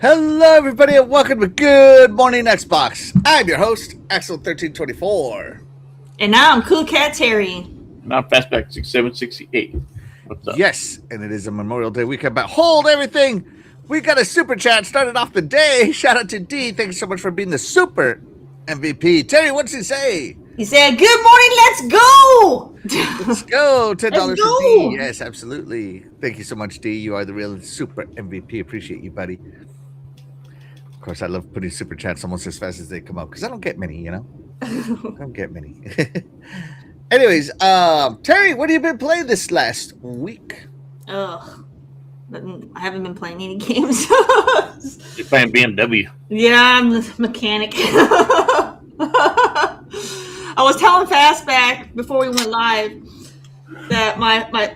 Hello, everybody, and welcome to Good Morning Xbox. I'm your host, Axel1324. And now I'm Cool Cat Terry. Now Fastback 6768. What's up? Yes, and it is a Memorial Day weekend, but hold everything. We got a super chat started off the day. Shout out to D. Thank you so much for being the super MVP. Terry, what's he say? He said, "Good morning, let's go." Let's go. $10 Let's for go. D. Yes, absolutely. Thank you so much, D. You are the real super MVP. Appreciate you, buddy. Of course, I love putting super chats almost as fast as they come up because I don't get many, you know? I don't get many. Anyways, Terry, what have you been playing this last week? Ugh. I haven't been playing any games. You're playing BMW. Yeah, I'm the mechanic. I was telling Fastback before we went live that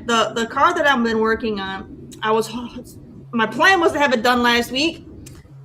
the car that I've been working on, my plan was to have it done last week,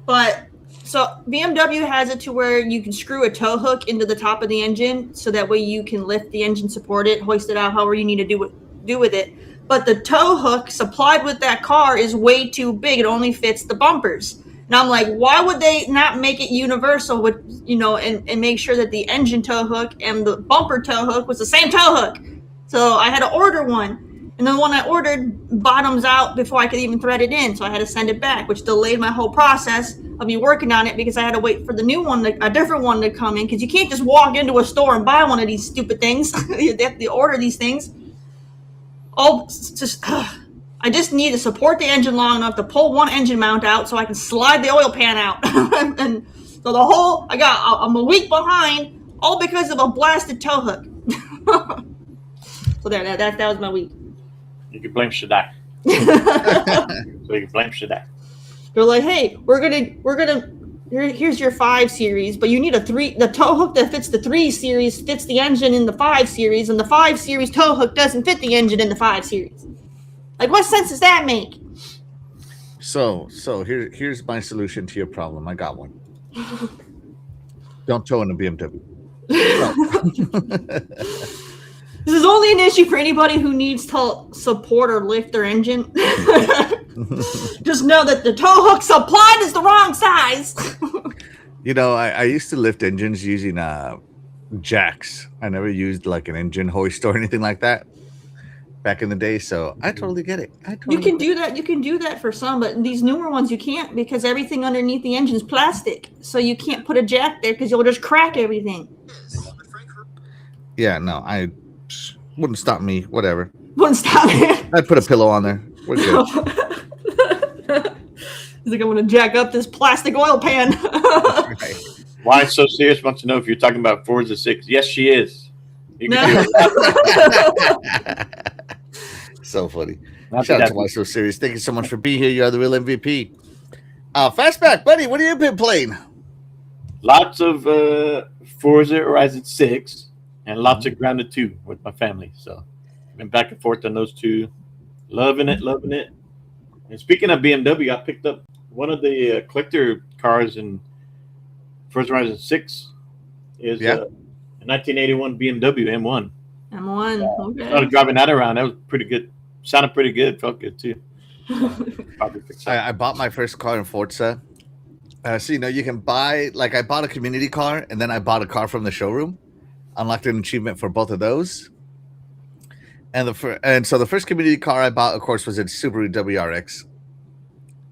but so BMW has it to where you can screw a tow hook into the top of the engine, so that way you can lift the engine, support it, hoist it out, however you need to do with it. But the tow hook supplied with that car is way too big; it only fits the bumpers. And I'm like, why would they not make it universal with, and make sure that the engine tow hook and the bumper tow hook was the same tow hook? So I had to order one. And the one I ordered bottoms out before I could even thread it in. So I had to send it back, which delayed my whole process of me working on it because I had to wait for the new one, a different one to come in. Because you can't just walk into a store and buy one of these stupid things. You have to order these things. I just need to support the engine long enough to pull one engine mount out so I can slide the oil pan out. And so I'm a week behind, all because of a blasted tow hook. So that was my week. You can blame Shaddai. So you can blame Shaddai. They're like, hey, here's your 5 series, but you need the tow hook that fits the 3 series fits the engine in the 5 series, and the 5 series tow hook doesn't fit the engine in the 5 series. Like, what sense does that make? So here's my solution to your problem. I got one. Don't tow in a BMW. This is only an issue for anybody who needs to support or lift their engine. Just know that the tow hook supplied is the wrong size. I used to lift engines using jacks. I never used like an engine hoist or anything like that back in the day, so I totally get it. You can do that. You can do that for some, but these newer ones you can't because everything underneath the engine is plastic. So you can't put a jack there because you'll just crack everything. Yeah, no, I wouldn't stop me. Whatever. Wouldn't stop me. I'd put a pillow on there. We're good. He's like, I'm gonna jack up this plastic oil pan. Right. Why so serious? Wants to know if you're talking about Forza 6. Yes, she is. You can do it. So funny. Not Shout out that to Why So Serious. Thank you so much for being here. You are the real MVP. Fastback, buddy, what have you been playing? Lots of Forza Horizon 6 and lots of Grounded 2 with my family. So been back and forth on those two. Loving it. And speaking of BMW, I picked up one of the collector cars in Forza Horizon 6 is a 1981 BMW M1. M1. Okay. Started driving that around. That was pretty good. Sounded pretty good. Felt good too. I bought my first car in Forza. So you can buy, like, I bought a community car and then I bought a car from the showroom. Unlocked an achievement for both of those. And so the first community car I bought, of course, was a Subaru WRX.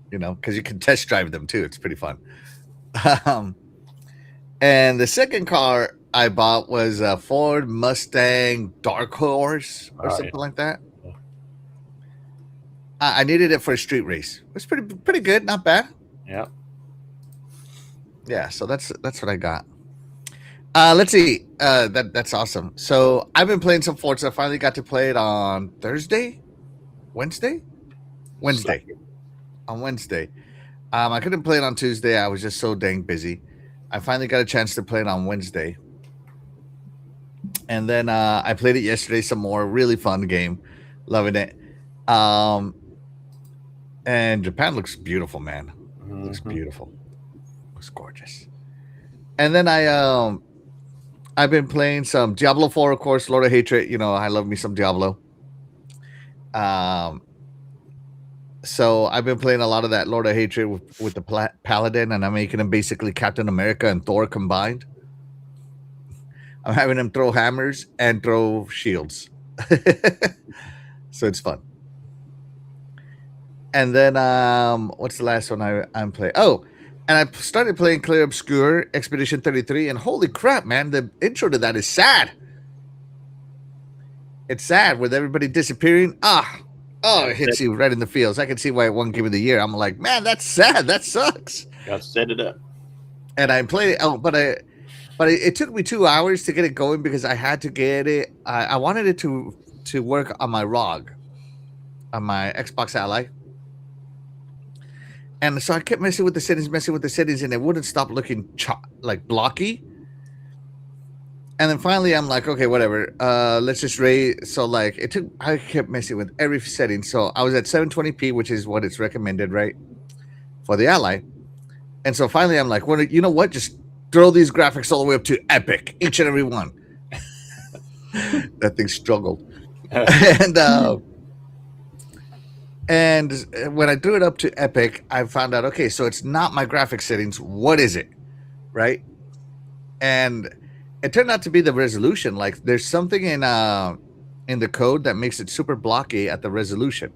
Because you can test drive them too. It's pretty fun. And the second car I bought was a Ford Mustang Dark Horse or something like that. Yeah. I needed it for a street race. It was pretty good, not bad. Yeah. Yeah, so that's what I got. Let's see. That's awesome. So I've been playing some Forza. I finally got to play it on Wednesday. On Wednesday. I couldn't play it on Tuesday. I was just so dang busy. I finally got a chance to play it on Wednesday. And then I played it yesterday some more. Really fun game. Loving it. And Japan looks beautiful, man. Looks beautiful. Looks gorgeous. And then I've been playing some Diablo 4, of course, Lord of Hatred. I love me some Diablo. So I've been playing a lot of that Lord of Hatred with the Paladin, and I'm making him basically Captain America and Thor combined. I'm having him throw hammers and throw shields. So it's fun. And then what's the last one I'm playing? Oh, and I started playing Clear Obscure Expedition 33, and holy crap, man, the intro to that is sad. It's sad with everybody disappearing. Oh, it hits you right in the feels. I can see why it won Game of the Year. I'm like, man, that's sad. That sucks. Gotta set it up. And I played it. Oh, but it took me 2 hours to get it going because I had to get it. I wanted it to work on my ROG, on my Xbox Ally. And so I kept messing with the settings, and it wouldn't stop looking like blocky. And then finally, I'm like, okay, whatever. Let's just raise. So like, I kept messing with every setting. So I was at 720p, which is what it's recommended, right, for the Ally. And so finally, I'm like, well, you know what? Just throw these graphics all the way up to epic, each and every one. That thing struggled. And when I threw it up to epic, I found out, okay, so it's not my graphic settings. What is it, right? And it turned out to be the resolution. Like there's something in the code that makes it super blocky at the resolution.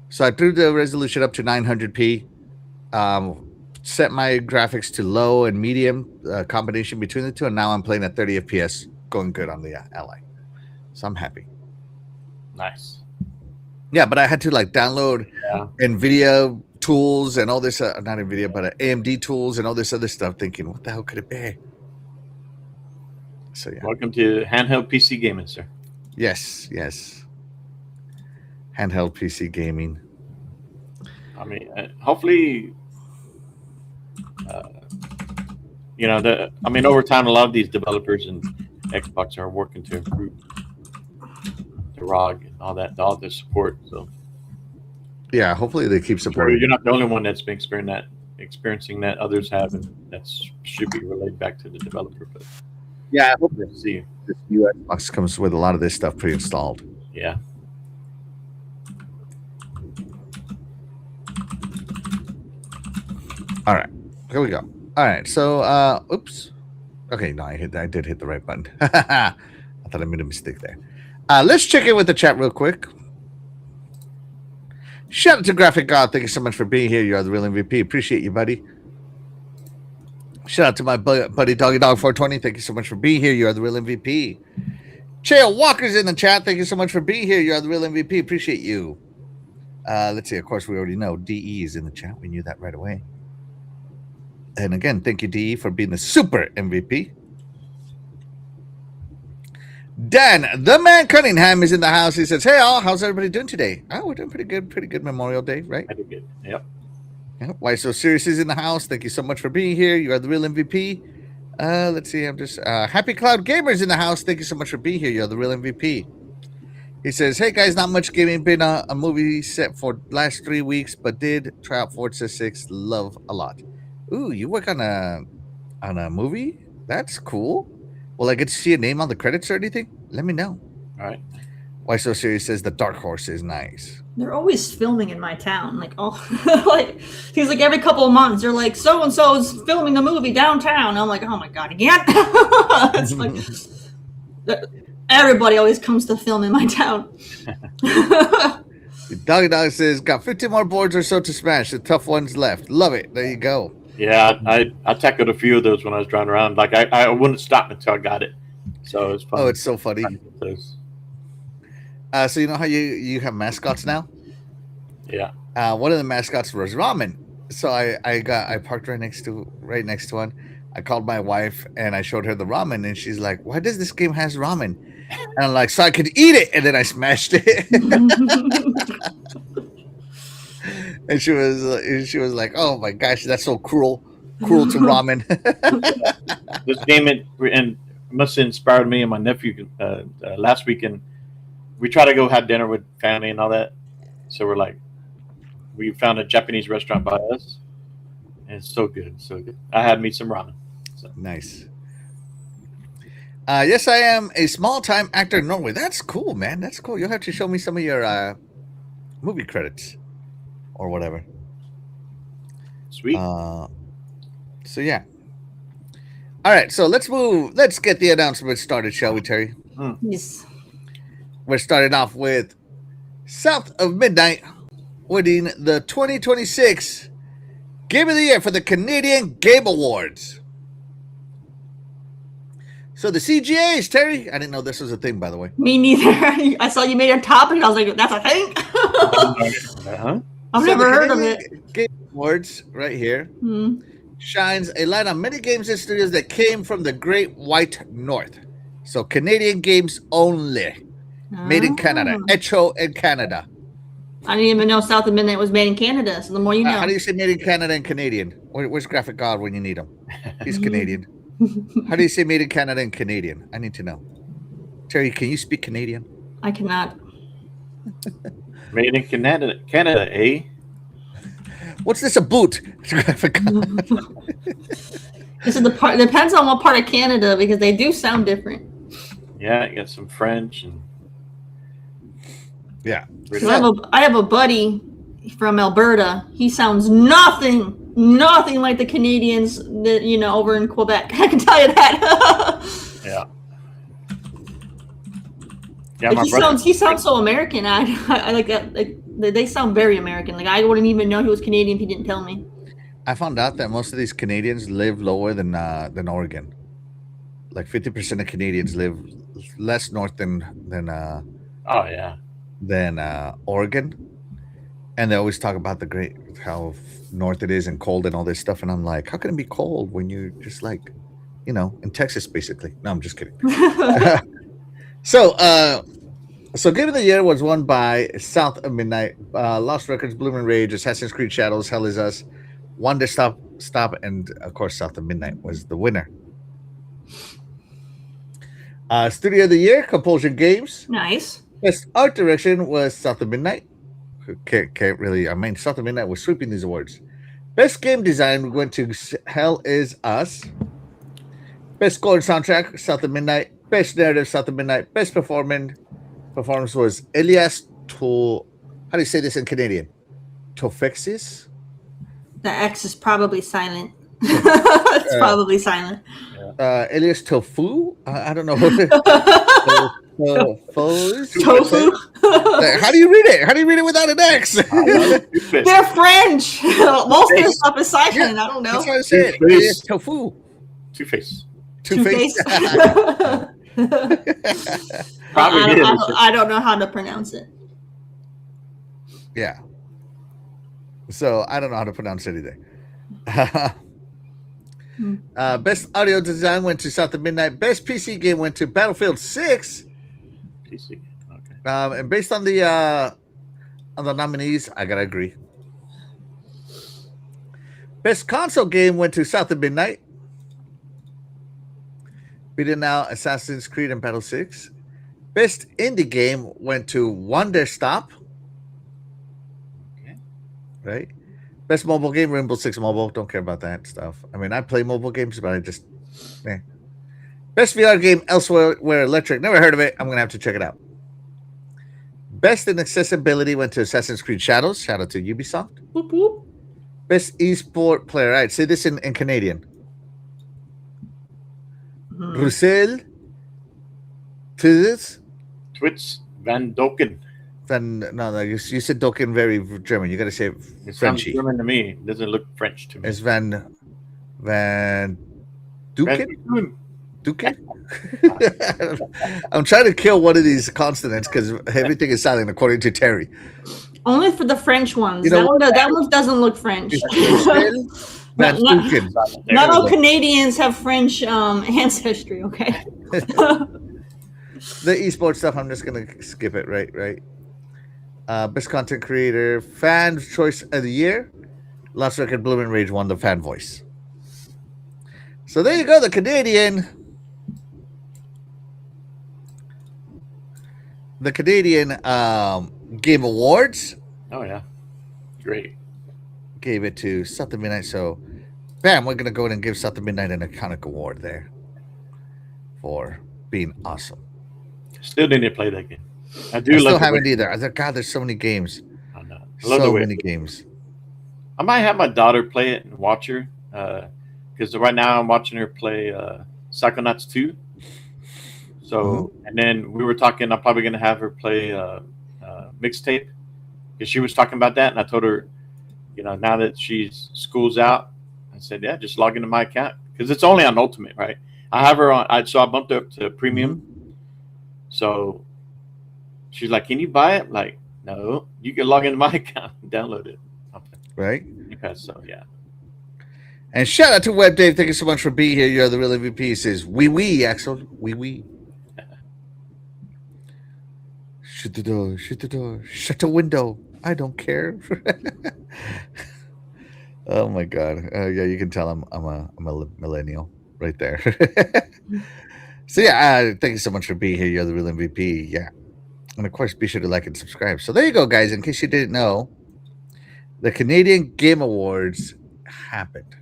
So I threw the resolution up to 900p, set my graphics to low and medium, combination between the two, and now I'm playing at 30 FPS, going good on the Ally. So I'm happy. Nice. Yeah, but I had to like download NVIDIA tools and all this, not NVIDIA, but AMD tools and all this other stuff, thinking, what the hell could it be? So yeah. Welcome to handheld PC gaming, sir. Yes. Handheld PC gaming. I mean, hopefully, over time, a lot of these developers and Xbox are working to improve the ROG and all the support. So yeah, hopefully they keep supporting. You're not the only one that's been experiencing that. Others have, and that should be relayed back to the developer. But yeah, I hope we'll see. This new Xbox comes with a lot of this stuff pre-installed. Yeah. All right, here we go. All right, so oops. Okay, no, I did hit the right button. I thought I made a mistake there. Let's check in with the chat real quick. Shout out to Graphic God. Thank you so much for being here. You are the real MVP. Appreciate you, buddy. Shout out to my buddy Doggy Dog 420. Thank you so much for being here. You are the real MVP. Chael Walker's in the chat. Thank you so much for being here. You are the real MVP. Appreciate you. Let's see. Of course, we already know DE is in the chat. We knew that right away. And again, thank you, DE, for being the super MVP. Dan, the man Cunningham, is in the house. He says, hey, all, how's everybody doing today? Oh, we're doing pretty good. Pretty good Memorial Day, right? Pretty good. Yep. Why So Serious is in the house. Thank you so much for being here. You are the real MVP. Let's see. I'm just Happy Cloud Gamers in the house. Thank you so much for being here. You are the real MVP. He says, hey, guys, not much gaming. Been a movie set for last 3 weeks, but did try out Forza 6. Love a lot. Ooh, you work on a movie? That's cool. Will I get to see a name on the credits or anything? Let me know. All right. Why So Serious says the Dark Horse is nice. They're always filming in my town. Like, like he's like every couple of months, they're like, so and so's filming a movie downtown. I'm like, oh my god, again? It's like everybody always comes to film in my town. Doggy Dog says, got 15 more boards or so to smash. The tough ones left. Love it. There you go. Yeah, I tackled a few of those when I was driving around. Like I wouldn't stop until I got it. So it's fun. Oh, it's so funny. So you know how you have mascots now? Yeah. One of the mascots was ramen. So I parked right next to one. I called my wife and I showed her the ramen, and she's like, "Why does this game has ramen?" And I'm like, "So I could eat it." And then I smashed it. And she was like, "Oh my gosh, that's so cruel to ramen." This game and must have inspired me and my nephew last weekend. We try to go have dinner with family and all that. So we're like, we found a Japanese restaurant by us, and it's so good, so good. I had me some ramen. So. Nice. Yes, I am a small-time actor in Norway. That's cool, man. That's cool. You'll have to show me some of your movie credits or whatever. Sweet. So yeah. All right, so let's move. Let's get the announcement started, shall we, Terry? Yes. We're starting off with South of Midnight winning the 2026 Game of the Year for the Canadian Game Awards. So the CGAs, Terry. I didn't know this was a thing, by the way. Me neither. I saw you made a topic. I was like, that's a thing. I've never heard of it. Game Awards, right here, shines a light on many games and studios that came from the Great White North. So Canadian games only, made in Canada, Echo in Canada. I didn't even know South of Midnight was made in Canada. So the more you know. How do you say made in Canada and Canadian? Where's Graphic God when you need him? He's Canadian. How do you say made in Canada and Canadian? I need to know. Terry, can you speak Canadian? I cannot. Made in Canada, eh? What's this a boot? Graphic God. This is the part. Depends on what part of Canada because they do sound different. Yeah, you got some French and yeah. I have a buddy from Alberta. He sounds nothing like the Canadians that over in Quebec. I can tell you that. Yeah. Yeah, like he sounds so American. I like that. Like, they sound very American. Like I wouldn't even know he was Canadian if he didn't tell me. I found out that most of these Canadians live lower than Oregon. Like 50% of Canadians live less north than Oregon, and they always talk about how north it is and cold and all this stuff. And I'm like, how can it be cold when you're just like, in Texas basically? No, I'm just kidding. So Game of the Year was won by South of Midnight, Lost Records, Blooming Rage, Assassin's Creed Shadows, Hell Is Us, Wonder Stop, and of course South of Midnight was the winner. Studio of the Year, Compulsion Games. Nice. Best Art Direction was South of Midnight. Can't really. I mean, South of Midnight was sweeping these awards. Best Game Design went to Hell Is Us. Best Score and Soundtrack, South of Midnight. Best Narrative, South of Midnight. Best Performance was Elias How do you say this in Canadian? Tofexis? The X is probably silent. It's probably silent. Elias Tofu? I don't know. Tofu? How do you read it? How do you read it without an X? They're French. Most of the stuff is silent. I don't know. That's how I say it. Elias Tofu. Two-Face. Two-Face. I don't know how to pronounce it. Yeah. So I don't know how to pronounce anything. Best audio design went to South of Midnight. Best PC game went to Battlefield 6. PC. Okay. And based on the nominees, I gotta agree. Best console game went to South of Midnight. Beating out Assassin's Creed and Battle 6. Best indie game went to Wonder Stop. Okay. Right. Best mobile game, Rainbow Six Mobile. Don't care about that stuff. I mean, I play mobile games, but I just... Best VR game, Elsewhere Electric. Never heard of it. I'm going to have to check it out. Best in accessibility went to Assassin's Creed Shadows. Shout out to Ubisoft. Boop, boop. Best esport player. All right, say this in Canadian. Russell. Twits Van Doken. No, you said Doken very German. You got to say It Frenchy. sounds German to me. It doesn't look French to me. It's Van Duken? Duken? I'm trying to kill one of these consonants because everything is silent according to Terry. Only for the French ones. You know that one doesn't look French. Not all Canadians have French ancestry, okay? The esports stuff, I'm just going to skip it, right? Best content creator, fan choice of the year. Lost Record, Blooming Rage won the fan voice. So there you go, the Canadian Game Awards. Oh yeah, great. Gave it to South of Midnight. So, bam, we're gonna go in and give South of Midnight an iconic award there for being awesome. Still didn't play that game. I still haven't either. I thought, God, there's so many games. So many games. I might have my daughter play it and watch her, because right now I'm watching her play Psychonauts 2. So, and then we were talking, I'm probably going to have her play Mixtape, because she was talking about that, and I told her, now that school's out, I said, yeah, just log into my account, because it's only on Ultimate, right? I have her on, so I bumped up to Premium. So she's like, can you buy it? I'm like, no, you can log into my account and download it. Right? Okay, so yeah. And shout out to Web Dave. Thank you so much for being here. You're the real MVP. He says, wee, Axel. Wee. Shut the door. Shut the window. I don't care. Oh my God. Yeah, you can tell I'm a millennial right there. So yeah, thank you so much for being here. You're the real MVP. Yeah. And of course, be sure to like and subscribe. So there you go, guys. In case you didn't know, the Canadian Game Awards happened.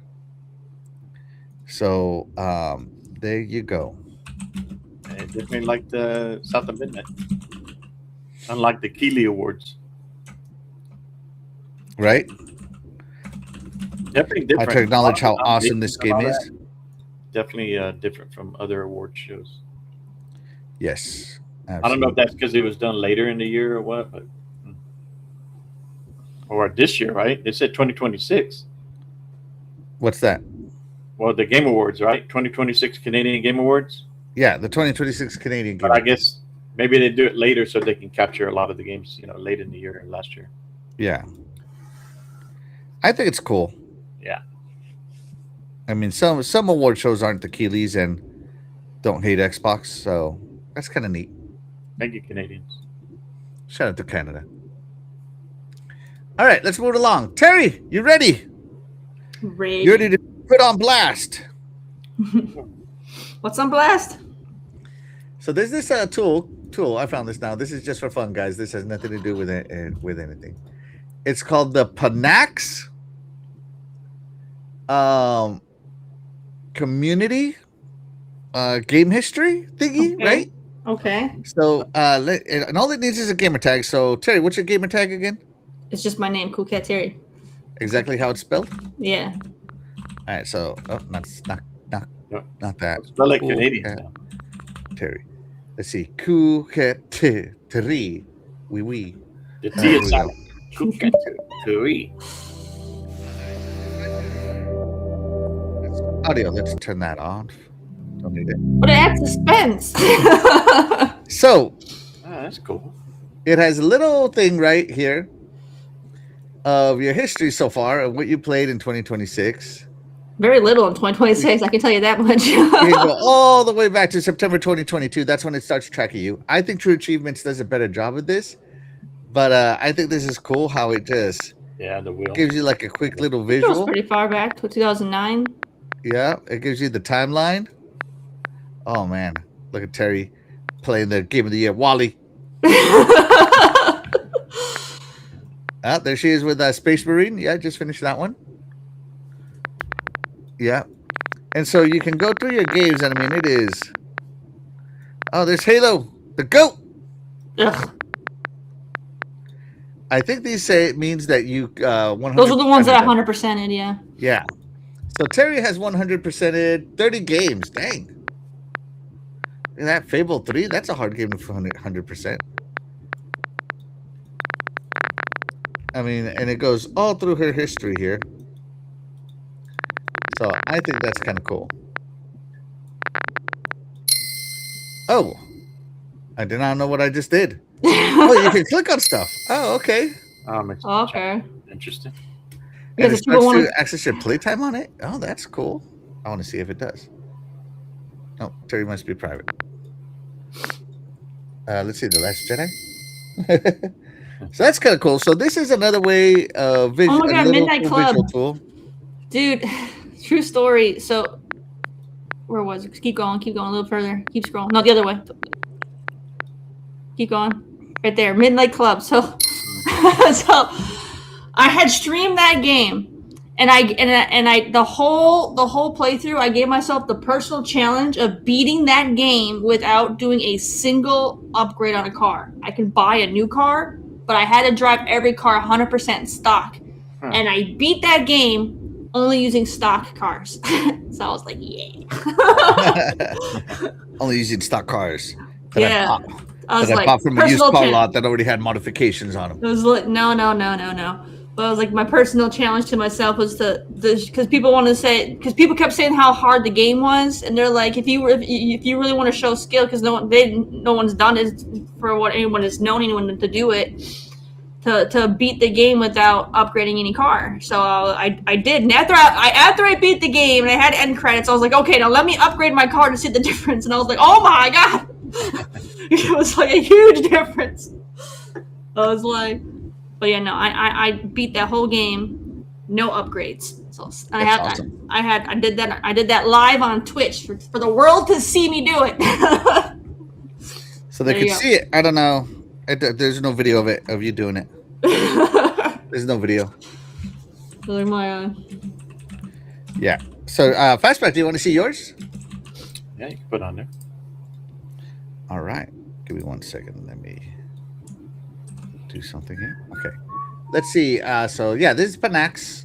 So there you go. I definitely like the South of Midnight. Unlike the Keeley Awards. Right? Definitely different. I to acknowledge how awesome this game is. Definitely different from other award shows. Yes. Absolutely. I don't know if that's because it was done later in the year or what, but or this year, right? They said 2026. What's that? Well, the Game Awards, right? 2026 Canadian Game Awards. Yeah, the 2026 Canadian Game Awards. But I guess maybe they do it later so they can capture a lot of the games, late in the year and last year. Yeah. I think it's cool. Yeah. I mean, some award shows aren't the Keeleys and don't hate Xbox, so that's kind of neat. Thank you, Canadians. Shout out to Canada. All right, let's move along. Terry, you ready? Ready. You ready to put on blast? What's on blast? So there's this tool. I found this now. This is just for fun, guys. This has nothing to do with anything. It's called the Panax community game history thingy, okay. Right? Okay. So and all it needs is a gamer tag. So Terry, what's your gamer tag again? It's just my name, Cool Cat Terry. Exactly how it's spelled? Yeah. All right, so not that. Spell like Canadian now. Terry. Let's see. Cool Cat Terry. Oui. The T is silent. Cool Cat Terry. Audio, let's turn that on. Don't need it. But it adds suspense. So that's cool. It has a little thing right here of your history so far and what you played in 2026. Very little in 2026, I can tell you that much. You can go all the way back to September 2022. That's when it starts tracking you. I think True Achievements does a better job of this, but I think this is cool how it just the wheel gives you like a quick little visual. It goes pretty far back to 2009. Yeah, it gives you the timeline. Oh man, look at Terry playing the Game of the Year, Wally. There she is with Space Marine. Yeah, just finished that one. Yeah. And so you can go through your games, and I mean, it is. Oh, there's Halo, the GOAT. Ugh. I think these say it means that you 100%. Those are the ones that I 100%ed, yeah. Yeah. So Terry has 100%ed 30 games. Dang. And that Fable 3, that's a hard game to 100%. I mean, and it goes all through her history here. So I think that's kind of cool. Oh, I did not know what I just did. Oh, you can click on stuff. Oh, okay. Okay. Interesting. And it starts to access your playtime on it. Oh, that's cool. I want to see if it does. Oh, Terry must be private. Let's see, The Last Jedi. So that's kind of cool. So this is another way of visual. Oh my God, Midnight Club. Tool. Dude, true story. So where was it? Keep going a little further. Keep scrolling. No, the other way. Keep going. Right there. Midnight Club. So so I had streamed that game, and I the whole playthrough I gave myself the personal challenge of beating that game without doing a single upgrade on a car. I can buy a new car, but I had to drive every car 100% stock. And I beat that game only using stock cars. So I was like, yeah. Only using stock cars. Yeah. I was like, bought from a used car lot that already had modifications on them. It was like, no. But I was like, my personal challenge to myself was because people want to say, because people kept saying how hard the game was, and they're like, if you really want to show skill, because no one's done it for what anyone has known anyone to do it, to beat the game without upgrading any car. So I did, and after I beat the game and I had end credits, I was like, okay, now let me upgrade my car to see the difference, and I was like, oh my god, it was like a huge difference. I was like. But yeah, no, I beat that whole game, no upgrades. So awesome. I did that live on Twitch for the world to see me do it. So they could see it. I don't know. There's no video of you doing it. There's no video. Yeah. So Fastback, do you want to see yours? Yeah, you can put it on there. All right. Give me 1 second. Let me do something here. Okay. Let's see. So yeah, this is Panax.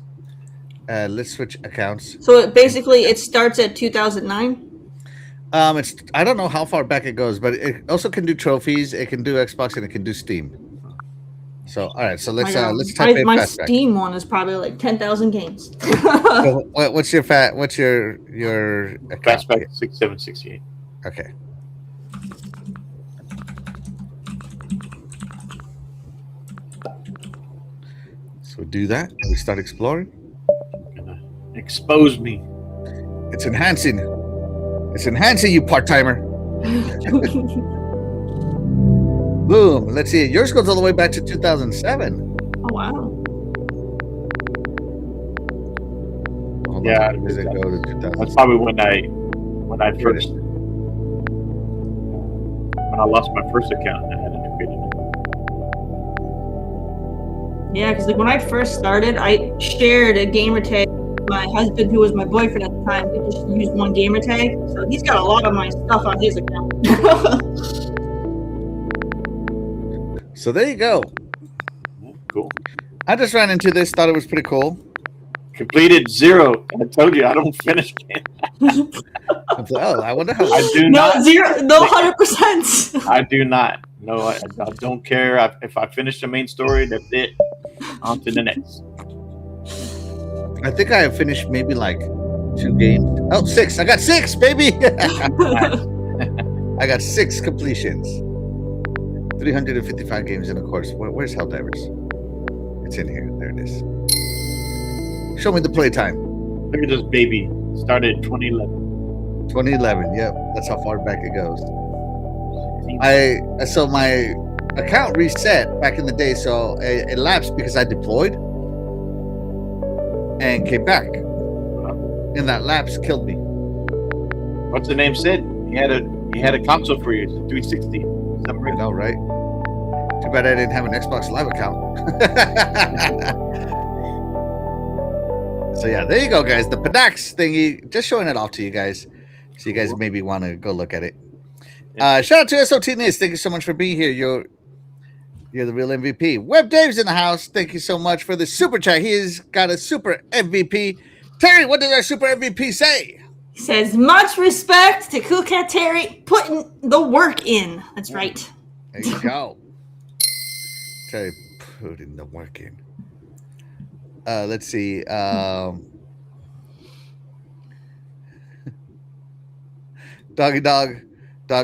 Let's switch accounts. So it starts at 2009. I don't know how far back it goes, but it also can do trophies. It can do Xbox and it can do Steam. So all right. So let's type in my Fastback. Steam one is probably like 10,000 games. So what's your account? Fastback 6768. Okay. So we do that, and we start exploring. Gonna expose me. It's enhancing. It's enhancing you, part-timer. Boom. Let's see. Yours goes all the way back to 2007. Oh, wow. Yeah. Does it go to 2000? That's probably when I first... When I lost my first account and I had to create it. Yeah, because like when I first started, I shared a gamer tag with my husband, who was my boyfriend at the time. We just used one gamer tag, so he's got a lot of my stuff on his account. So there you go. Cool. I just ran into this, thought it was pretty cool. Completed 0. I told you I don't finish games. Oh, I wonder how. I do not. 0, no 100%. I do not. No, I don't care. If I finish the main story, that's it. On to the next. I think I have finished maybe like 2 games. Oh, 6. I got 6, baby. I got 6 completions. 355 games in a course. Where's Helldivers? It's in here. There it is. Show me the playtime. Look at this baby. Started 2011. 2011. Yep, that's how far back it goes. So my account reset back in the day, so it lapsed because I deployed and came back, and that lapse killed me. What's the name said? He had a console for you, 360. I know, right? Too bad I didn't have an Xbox Live account. So yeah, there you go, guys. The Panax thingy, just showing it off to you guys, so you guys maybe want to go look at it. Shout out to SOT Nis. Thank you so much for being here. You're the real MVP. Web Dave's in the house. Thank you so much for the super chat. He has got a super MVP. Terry, what does our super MVP say? He says, much respect to Cool Cat Terry putting the work in. That's right. There you go. Terry putting the work in. Let's see. Doggy Dog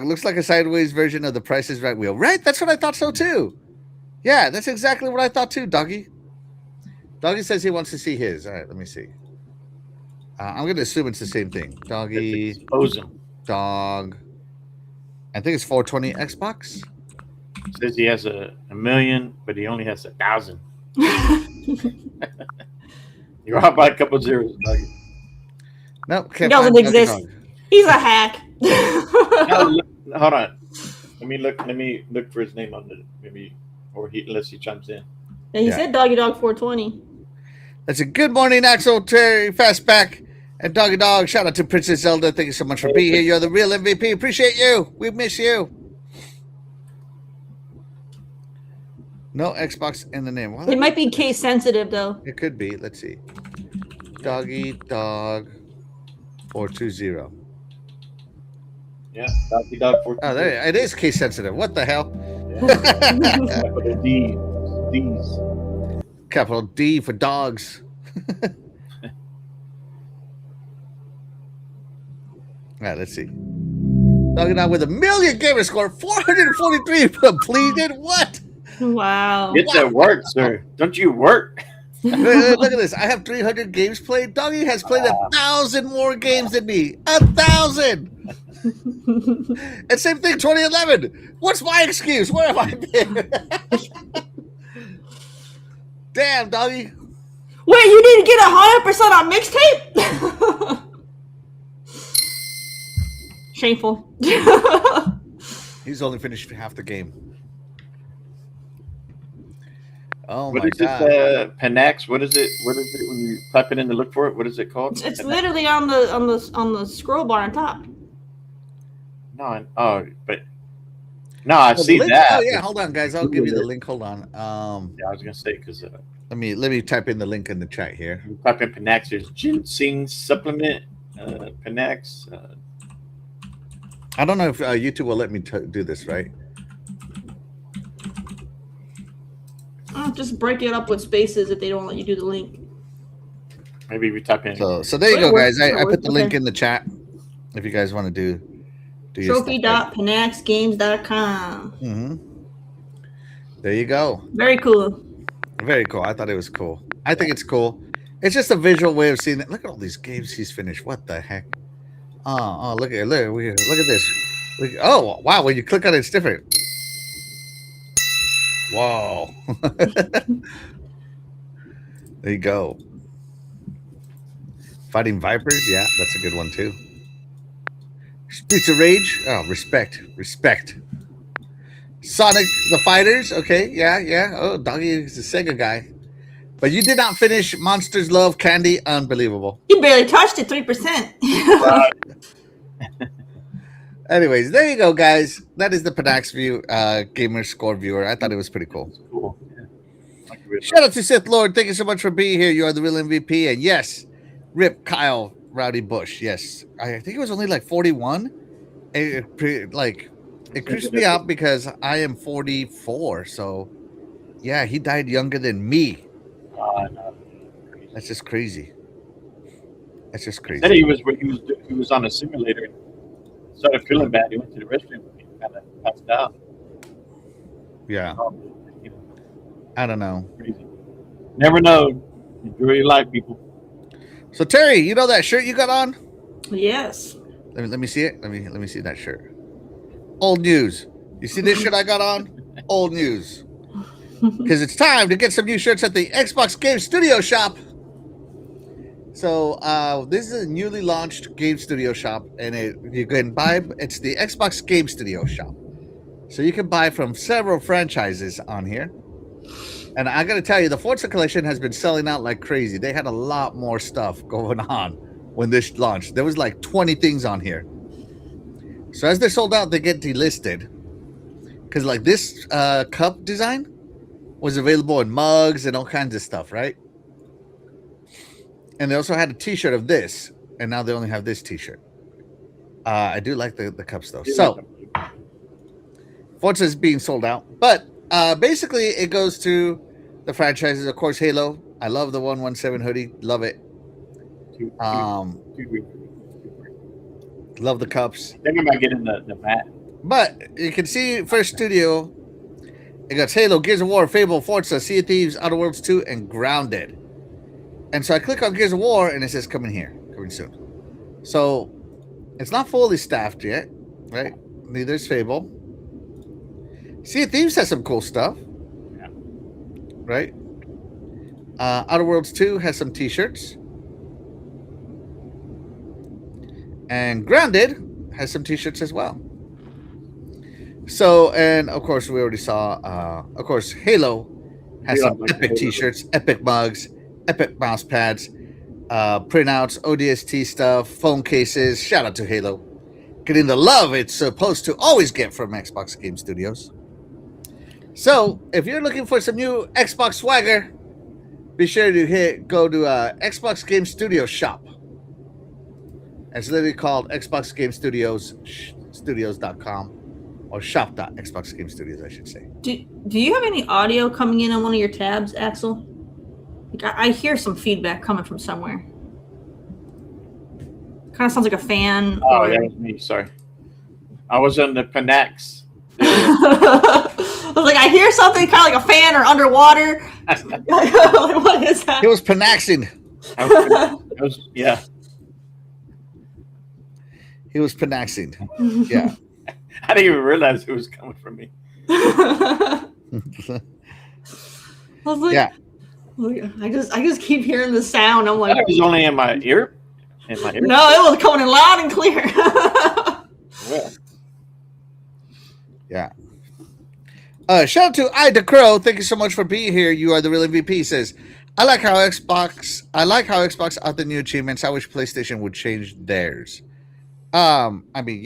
looks like a sideways version of the Price is Right wheel. Right? That's what I thought so too. Yeah, that's exactly what I thought too, Doggy. Doggy says he wants to see his. All right, let me see. I'm going to assume it's the same thing. Doggy. Expose him. Dog. I think it's 420 Xbox. Says he has a million, but he only has 1,000. You're off by a couple zeros, Doggy. Nope. He doesn't exist. He's a hack. No, hold on. Let me look for his name on the maybe, or unless he chimes in. Yeah, he said Doggy Dog 420. That's a good morning, Axel, Terry, Fastback, and Doggy Dog. Shout out to Princess Zelda. Thank you so much for being here. You're the real MVP. Appreciate you. We miss you. No Xbox in the name. It might be case sensitive though. It could be. Let's see. Doggy dog 420. Yeah, Doggy Dog 420. Oh, there it is case sensitive. What the hell? Yeah. Capital D. D's. Capital D for dogs. All right, let's see. Doggy dog with 1 million gamer score, 443 completed. What? Wow. Get that work, sir. Don't you work? Look at this. I have 300 games played. Doggy has played 1,000 more games than me. 1,000. And same thing, 2011. What's my excuse? Where have I been? Damn, Doggy. Wait, you didn't get 100% on mixtape? Shameful. He's only finished half the game. Oh What my is god. it? Panax. What is it? What is it when you type it in to look for it? What is it called? It's Panax? literally on the scroll bar on top. No. Oh, but no, I see link? that. Oh yeah, hold on, guys. I'll give you the link. Hold on. Yeah, I was gonna say because let me type in the link in the chat here. you type in Panax. There's ginseng supplement. Panax. I don't know if YouTube will let me do this, right? Just break it up with spaces if they don't let you do the link. Maybe we type in. So there you go, guys. I put the link in the chat if you guys want to do your stuff, right? Trophy.panaxgames.com. Mm-hmm. There you go. Very cool. Very cool. I thought it was cool. I think it's cool. It's just a visual way of seeing it. Look at all these games he's finished. What the heck? Oh, look at this. Oh, wow. When you click on it, it's different. Whoa. There you go. Fighting Vipers. Yeah, that's a good one, too. Streets of Rage. Oh, respect. Sonic the Fighters. Okay, yeah. Oh, Doggy is a Sega guy. But you did not finish Monsters Love Candy. Unbelievable. You barely touched it, 3%. Anyways, there you go, guys. That is the Panax View gamer score viewer. I thought it was pretty cool. Cool. Yeah. Shout out to Sith Lord. Thank you so much for being here. You are the real MVP. And yes, Rip Kyle Rowdy Bush. Yes, I think it was only like 41. It creeps me out because I am 44. So yeah, he died younger than me. No. That's just crazy. Said he was on a simulator and started feeling bad. He went to the restroom and kind of passed out. Yeah. You know, I don't know. crazy. Never know. Enjoy your life, people. So Terry, you know that shirt you got on? Yes. Let me see it. Let me see that shirt. Old news. You see this shirt I got on? Old news. Because it's time to get some new shirts at the Xbox Game Studio Shop. So this is a newly launched Game Studio Shop, and you can buy. It's the Xbox Game Studio Shop, so you can buy from several franchises on here. And I got to tell you, the Forza collection has been selling out like crazy. They had a lot more stuff going on when this launched. There was like 20 things on here. So as they're sold out, they get delisted. Because like this cup design was available in mugs and all kinds of stuff, right? And they also had a t-shirt of this. And now they only have this t-shirt. I do like the cups though. So Forza is being sold out. But basically it goes to the franchises. Of course, Halo. I love the 117 hoodie. Love it. Love the cups. I think I might get in the mat. But you can see first studio. It got Halo, Gears of War, Fable, Forza, Sea of Thieves, Outer Worlds 2, and Grounded. And so I click on Gears of War, and it says coming here, coming soon. So it's not fully staffed yet, right? Neither is Fable. Sea of Thieves has some cool stuff, right? Outer Worlds 2 has some t-shirts. And Grounded has some t-shirts as well. So, and of course, we already saw, of course, Halo has some epic t-shirts, epic mugs, epic mouse pads, printouts, ODST stuff, phone cases. Shout out to Halo. Getting the love it's supposed to always get from Xbox Game Studios. So if you're looking for some new Xbox swagger, be sure to go to Xbox Game Studios shop. It's literally called Xbox Game Studios studios.com or shop.xboxgamestudios, I should say. Do you have any audio coming in on one of your tabs, Axel? Like, I hear some feedback coming from somewhere. Kind of sounds like a fan. Oh, that was me. Sorry. I was on the Panax. I was like, I hear something kind of like a fan or underwater. What is that? It was Panaxing. Yeah. He was Panaxing. Yeah. I didn't even realize it was coming from me. I was like, yeah. I just keep hearing the sound. I'm like, It was only in my ear. No, it was coming in loud and clear. Yeah. Shout out to Ida Crow. Thank you so much for being here. You are the real MVP. He says, I like how Xbox out the new achievements. I wish PlayStation would change theirs. Everybody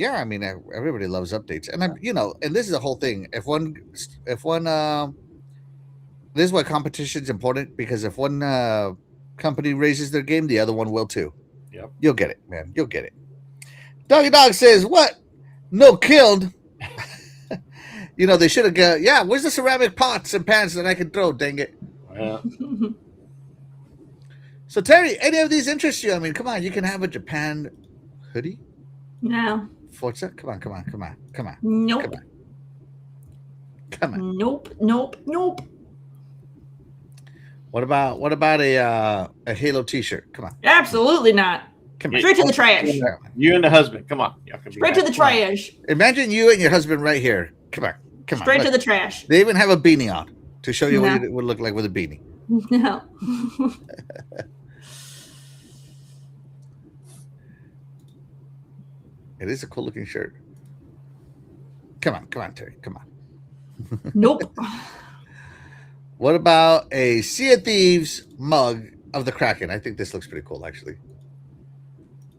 loves updates, and and this is the whole thing. This is why competition is important, because if one company raises their game, the other one will too. Yep. You'll get it, man. You'll get it. Doggy Dog says, what? No killed. They should have got, where's the ceramic pots and pans that I can throw, dang it. Yeah. So, Terry, any of these interest you? I mean, come on, you can have a Japan hoodie. No. Forza? Come on. Nope. Come on. Nope. What about a Halo t-shirt? Come on. Absolutely not. Come on. Straight to the trash. You and the husband. Come on. Straight to the trash. Imagine you and your husband right here. Come on. Straight to the trash. They even have a beanie on to show you what it would look like with a beanie. No. It is a cool looking shirt. Come on, Terry. Come on. Nope. What about a Sea of Thieves mug of the Kraken? I think this looks pretty cool, actually.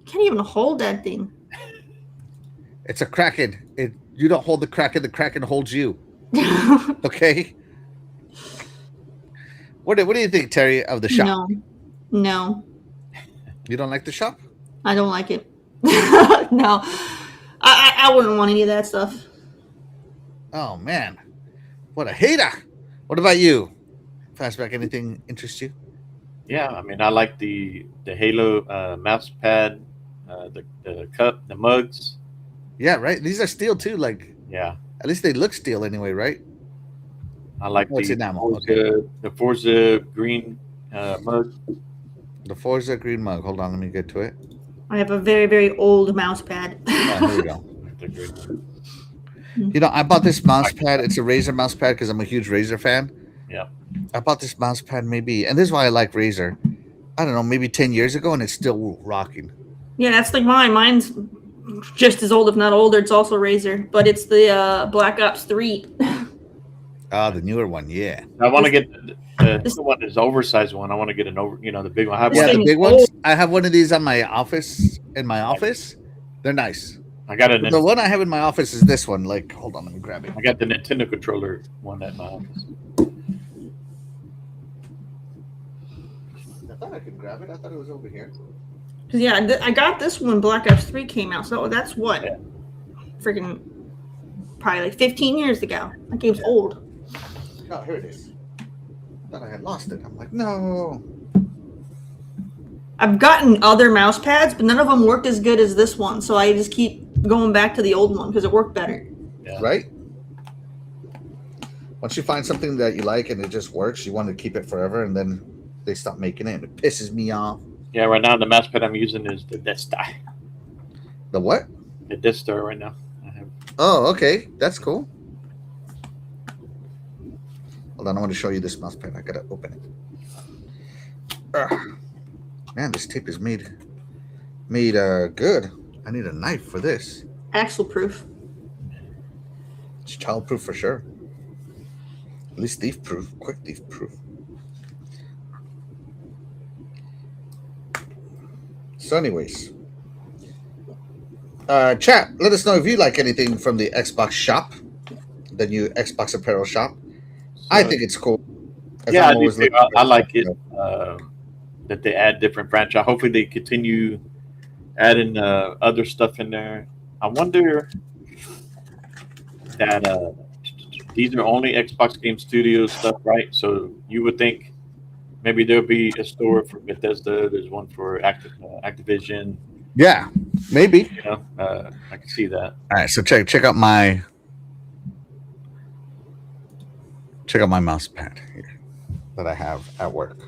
Can't even hold that thing. It's a Kraken. You don't hold the Kraken holds you. Okay? What do you think, Terry, of the shop? No. You don't like the shop? I don't like it. No. I wouldn't want any of that stuff. Oh, man. What a hater. What about you? Fastback, anything interest you? Yeah, I mean, I like the Halo mouse pad, the cup, the mugs. Yeah, right. These are steel too. Like, yeah, at least they look steel anyway, right? I like the Forza green mug. The Forza green mug. Hold on, let me get to it. I have a very, very old mouse pad. Oh, here we go. I bought this mouse pad. It's a Razer mouse pad because I'm a huge Razer fan. Yeah. I bought this mouse pad and this is why I like Razer. I don't know, maybe 10 years ago, and it's still rocking. Yeah, that's like mine. Mine's just as old, if not older. It's also Razer, but it's the Black Ops 3. The newer one, yeah. I want to get the one is oversized one. I want to get the big one. The big ones. I have one of these in my office. They're nice. I got the one I have in my office is this one. Like, hold on, let me grab it. I got the Nintendo controller one at my office. I thought I could grab it. I thought it was over here. Yeah, I got this when Black Ops 3 came out. So that's what? Yeah. Freaking probably like 15 years ago. That game's old. Oh, here it is. I thought I had lost it. I'm like, no. I've gotten other mouse pads, but none of them worked as good as this one. So I just keep going back to the old one because it worked better. Yeah. Right? Once you find something that you like and it just works, you want to keep it forever, and then they stop making it, and it pisses me off. Yeah, right now the mouse pad I'm using is the Death Star. The what? The Death Star right now. Oh, okay. That's cool. Hold on, I want to show you this mouse pad. I gotta open it. Man, this tape is made good. I need a knife for this. Axle proof. It's child proof for sure. At least thief proof, quick thief proof. So anyways, chat, let us know if you like anything from the Xbox shop, the new Xbox apparel shop. I think it's cool. Yeah, I do too. I like it that they add different franchise. Hopefully, they continue adding other stuff in there. I wonder that these are only Xbox Game Studios stuff, right? So you would think maybe there'll be a store for Bethesda. There's one for Activision. Yeah, maybe. You know, I can see that. All right, so check out my mouse pad here that I have at work.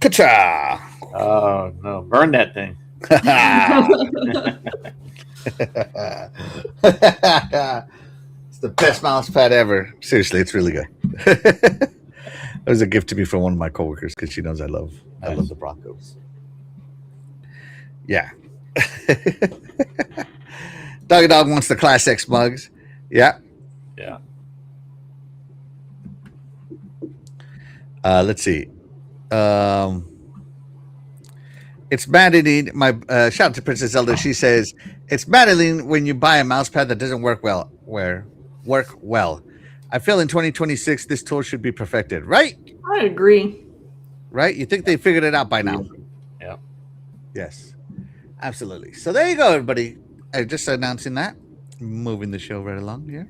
Ka-cha! Oh no! Burn that thing. It's the best mouse pad ever. Seriously, it's really good. It was a gift to me from one of my coworkers because she knows I love the Broncos. Yeah. Doggy Dog wants the Class X mugs. Yeah. Yeah. Let's see. It's maddening. My shout out to Princess Zelda. She says it's maddening when you buy a mouse pad that doesn't work well. I feel in 2026 this tool should be perfected. Right? I agree. Right? You think they figured it out by now? Yeah. Yes. Absolutely. So there you go, everybody. I just announcing that. Moving the show right along here.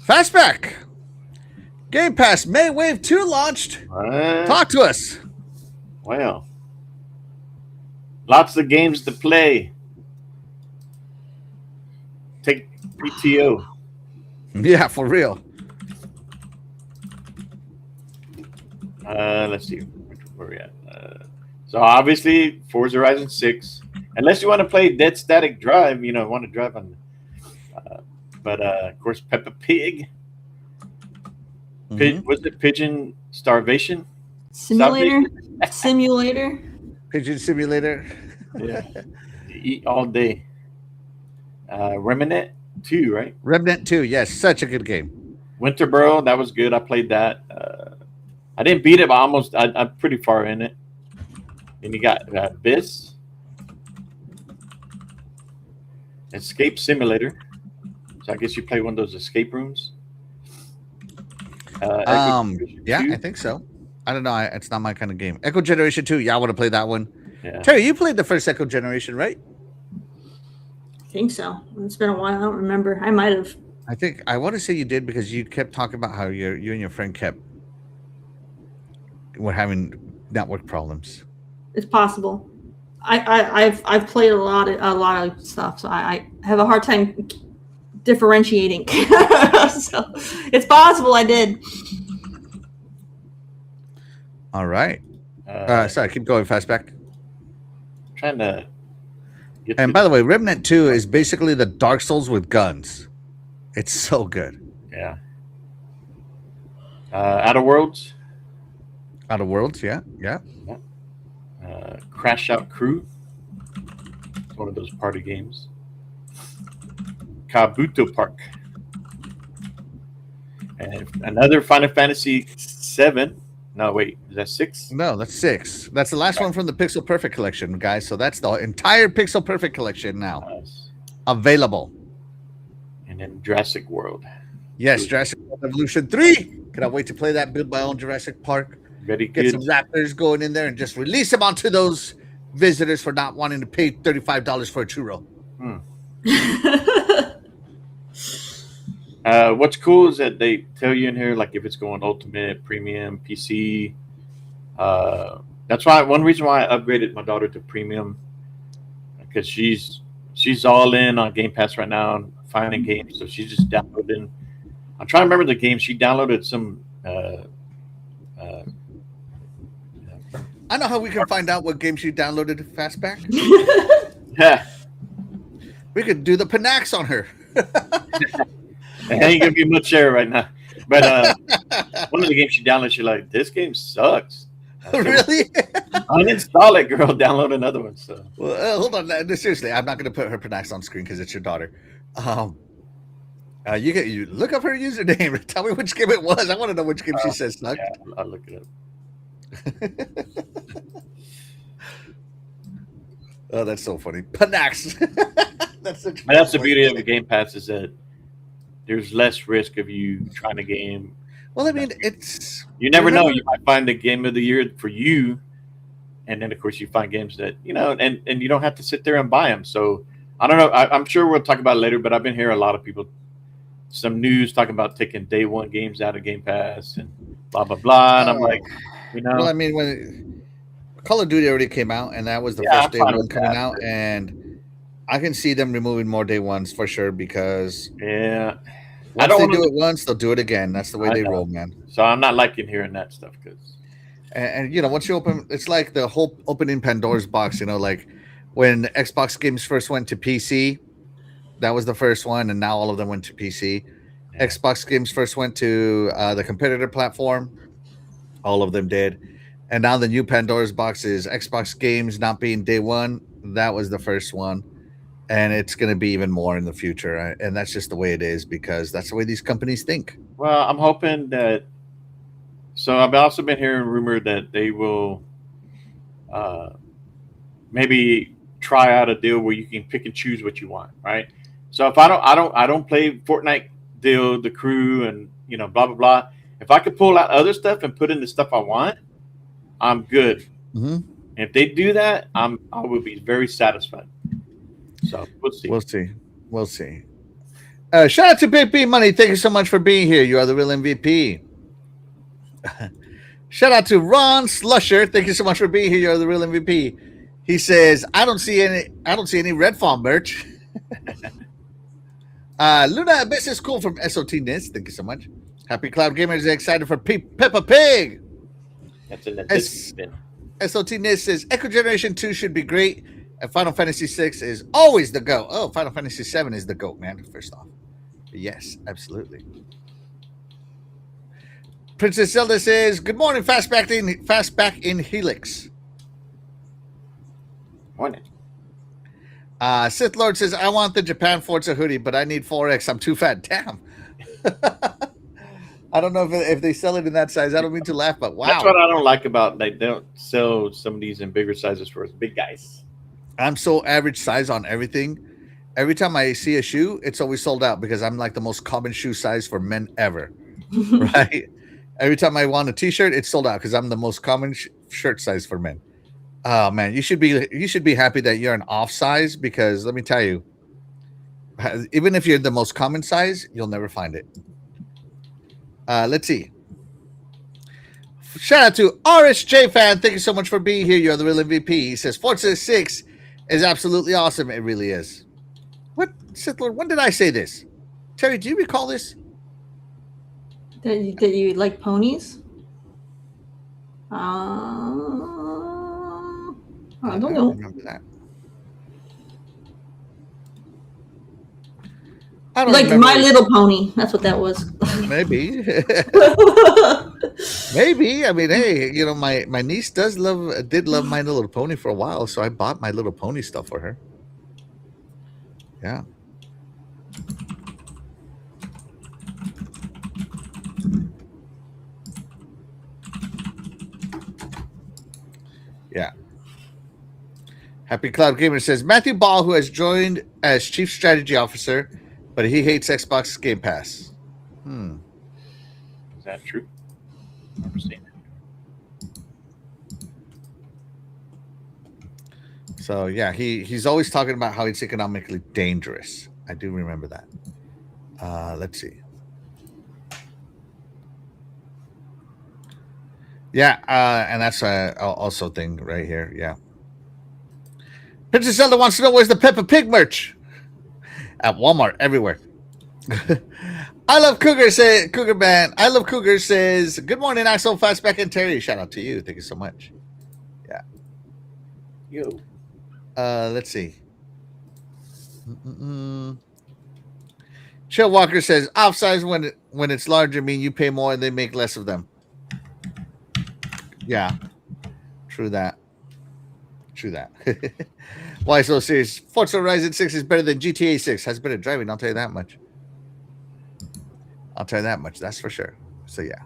Fastback. Game Pass May Wave 2 launched. Talk to us. Well, lots of games to play. Take PTO. Yeah, for real. Let's see where we at. So obviously, Forza Horizon 6. Unless you want to play Dead Static Drive, want to drive on. But of course, Peppa Pig. Was it Pigeon Starvation? Simulator? Simulator? Pigeon Simulator. Yeah. Eat all day. Remnant 2, right? Remnant 2, yes. Such a good game. Winterboro, that was good. I played that. I didn't beat it, but I'm pretty far in it. And you got Abyss. Escape Simulator. So I guess you play one of those escape rooms. Yeah, I think so. I don't know. It's not my kind of game. Echo Generation 2. Yeah, I want to play that one. Yeah. Terry, you played the first Echo Generation, right? I think so. It's been a while. I don't remember. I might have. I want to say you did because you kept talking about how you and your friend were having network problems. It's possible. I've played a lot of stuff, so I have a hard time differentiating. So it's possible I did. All right. Sorry, keep going, Fastback. Trying to. And by the way, Remnant 2 is basically the Dark Souls with guns. It's so good. Yeah. Outer Worlds. Outer Worlds, yeah. Crash Out Crew. It's one of those party games. Kabuto Park. And another Final Fantasy 7. No, wait, is that 6? No, that's 6. That's the last one from the Pixel Perfect collection, guys. So that's the entire Pixel Perfect collection now available. And then Jurassic World. Yes, Jurassic World Evolution 3. Cannot wait to play that. Build my own Jurassic Park. Very Get good. some raptors going in there and just release them onto those visitors for not wanting to pay $35 for a churro. What's cool is that they tell you in here, like if it's going Ultimate, Premium, PC. That's why one reason why I upgraded my daughter to Premium, because she's all in on Game Pass right now and finding games. So she's just downloading. I'm trying to remember the game she downloaded. Some. I know how we can find out what game she downloaded fastback. Yeah, we could do the Panax on her. It ain't gonna be much share right now. But one of the games she downloaded, she's like, "This game sucks." Really? Uninstall it, girl. Download another one. So, well, hold on. Seriously, I'm not going to put her Panax on screen because it's your daughter. You look up her username. Tell me which game it was. I want to know which game she says sucked. Yeah, I'll look it up. Oh, that's so funny. Panax. That's such. But that's the beauty of the Game Pass is that there's less risk of you trying to game. Well, I mean, it's you never know. You might find the game of the year for you, and then of course you find games that and you don't have to sit there and buy them. So I don't know. I'm sure we'll talk about it later, but I've been hearing a lot of people, some news talking about taking day one games out of Game Pass and blah blah blah. And I'm like, Well, I mean, when Call of Duty already came out, and that was the first day one coming out, and I can see them removing more day ones for sure because once they do it once, they'll do it again. That's the way they roll, man. So I'm not liking hearing that stuff because, and once you open, it's like the whole opening Pandora's box. Like when Xbox games first went to PC, that was the first one, and now all of them went to PC. Yeah. Xbox games first went to the competitor platform, all of them did, and now the new Pandora's box is Xbox games not being day one. That was the first one. And it's going to be even more in the future. And that's just the way it is because that's the way these companies think. Well, I'm hoping that. So I've also been hearing rumor that they will maybe try out a deal where you can pick and choose what you want, right? So if I don't play Fortnite deal, the crew, and blah blah blah. If I could pull out other stuff and put in the stuff I want, I'm good. Mm-hmm. If they do that, I will be very satisfied. So we'll see. We'll see. Shout out to Big B Money. Thank you so much for being here. You are the real MVP. Shout out to Ron Slusher. Thank you so much for being here. You are the real MVP. He says, I don't see any Redfall merch. Luna Abyss is cool from SOT Nist. Thank you so much. Happy Cloud Gamers is excited for Peppa Pig. That's in the SOT Nist says Echo Generation 2 should be great. And Final Fantasy 6 is always the GOAT. Oh, Final Fantasy 7 is the GOAT, man, first off. Yes, absolutely. Princess Zelda says, good morning, Fastback in Helix. Morning. Sith Lord says, I want the Japan Forza hoodie, but I need 4X. I'm too fat. Damn. I don't know if they sell it in that size. I don't mean to laugh, but wow. That's what I don't like about they don't sell some of these in bigger sizes for us big guys. I'm so average size on everything. Every time I see a shoe, it's always sold out because I'm like the most common shoe size for men ever. Right? Every time I want a t-shirt, it's sold out because I'm the most common shirt size for men. Oh man, you should be happy that you're an off size because let me tell you, even if you're the most common size, you'll never find it. Let's see. Shout out to RSJ fan. Thank you so much for being here. You're the real MVP. He says Forza 6 is absolutely awesome. It really is. What, Sith Lord? When did I say this? Terry, do you recall this? That you like ponies? I don't know. Remember that. Like My Little Pony. That's what that was. Maybe. Maybe. I mean, hey, my niece did love My Little Pony for a while, so I bought My Little Pony stuff for her. Yeah. Yeah. Happy Cloud Gamer says Matthew Ball, who has joined as Chief Strategy Officer, but he hates Xbox Game Pass. Is that true? I've never seen it. So yeah, he's always talking about how it's economically dangerous. I do remember that. Let's see. Yeah, and that's also a thing right here. Yeah. Princess Zelda wants to know where's the Peppa Pig merch? At Walmart, everywhere. I love Cougar Cougar Band. I love Cougar says, good morning, Axel, Fastback, and Terry. Shout out to you. Thank you so much. Yeah. Yo. Let's see. Chill Walker says, offsize when it's larger mean you pay more and they make less of them. Yeah. True that. Why so serious? Forza Horizon 6 is better than GTA 6. Has better driving, I'll tell you that much. That's for sure. So yeah.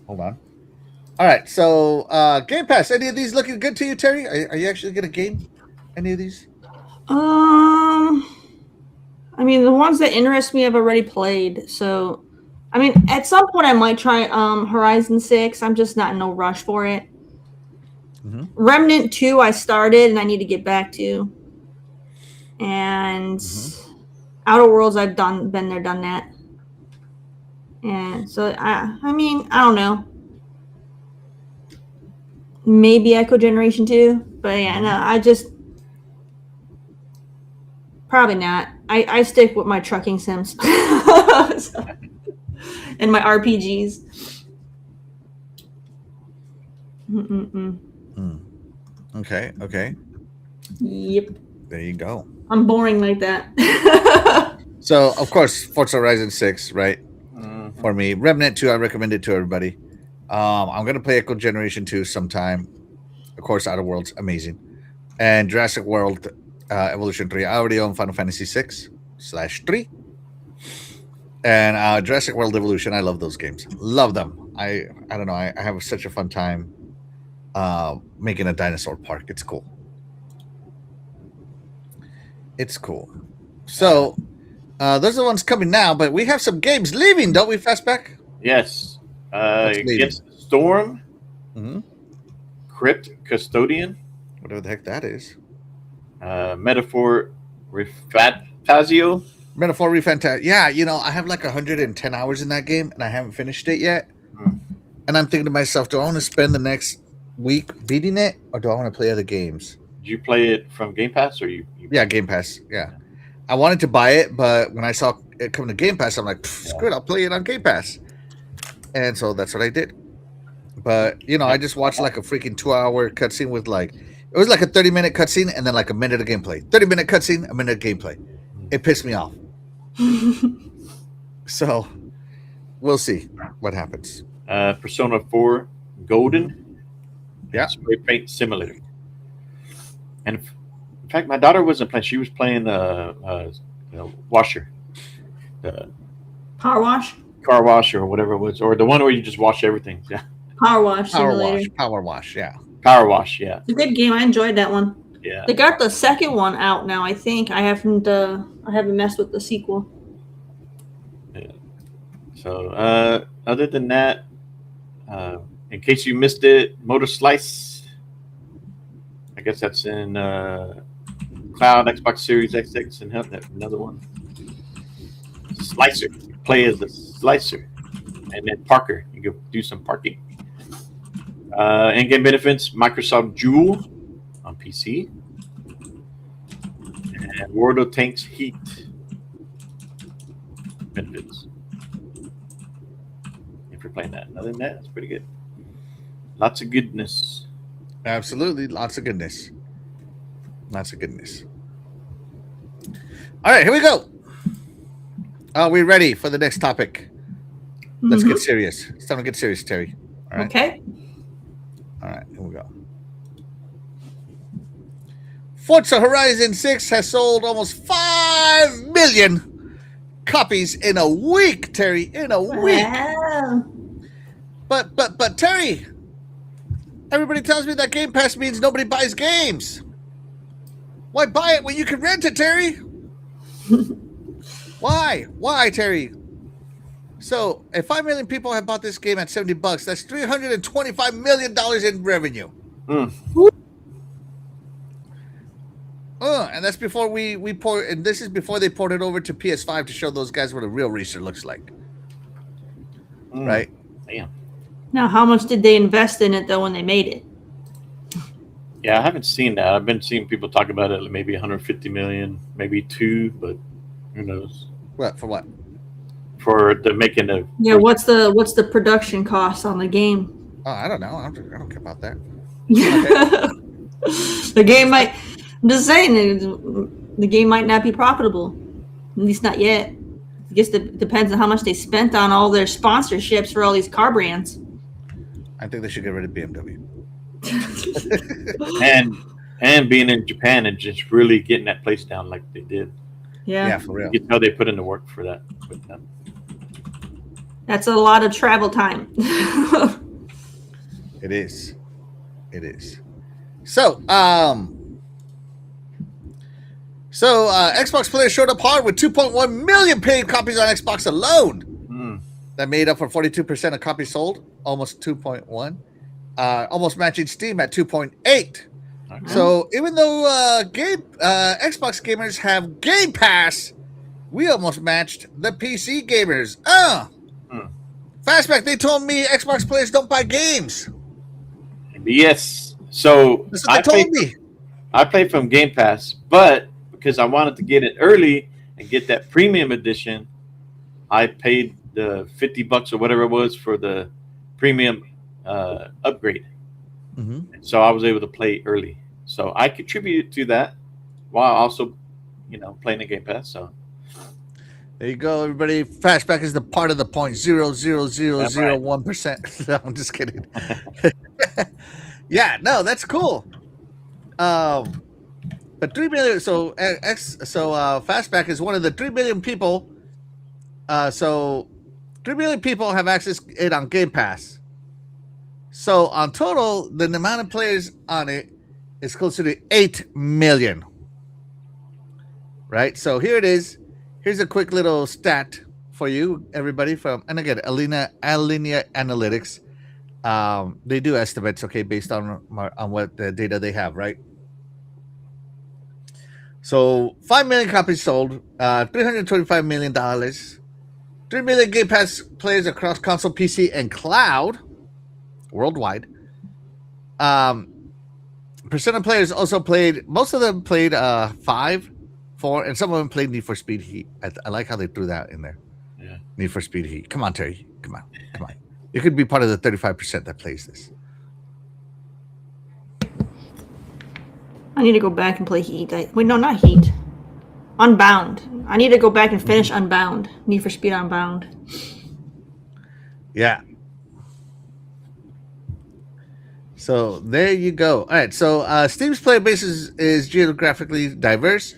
Hold on. All right, so Game Pass. Any of these looking good to you, Terry? Are you actually gonna game any of these? I mean, the ones that interest me I've already played. So, I mean, at some point I might try Horizon 6. I'm just not in no rush for it. Mm-hmm. Remnant 2 I started and I need to get back to. And Outer Worlds I've been there, done that. And so I mean, I don't know. Maybe Echo Generation 2, but yeah, no, I just probably not. I stick with my trucking sims and my RPGs. Okay. Yep. There you go. I'm boring like that. So, of course, Forza Horizon 6, right? For me. Remnant 2, I recommend it to everybody. I'm going to play Echo Generation 2 sometime. Of course, Outer Worlds, amazing. And Jurassic World Evolution 3. I already own Final Fantasy 6/3. And Jurassic World Evolution, I love those games. Love them. I don't know. I have such a fun time making a dinosaur park. It's cool. It's cool. So, those are the ones coming now, but we have some games leaving, don't we, Fastback? Yes. Against Storm, Crypt Custodian, whatever the heck that is. Metaphor Refantasio. Metaphor Refantasio. Yeah, I have like 110 hours in that game, and I haven't finished it yet. And I'm thinking to myself, do I want to spend the next week beating it, or do I want to play other games? Did you play it from Game Pass, or you Yeah, Game Pass. Yeah. I wanted to buy it, but when I saw it come to Game Pass, I'm like, screw it, I'll play it on Game Pass. And so that's what I did. But, I just watched like a freaking 2-hour cutscene with it was like a 30-minute cutscene and then like a minute of gameplay. 30-minute cutscene, a minute of gameplay. It pissed me off. So, we'll see what happens. Persona 4 Golden. Yeah. Spray Paint Simulator. And in fact, my daughter wasn't playing. She was playing washer. Power wash? Car wash or whatever it was. Or the one where you just wash everything. Yeah. Power wash simulator. Power wash, yeah. Power wash, yeah. It's a good game. I enjoyed that one. Yeah. They got the second one out now, I think. I haven't messed with the sequel. Yeah. So other than that, in case you missed it, Motor Slice. I guess that's in Cloud, Xbox Series XX, and another one. Slicer. Play as the Slicer. And then Parker. You go do some parking. In-game benefits, Microsoft Jewel on PC. And World of Tanks Heat benefits. If you're playing that. Other than that, it's pretty good. Lots of goodness. Absolutely. Lots of goodness. Lots of goodness. All right, here we go. Are we ready for the next topic? Let's get serious. It's time to get serious, Terry. All right. Okay. All right, here we go. Forza Horizon 6 has sold almost 5 million copies in a week, Terry. In a week. Wow. But Terry, everybody tells me that Game Pass means nobody buys games. Why buy it when you can rent it, Terry? Why, Terry? So, if 5 million people have bought this game at $70, that's $325 million in revenue. And that's before we port, and this is before they ported over to PS5 to show those guys what a real racer looks like. Right? Damn. Now, how much did they invest in it, though, when they made it? Yeah, I haven't seen that. I've been seeing people talk about it, maybe 150 million, maybe 2, but who knows? What, for what? For the making of... Yeah, what's the production cost on the game? Oh, I don't know. I don't care about that. The game might... I'm just saying, the game might not be profitable. At least not yet. I guess it depends on how much they spent on all their sponsorships for all these car brands. I think they should get rid of BMW. and being in Japan and just really getting that place down like they did. Yeah, for real. You can tell they put in the work for that. With them. That's a lot of travel time. It is. It is. So, Xbox players showed up hard with 2.1 million paid copies on Xbox alone. That made up for 42% of copies sold, almost 2.1, almost matching Steam at 2.8. Okay. So even though Xbox gamers have Game Pass, we almost matched the PC gamers. Fastback, they told me Xbox players don't buy games. Yes. So that's what they told me. I played from Game Pass, but because I wanted to get it early and get that premium edition, I paid the $50 or whatever it was for the premium upgrade. So I was able to play early. So I contributed to that while also, playing the Game Pass. So there you go, everybody. Fastback is the part of the 0.00001%. No, I'm just kidding. Yeah, no, that's cool. But 3 million. So Fastback is one of the 3 million people. So 3 million people have access it on Game Pass. So on total, the amount of players on it is closer to 8 million. Right. So here it is. Here's a quick little stat for you, everybody. And again, Alinea Analytics. They do estimates, okay, based on what the data they have, right? So 5 million copies sold, $325 million, 3 million Game Pass players across console, PC, and cloud worldwide. Percent of players also played. Most of them played 5, 4, and some of them played Need for Speed Heat. I like how they threw that in there. Yeah, Need for Speed Heat. Come on, Terry. Come on. You could be part of the 35% that plays this. I need to go back and play Heat. Wait, no, not Heat. Unbound. I need to go back and finish Unbound. Need for Speed Unbound. Yeah. So there you go. All right. So Steam's player base is geographically diverse.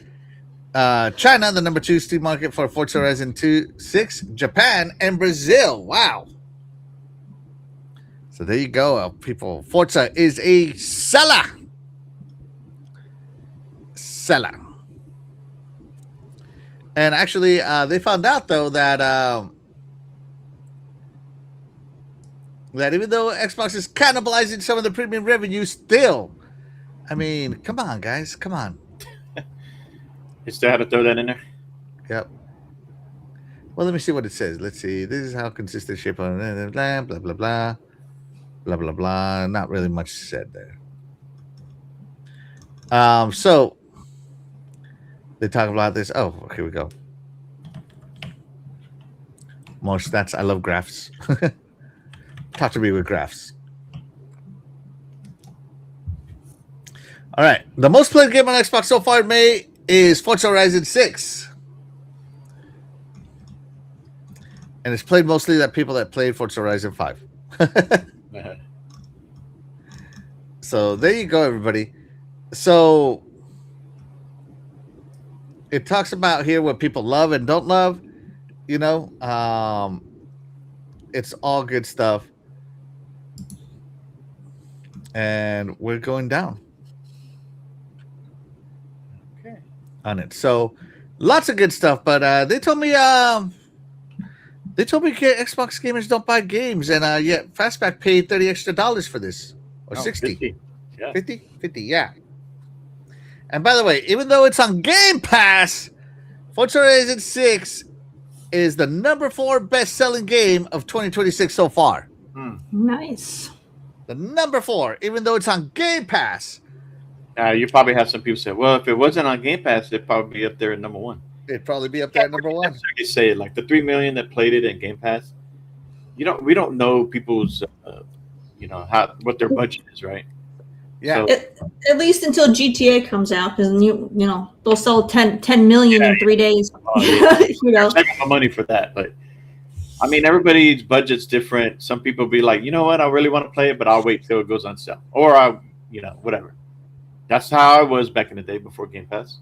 China, the number 2 Steam market for Forza Horizon 6, Japan, and Brazil. Wow. So there you go, people. Forza is a seller. And actually, they found out, though, that even though Xbox is cannibalizing some of the premium revenue still, I mean, come on, guys. Come on. You still had to throw that in there? Yep. Well, let me see what it says. Let's see. This is how consistent shape on blah, blah, blah, blah. Blah, blah, blah. Not really much said there. So they talk about this. Oh, here we go. More stats. I love graphs. Talk to me with graphs. All right. The most played game on Xbox so far in May is Forza Horizon 6. And it's played mostly by people that played Forza Horizon 5. So there you go, everybody. So it talks about here what people love and don't love. It's all good stuff. And we're going down. Okay. On it. So lots of good stuff, but they told me Xbox gamers don't buy games, and yet Fastback paid $30 extra for this. Or 60. 50. Yeah. 50, yeah. And by the way, even though it's on Game Pass, Forza Horizon 6 is the number 4 best-selling game of 2026 so far. Nice. The number 4, even though it's on Game Pass. You probably have some people say, well, if it wasn't on Game Pass, it'd probably be up there at number 1. It'd probably be up there at number 1. You say, like, the 3 million that played it in Game Pass, we don't know people's, what their budget is, right? Yeah. So, at least until GTA comes out, because they'll sell 10 million in 3 days. There's no money for that, but I mean, everybody's budget's different. Some people be like, you know what, I really want to play it, but I'll wait till it goes on sale, or whatever. That's how I was back in the day before Game Pass.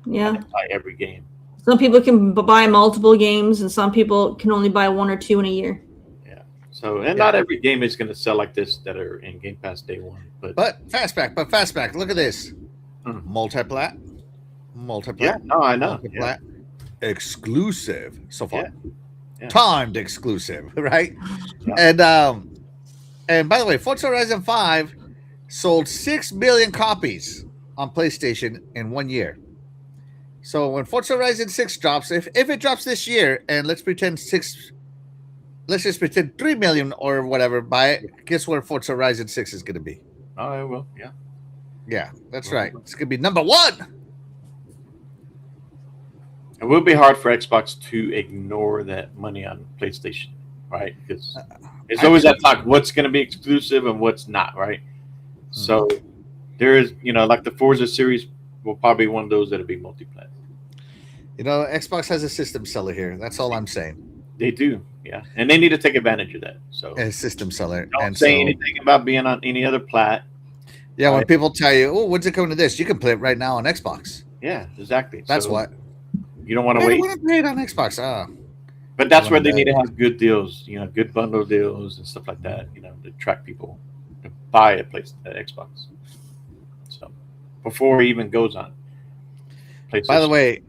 Yeah. I buy every game. Some people can buy multiple games, and some people can only buy 1 or 2 in a year. Yeah. So, and not every game is going to sell like this that are in Game Pass day one. But fastback. Look at this. Multiplat. Yeah, no, I know. Multiplat. Exclusive so far. Yeah. Timed exclusive, right? Yeah. And by the way, Forza Horizon 5 sold 6 million copies on PlayStation in 1 year. So when Forza Horizon 6 drops, if it drops this year, and let's just pretend 3 million or whatever buy it, guess where Forza Horizon 6 is going to be? Oh, it will, yeah. Yeah, that's right. It's going to be number 1. It will be hard for Xbox to ignore that money on PlayStation, right? Because it's always that talk, what's going to be exclusive and what's not, right? Mm-hmm. So there is, like the Forza series will probably be one of those that'll be multi-plat. Xbox has a system seller here. That's all I'm saying. They do, yeah. And they need to take advantage of that. So a system seller. Don't say anything about being on any other plat. Yeah, when people tell you, oh, when's it coming to this? You can play it right now on Xbox. Yeah, exactly. That's what. You don't want to wait. I want to play it on Xbox. But that's where they need to have good deals, good bundle deals and stuff like that, to attract people to buy a Xbox. So before it even goes on. By the way,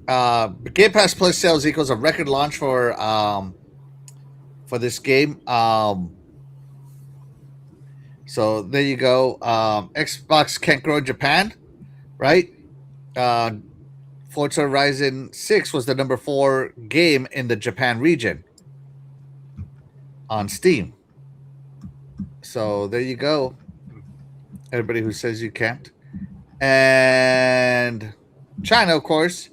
Game Pass Plus sales equals a record launch for this game. So there you go. Xbox can't grow in Japan, right? Forza Horizon 6 was the number 4 game in the Japan region on Steam. So there you go. Everybody who says you can't. And China, of course,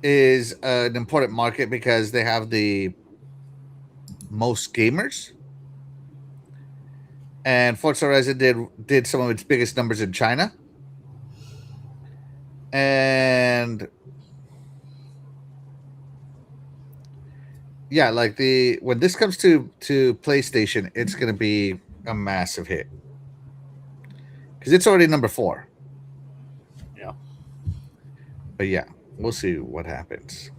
is an important market because they have the most gamers. And Forza Horizon did some of its biggest numbers in China. And yeah, like when this comes to PlayStation, it's going to be a massive hit because it's already number 4. Yeah, but yeah, we'll see what happens.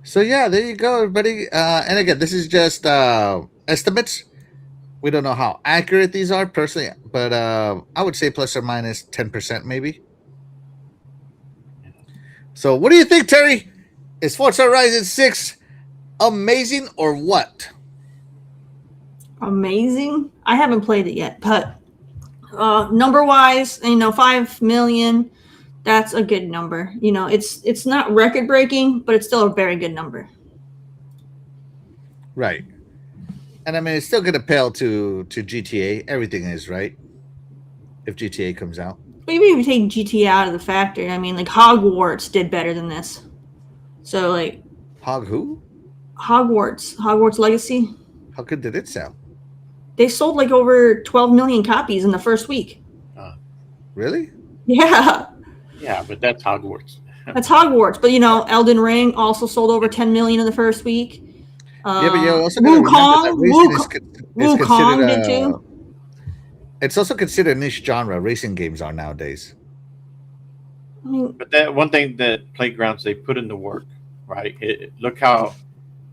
So yeah, there you go, everybody. And again, this is just estimates. We don't know how accurate these are personally, but I would say plus or minus 10%, maybe. So what do you think, Terry? Is Forza Horizon 6 amazing or what? Amazing? I haven't played it yet, but number-wise, 5 million, that's a good number. It's not record-breaking, but it's still a very good number. Right. And I mean, it's still going to pale to GTA. Everything is, right? If GTA comes out. But even if you take GTA out of the factor, I mean, like Hogwarts did better than this. So, like. Who? Hogwarts Legacy. How good did it sell? They sold like over 12 million copies in the first week. Really? Yeah. Yeah, but that's Hogwarts. That's Hogwarts. But, Elden Ring also sold over 10 million in the first week. Yeah, but you also Wukong did too. It's also considered a niche genre. Racing games are nowadays. But that one thing that Playgrounds, they put in the work, right? Look how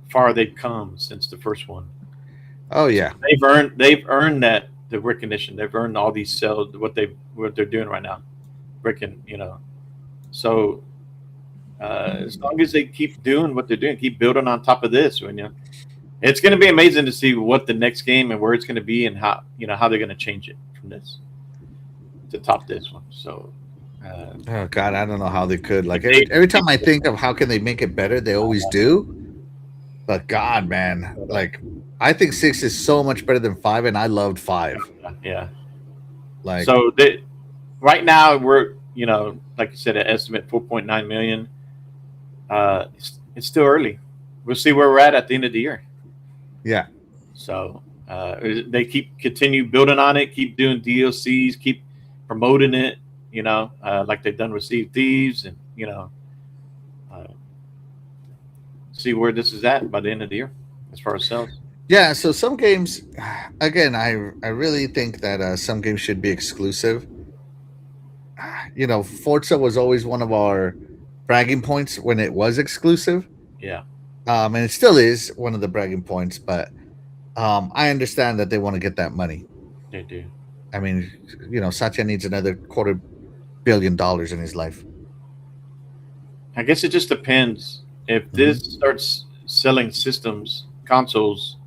far they've come since the first one. Oh yeah, they've earned that the recognition. They've earned all these sales. What they're doing right now, So as long as they keep doing what they're doing, keep building on top of this, it's going to be amazing to see what the next game and where it's going to be and how they're going to change it from this to top this one. So, oh God, I don't know how they could. Like every time I think of how can they make it better, they always do. But God, man, like I think 6 is so much better than 5, and I loved 5. Yeah. Like so, right now we're like you said, an estimate 4.9 million. It's still early. We'll see where we're at the end of the year. Yeah. So they continue building on it, keep doing DLCs, keep promoting it, like they've done with Sea of Thieves, and see where this is at by the end of the year as far as sales. Yeah. So some games, again, I really think that some games should be exclusive. Forza was always one of our bragging points when it was exclusive. Yeah. And it still is one of the bragging points, but I understand that they want to get that money. They do. I mean, Satya needs another $250 million in his life. I guess it just depends. If this starts selling systems, consoles,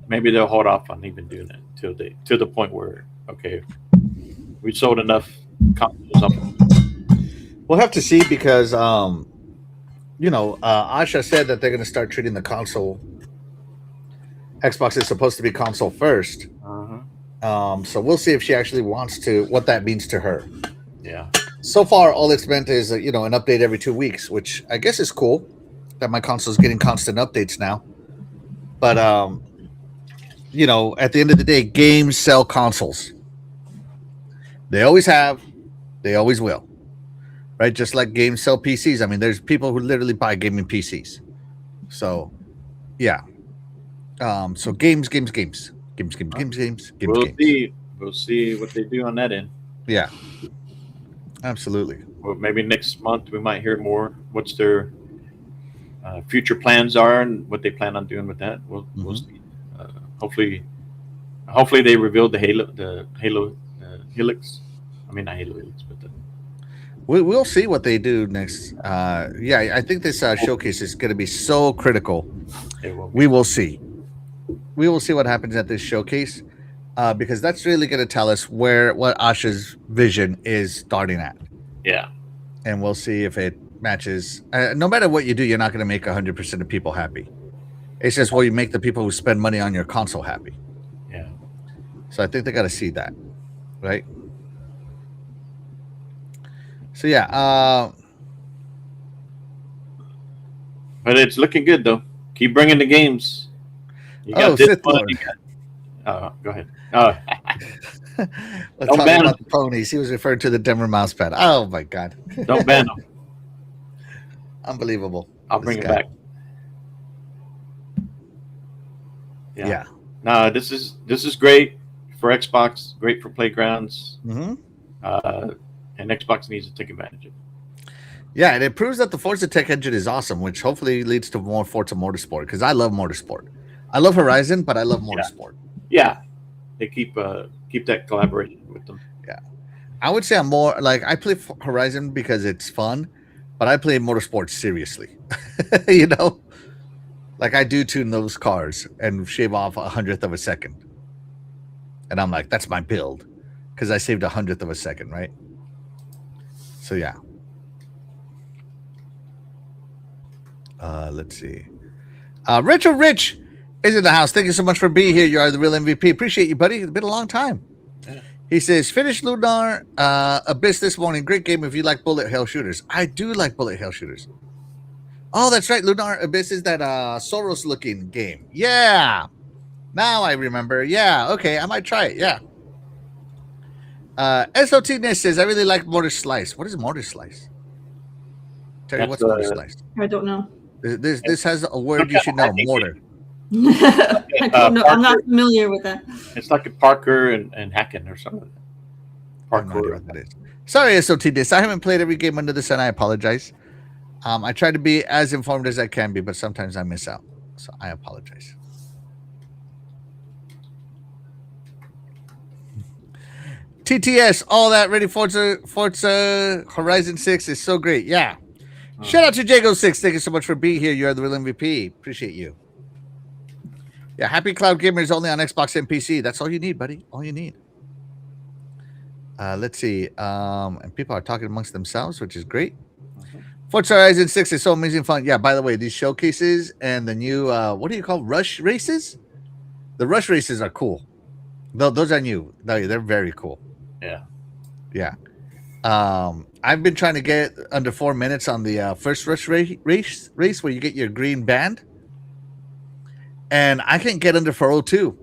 maybe they'll hold off on even doing it to the point where, okay, we sold enough consoles. We'll have to see because Asha said that they're going to start treating the console. Xbox is supposed to be console first. So we'll see if she actually wants to, what that means to her. Yeah. So far, all it's meant is, an update every 2 weeks, which I guess is cool that my console is getting constant updates now. But, at the end of the day, games sell consoles. They always have. They always will. Right? Just like games sell PCs. I mean, there's people who literally buy gaming PCs. So, yeah. So games. We'll see what they do on that end. Yeah, absolutely. Well, maybe next month we might hear more. What's their future plans are and what they plan on doing with that. We'll see. Hopefully they revealed the Halo Helix. I mean, not Halo Helix, but we'll see what they do next. I think this showcase is going to be so critical. We will see. We will see what happens at this showcase, because that's really going to tell us what Asha's vision is starting at. Yeah. And we'll see if it matches. No matter what you do, you're not going to make 100% of people happy. It's just, you make the people who spend money on your console happy. Yeah. So I think they got to see that, right? So, yeah. But it's looking good, though. Keep bringing the games. You got this Sith one. Lord. Go ahead. Let's talk about the ponies. He was referring to the Denver mouse pad. Oh, my God. Don't ban them. Unbelievable. I'll bring it back. Yeah. No, this is great for Xbox, great for Playgrounds. And Xbox needs to take advantage of it. Yeah, and it proves that the Forza tech engine is awesome, which hopefully leads to more Forza Motorsport, because I love Motorsport. I love Horizon, but I love Motorsport. Yeah. They keep that collaboration with them. Yeah. I would say I'm more like, I play Horizon because it's fun, but I play Motorsport seriously. Like I do tune those cars and shave off 100th of a second. And I'm like, that's my build, because I saved 100th of a second, right? So yeah. Let's see. Retro Rich is in the house. Thank you so much for being here. You are the real MVP. Appreciate you, buddy. It's been a long time. Yeah. He says, finished Lunar Abyss this morning. Great game if you like bullet hell shooters. I do like bullet hell shooters. Oh, that's right. Lunar Abyss is that Soros-looking game. Yeah. Now I remember. Yeah. Okay. I might try it. Yeah. SOT Ness says, I really like Mortar Slice. What is Mortar Slice? Terry, what's Mortar Slice? I don't know. This has a word you should know. Mortar. I don't know. I'm not familiar with that. It's like a Parker and Hacken or something. I have no idea what that is. Sorry, SOT Ness. I haven't played every game under the sun. I apologize. I try to be as informed as I can be, but sometimes I miss out. So I apologize. TTS, all that ready. Forza Horizon 6 is so great. Yeah. Shout out to Jago6. Thank you so much for being here. You are the real MVP. Appreciate you. Yeah, Happy Cloud Gamers only on Xbox and PC. That's all you need, buddy. All you need. Let's see. And people are talking amongst themselves, which is great. Forza Horizon 6 is so amazing fun. Yeah, by the way, these showcases and the new, what do you call rush races? The rush races are cool. Those are new. They're very cool. Yeah. Yeah. I've been trying to get under 4 minutes on the first rush race where you get your green band. And I can't get under 402.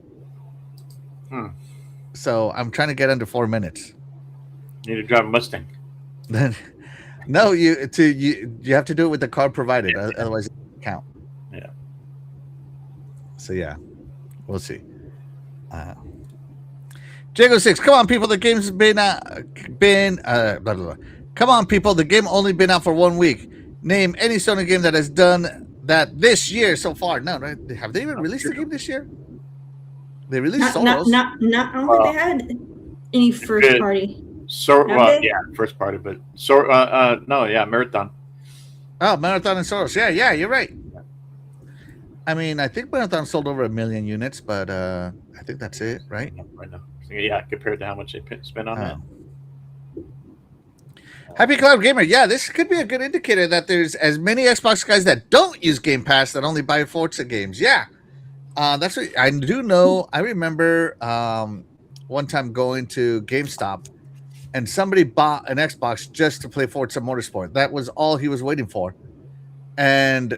So I'm trying to get under 4 minutes. You need to drive a Mustang. No, you have to do it with the car provided, otherwise it doesn't count. Yeah. So yeah, we'll see. Jago6, come on, people. The game's been blah, blah, blah. Come on, people. The game only been out for 1 week. Name any Sony game that has done that this year so far. No, right? Have they even released the game this year? They released not, Solos. I don't think they had any first party. First party, but Marathon. Oh, Marathon and Solos. Yeah, you're right. I mean, I think Marathon sold over 1 million units, but I think that's it, right? Right now. Yeah, compared to how much they spent on that. Happy Cloud Gamer. Yeah, this could be a good indicator that there's as many Xbox guys that don't use Game Pass that only buy Forza games. Yeah. That's what I do know. I remember one time going to GameStop and somebody bought an Xbox just to play Forza Motorsport. That was all he was waiting for. And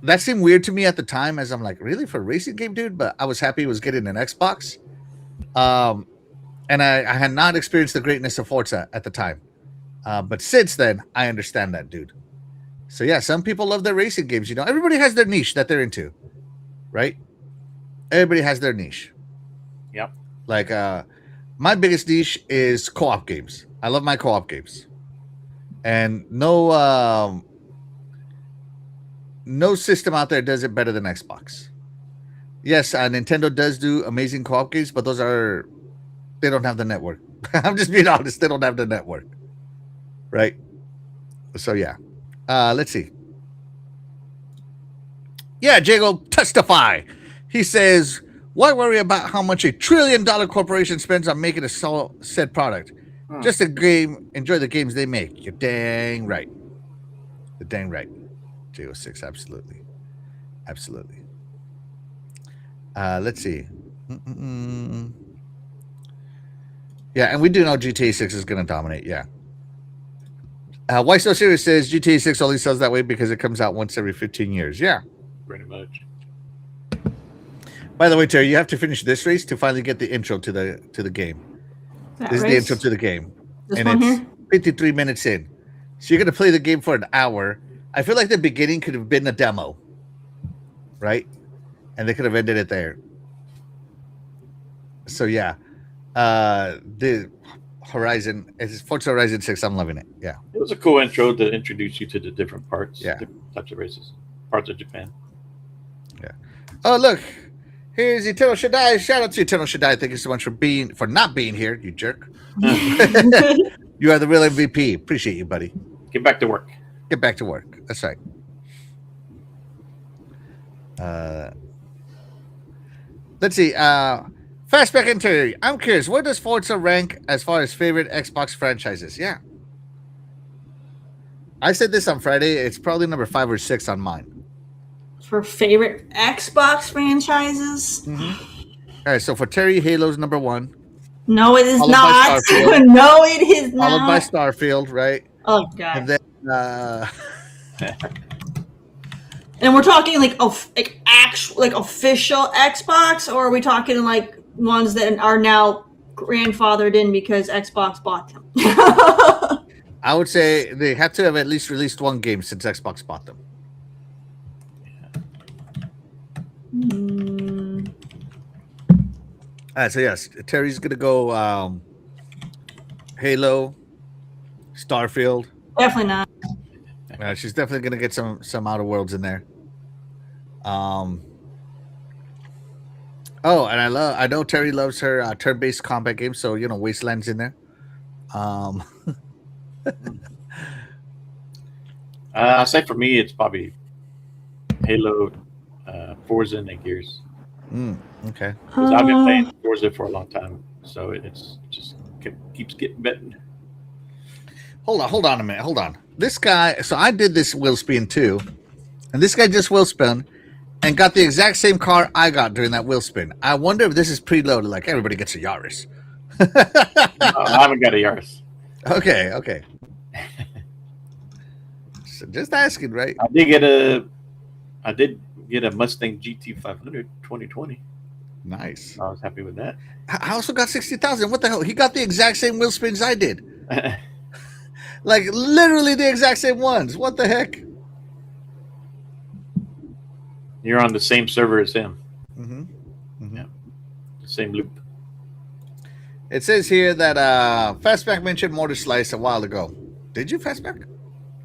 that seemed weird to me at the time, as I'm like, really, for a racing game, dude? But I was happy he was getting an Xbox. And I had not experienced the greatness of Forza at the time. But since then, I understand that, dude. So yeah, some people love their racing games. You know, everybody has their niche that they're into, right? Everybody has their niche. Yep. Like my biggest niche is co-op games. I love my co-op games, and no system out there does it better than Xbox. Yes, Nintendo does do amazing co-op games, but they don't have the network. I'm just being honest. They don't have the network. Right. So yeah. Let's see. Yeah, Jago, testify. He says, why worry about how much $1 trillion corporation spends on making a said product? Just a game. Enjoy the games they make. You're dang right. You're dang right. Jago 6, absolutely. Absolutely. Let's see. Yeah, and we do know GTA 6 is going to dominate. Yeah. Why So Serious says GTA 6 only sells that way because it comes out once every 15 years. Yeah. Pretty much. By the way, Terry, you have to finish this race to finally get the intro to the game. This is the intro to the game. This one it's here? 53 minutes in. So you're going to play the game for an hour. I feel like the beginning could have been a demo. Right? And they could have ended it there. So yeah. The Horizon, it's Forza Horizon 6. I'm loving it. Yeah. It was a cool intro to introduce you to the different parts. Yeah. Different types of races. Parts of Japan. Yeah. Oh, look. Here's Eternal Shaddai. Shout out to Eternal Shaddai. Thank you so much for not being here, you jerk. You are the real MVP. Appreciate you, buddy. Get back to work. Get back to work. That's right. Let's see. Fastback and Terry. I'm curious, where does Forza rank as far as favorite Xbox franchises? Yeah. I said this on Friday. It's probably number 5 or 6 on mine. For favorite Xbox franchises? All right, so for Terry, Halo's number 1. No, it is Followed not. by Starfield. No, it is not. Followed by Starfield, right? Oh, God. And then and we're talking like actual, like official Xbox, or are we talking like ones that are now grandfathered in because Xbox bought them? I would say they had to have at least released one game since Xbox bought them. All right, so yes, Terry's gonna go Halo, Starfield. Definitely not. She's definitely gonna get some Outer Worlds in there. Oh, and I know Terry loves her turn-based combat games, so you know Wasteland's in there. I say for me, it's probably Halo, Forza, and Gears. Okay. Because I've been playing Forza for a long time, so it's just keeps getting better. Hold on a minute. Hold on. This guy. So I did this wheel spin too, and this guy just wheel spun and got the exact same car I got during that wheel spin. I wonder if this is preloaded, like everybody gets a Yaris. No, I haven't got a Yaris. Okay. So just asking, right? I did get a Mustang GT 500 2020. Nice. I was happy with that. I also got 60,000. What the hell? He got the exact same wheel spins I did. Like literally the exact same ones. What the heck? You're on the same server as him. Yeah. The same loop. It says here that Fastback mentioned Motor Slice a while ago. Did you, Fastback?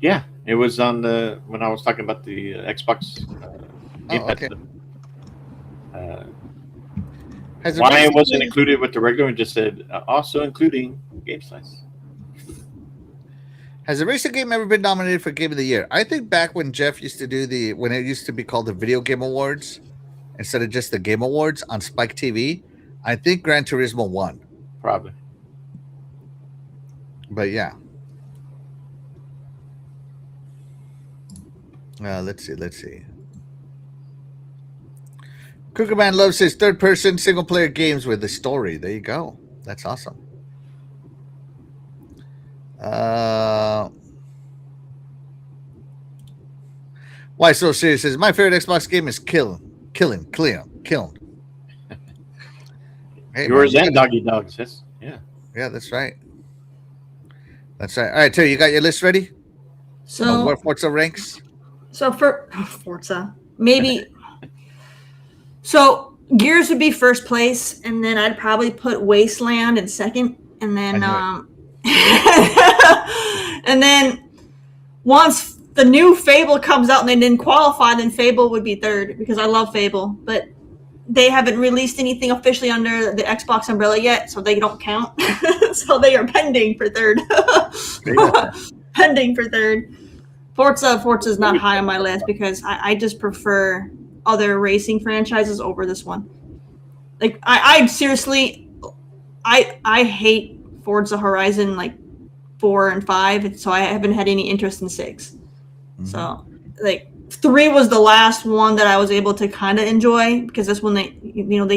Yeah. It was on the when I was talking about the Xbox Game Pass. Okay. Why it wasn't included with the regular and just said also including game size. Has a racing game ever been nominated for Game of the Year? I think back when Jeff used to do when it used to be called the Video Game Awards instead of just the Game Awards on Spike TV, I think Gran Turismo won. Probably. But yeah. Let's see. Cougarman loves his third-person single-player games with a story. There you go. That's awesome. Why so serious? Says my favorite Xbox game is killing. Hey, yours and Doggy Dogs. Yes. Yeah, that's right. All right, Terry, you got your list ready? So where Forza ranks? So for Forza, maybe. So Gears would be first place, and then I'd probably put Wasteland in second, and then and then once the new Fable comes out and they didn't qualify, then Fable would be third because I love Fable, but they haven't released anything officially under the Xbox umbrella yet, so they don't count. So they are pending for third. Pending for third. Forza is not high on my list because I just prefer other racing franchises over this one. Like I seriously, I hate Forza Horizon like 4 and 5, so I haven't had any interest in 6. Mm-hmm. So like 3 was the last one that I was able to kind of enjoy because that's when they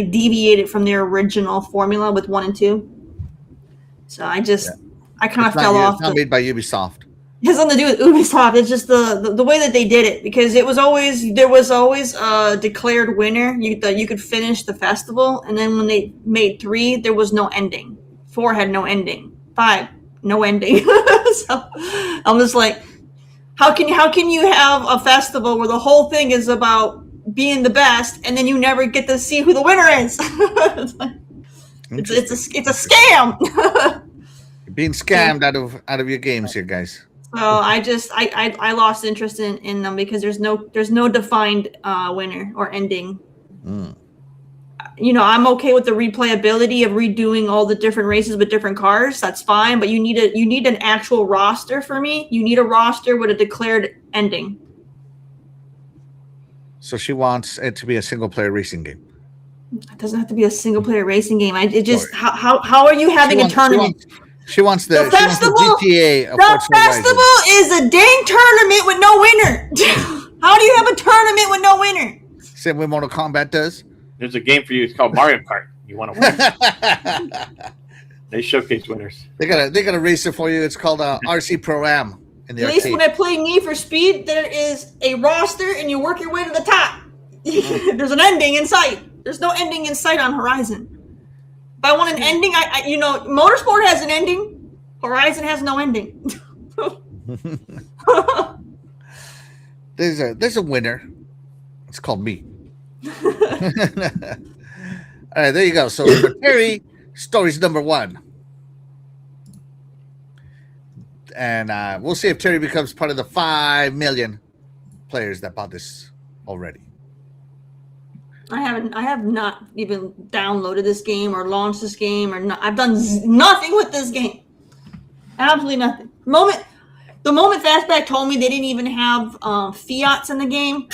deviated from their original formula with 1 and 2. So I kind of fell off. It's not made by Ubisoft. It has nothing to do with Ubisoft. It's just the way that they did it because there was always a declared winner. You could finish the festival, and then when they made 3, there was no ending. 4 had no ending. 5, no ending. So I'm just like, how can you have a festival where the whole thing is about being the best, and then you never get to see who the winner is? It's a scam. You're being scammed out of your games here, guys. So I lost interest in them because there's no defined winner or ending. Mm. I'm okay with the replayability of redoing all the different races with different cars. That's fine, but you need an actual roster for me. You need a roster with a declared ending. So she wants it to be a single player racing game. It doesn't have to be a single player racing game. How are you having a tournament? She wants the festival. GTA. The festival is a dang tournament with no winner. How do you have a tournament with no winner? Same way Mortal Kombat does. There's a game for you. It's called Mario Kart. You want to win? They showcase winners. They got a racer for you. It's called RC Pro Am. At least when I play Need for Speed, there is a roster, and you work your way to the top. There's an ending in sight. There's no ending in sight on Horizon. If I want an ending, Motorsport has an ending. Horizon has no ending. There's a winner. It's called me. All right, there you go. So for Terry, story's number 1. And we'll see if Terry becomes part of the 5 million players that bought this already. I have not even downloaded this game or launched this game I've done nothing with this game. Absolutely nothing. The moment Fastback told me they didn't even have Fiats in the game.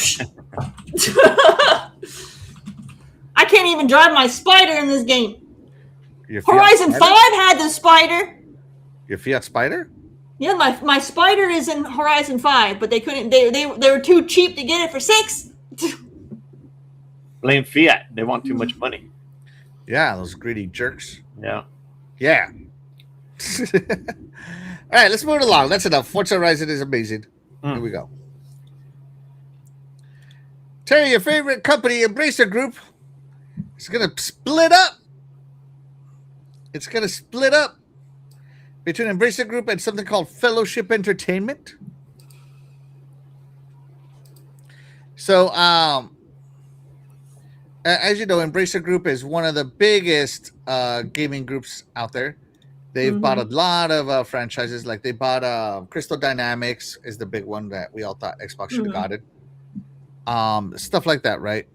I can't even drive my Spider in this game. Horizon 5 had the Spider. Your Fiat Spider? Yeah, my Spider is in Horizon 5, but they couldn't. They were too cheap to get it for 6. Blame Fiat. They want too much money. Yeah, those greedy jerks. Yeah. All right, let's move it along. That's enough. Forza Horizon is amazing. Here we go. Terry, your favorite company, Embracer Group, is going to split up. It's going to split up between Embracer Group and something called Fellowship Entertainment. So, as you know, Embracer Group is one of the biggest gaming groups out there. They've bought a lot of franchises. Like they bought Crystal Dynamics is the big one that we all thought Xbox should have gotten. Stuff like that, right?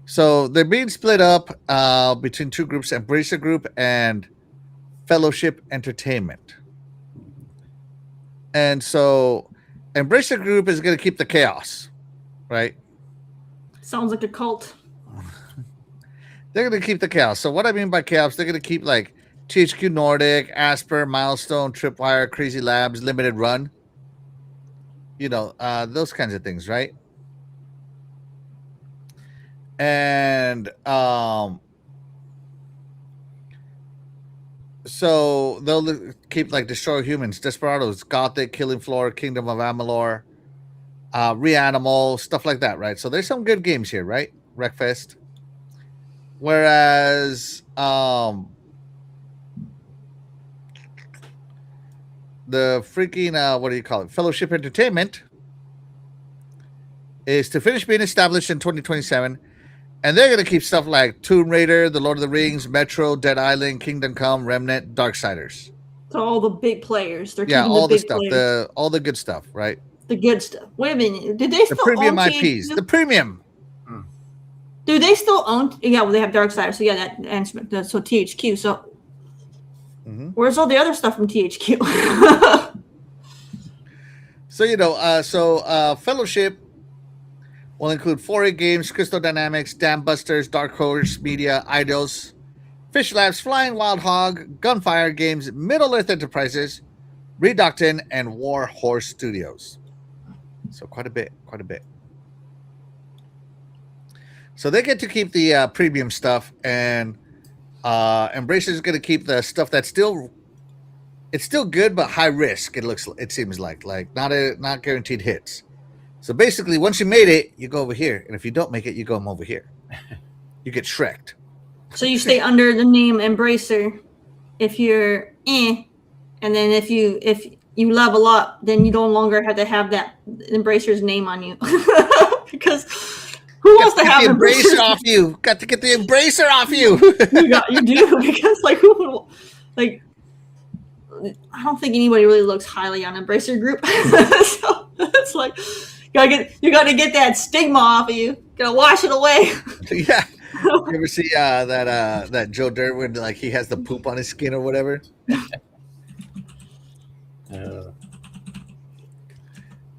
So they're being split up between two groups, Embracer Group and Fellowship Entertainment. And so Embracer Group is going to keep the chaos, right? Sounds like a cult. They're going to keep the chaos. So what I mean by chaos, they're going to keep like THQ Nordic, Asper, Milestone, Tripwire, Crazy Labs, Limited Run. You know, those kinds of things, right? And so they'll keep like Destroy Humans, Desperados, Gothic, Killing Floor, Kingdom of Amalur, Reanimal, stuff like that, right? So there's some good games here, right? Wreckfest. Whereas the freaking what do you call it? Fellowship Entertainment is to finish being established in 2027, and they're gonna keep stuff like Tomb Raider, The Lord of the Rings, Metro, Dead Island, Kingdom Come, Remnant, Darksiders. So all the big players. They're Yeah, keeping all the the big stuff, players. all the good stuff, right? The good stuff. Wait a minute. Did they still The premium own IPs, THQ? the premium. Do they still own? Yeah, well, they have Darksiders. So yeah, that's so THQ. So where's all the other stuff from THQ? So you know, Fellowship will include 4A Games, Crystal Dynamics, Dam Busters, Dark Horse Media, Idols, Fish Labs, Flying Wild Hog, Gunfire Games, Middle Earth Enterprises, Reductin, and War Horse Studios. So quite a bit. So they get to keep the premium stuff, and Embracer is going to keep the stuff that's still good but high risk. It seems like not guaranteed hits. So basically, once you made it, you go over here, and if you don't make it, you go over here. You get Shrek'd. So you stay under the name Embracer if you're and then if you level up, then you no longer have to have that Embracer's name on you. Because who wants to have the Embracer off you? Got to get the Embracer off you. You do, because like who would, like I don't think anybody really looks highly on Embracer Group. So it's like you gotta get that stigma off of you. Gotta wash it away. Yeah. You ever see that Joe Dirt when like he has the poop on his skin or whatever?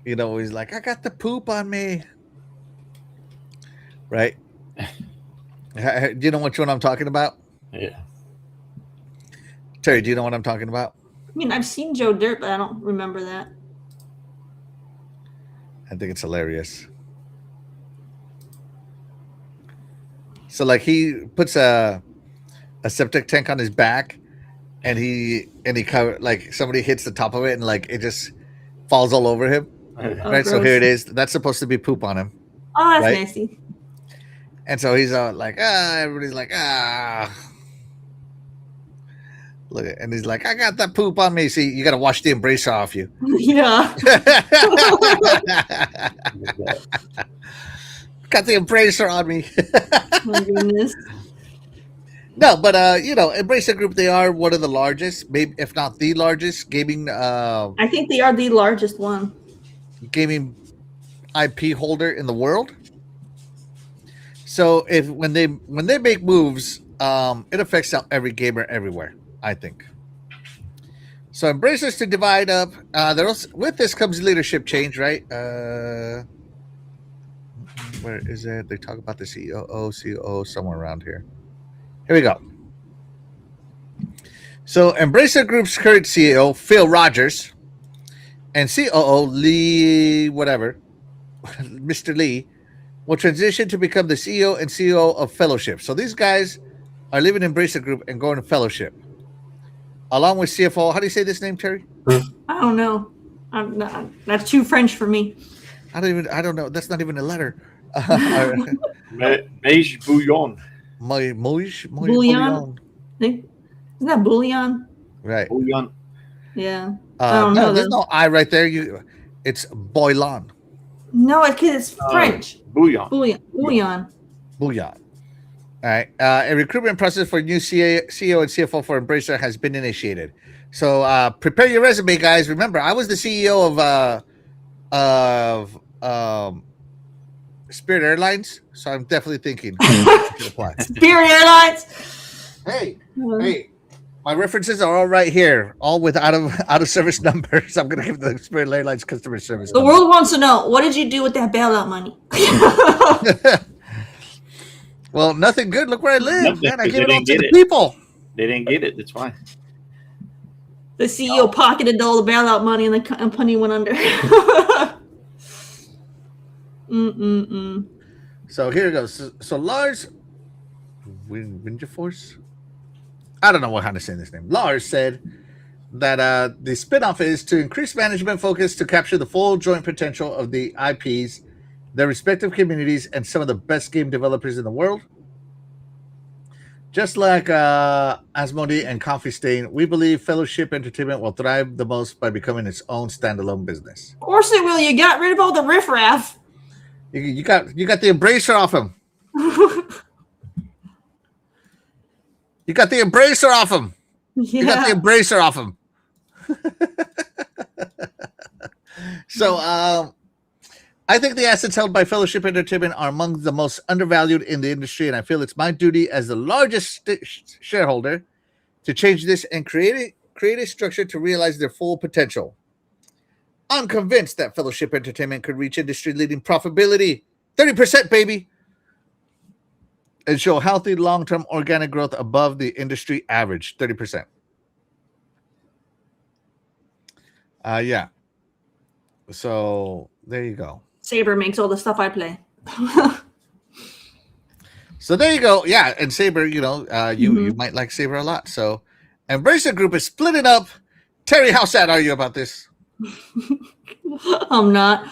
You know, he's like, I got the poop on me. Right? Do you know which one I'm talking about? Yeah. Terry, do you know what I'm talking about? I mean, I've seen Joe Dirt, but I don't remember that. I think it's hilarious. So like he puts a septic tank on his back, and he cover, like somebody hits the top of it and like it just falls all over him. Right. Gross. So here it is. That's supposed to be poop on him. Oh, that's right? nasty. And so he's like, everybody's like, look at, and he's like, I got that poop on me. See, you got to wash the Embracer off you. Yeah. Got the Embracer on me. My goodness. No, but you know, Embracer Group, they are one of the largest, maybe if not the largest gaming. I think they are the largest one. Gaming IP holder in the world. So when they make moves, it affects every gamer everywhere, I think. So Embracers to divide up. With this comes leadership change, right? Where is it? They talk about the COO somewhere around here. Here we go. So Embracer Group's current CEO, Phil Rogers, and COO Lee, whatever, Mr. Lee, will transition to become the CEO and CEO of Fellowship. So these guys are leaving Embracer Group and going to Fellowship, along with CFO. How do you say this name, Terry? I don't know. That's too French for me. I don't know. That's not even a letter. Beige bouillon. Bouillon. Isn't that bouillon? Right. Bouillon. Yeah. I don't know. There's no I right there. It's bouillon. No, it's French. Bouillon. Bouillon. Bouillon. All right. A recruitment process for new CEO and CFO for Embracer has been initiated. So prepare your resume, guys. Remember, I was the CEO of Spirit Airlines, so I'm definitely thinking I should apply. Spirit Airlines. Hey, my references are all right here, all with out of service numbers. I'm gonna give the Spirit Airlines customer service. The world wants to know, what did you do with that bailout money? Well, nothing good. Look where I live, Nothing, man. I 'cause gave they it all didn't to get the it. people. They didn't get it. That's why. The CEO pocketed all the bailout money and the company went under. So here it goes. So Lars Winterforce, I don't know how to say this name. Lars said that the spinoff is to increase management focus to capture the full joint potential of the IPs, their respective communities, and some of the best game developers in the world. Just like Asmodee and Coffee Stain, we believe Fellowship Entertainment will thrive the most by becoming its own standalone business. Of course it will. You got rid of all the riffraff. You got the Embracer off him. You got the Embracer off him. Yeah. You got the Embracer off him. So I think the assets held by Fellowship Entertainment are among the most undervalued in the industry, and I feel it's my duty as the largest shareholder to change this and create a structure to realize their full potential. I'm convinced that Fellowship Entertainment could reach industry-leading profitability, 30%, baby, and show healthy long-term organic growth above the industry average, 30%. Yeah. So there you go. Saber makes all the stuff I play. So there you go. Yeah, and Saber, you might like Saber a lot. So Embracer Group is splitting up. Terry, how sad are you about this? I'm not.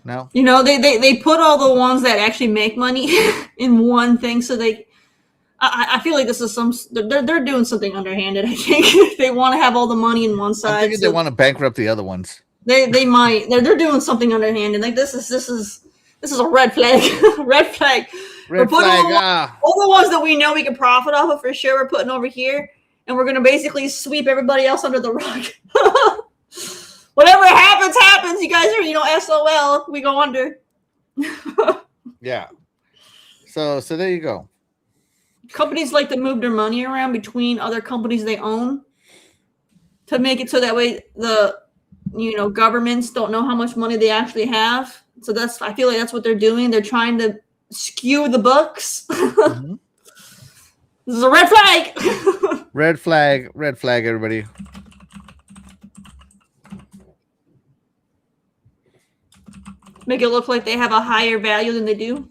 No. They put all the ones that actually make money in one thing, so I feel like this is they're doing something underhanded. I think they want to have all the money in one side. I think they want to bankrupt the other ones. They might. They're doing something underhanded. Like this is a red flag. Red flag. Red flag. All the ones that we know we can profit off of for sure, we're putting over here, and we're gonna basically sweep everybody else under the rug. Whatever happens. You guys are, SOL. We go under. Yeah. So there you go. Companies like to move their money around between other companies they own to make it so that way the governments don't know how much money they actually have. So I feel like that's what they're doing. They're trying to skew the books. Mm-hmm. This is a red flag. Red flag, everybody. Make it look like they have a higher value than they do.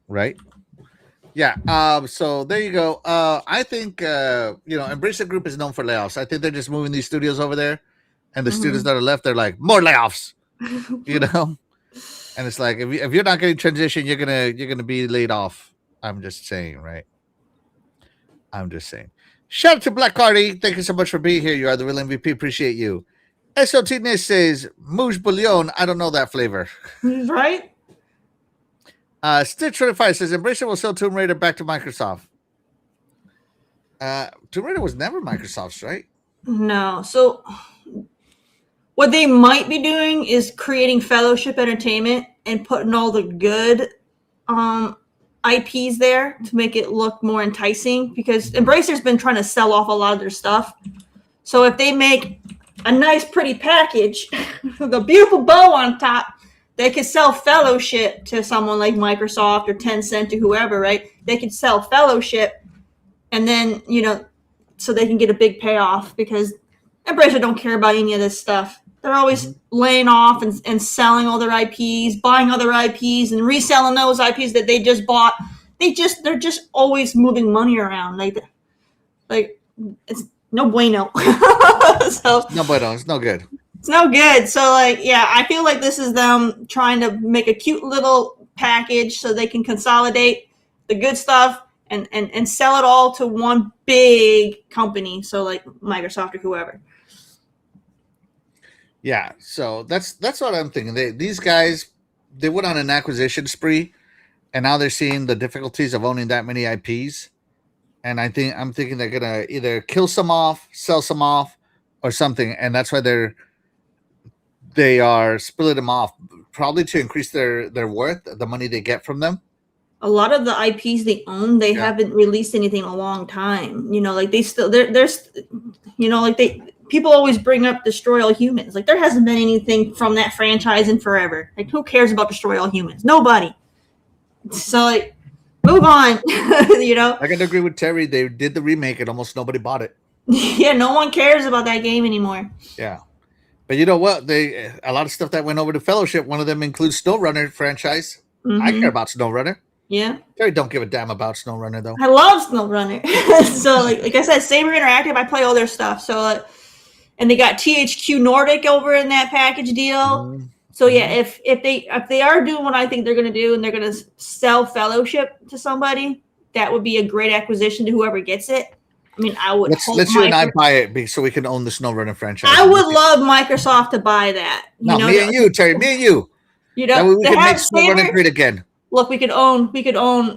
Right. Yeah. So there you go. I think Embracer Group is known for layoffs. I think they're just moving these studios over there, and the studios that are left, they're like, more layoffs. And it's like if you're not getting transition, you're gonna be laid off. I'm just saying, right? I'm just saying. Shout out to Black Cardi. Thank you so much for being here. You are the real MVP. Appreciate you. SOT Nis says Mouche Bouillon. I don't know that flavor. Right? Stitch 25 says Embracer will sell Tomb Raider back to Microsoft. Tomb Raider was never Microsoft's, right? No. So what they might be doing is creating Fellowship Entertainment and putting all the good IPs there to make it look more enticing, because Embracer's been trying to sell off a lot of their stuff. So if they make a nice, pretty package with a beautiful bow on top, they could sell Fellowship to someone like Microsoft or Tencent or whoever, right? They could sell Fellowship, and then, so they can get a big payoff, because Embracer don't care about any of this stuff. They're always laying off and selling all their IPs, buying other IPs, and reselling those IPs that they just bought. They're just always moving money around. Like it's no bueno. No bueno. It's no good. It's no good. So I feel like this is them trying to make a cute little package so they can consolidate the good stuff and sell it all to one big company. So like Microsoft or whoever. Yeah, so that's what I'm thinking. These guys, they went on an acquisition spree, and now they're seeing the difficulties of owning that many IPs. And I'm thinking they're gonna either kill some off, sell some off, or something. And that's why they are splitting them off, probably to increase their worth, the money they get from them. A lot of the IPs they own, they haven't released anything in a long time. You know, like there's, you know, like people always bring up Destroy All Humans. Like there hasn't been anything from that franchise in forever. Like who cares about Destroy All Humans? Nobody. So like, move on. You know. I can agree with Terry. They did the remake and almost nobody bought it. Yeah, no one cares about that game anymore. Yeah. But you know what? A lot of stuff that went over to Fellowship, one of them includes SnowRunner franchise. Mm-hmm. I care about SnowRunner. Yeah. Terry don't give a damn about SnowRunner though. I love SnowRunner. So like I said, Saber Interactive, I play all their stuff. So and they got THQ Nordic over in that package deal. Mm-hmm. So yeah, if they are doing what I think they're gonna do and they're gonna sell Fellowship to somebody, that would be a great acquisition to whoever gets it. I mean, I would. Let's you and I buy it so we can own the SnowRunner franchise. I would love Microsoft to buy that. Me and you, Terry. Me and you. You know, that way we can make SnowRunner great again. Look, we could own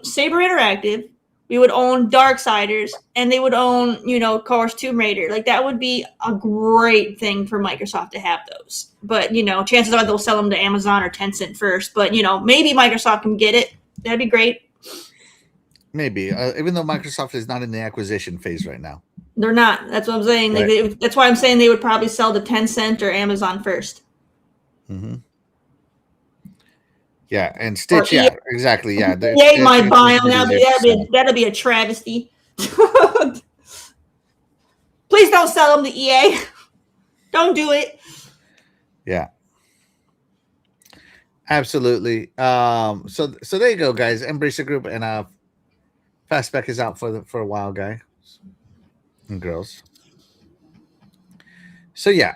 Saber Interactive. We would own Darksiders, and they would own, you know, of course, Tomb Raider. Like that would be a great thing for Microsoft to have those. But you know, chances are they'll sell them to Amazon or Tencent first. But you know, maybe Microsoft can get it. That'd be great. Maybe, even though Microsoft is not in the acquisition phase right now. They're not. That's what I'm saying. Right. That's why I'm saying they would probably sell to Tencent or Amazon first. Mm-hmm. Yeah, and Stitch, yeah, exactly, yeah. EA might buy them. That'll be a travesty. Please don't sell them to EA. Don't do it. Yeah. Absolutely. So there you go, guys. Embrace the group, and Fastback is out for a while, guys and girls. So yeah,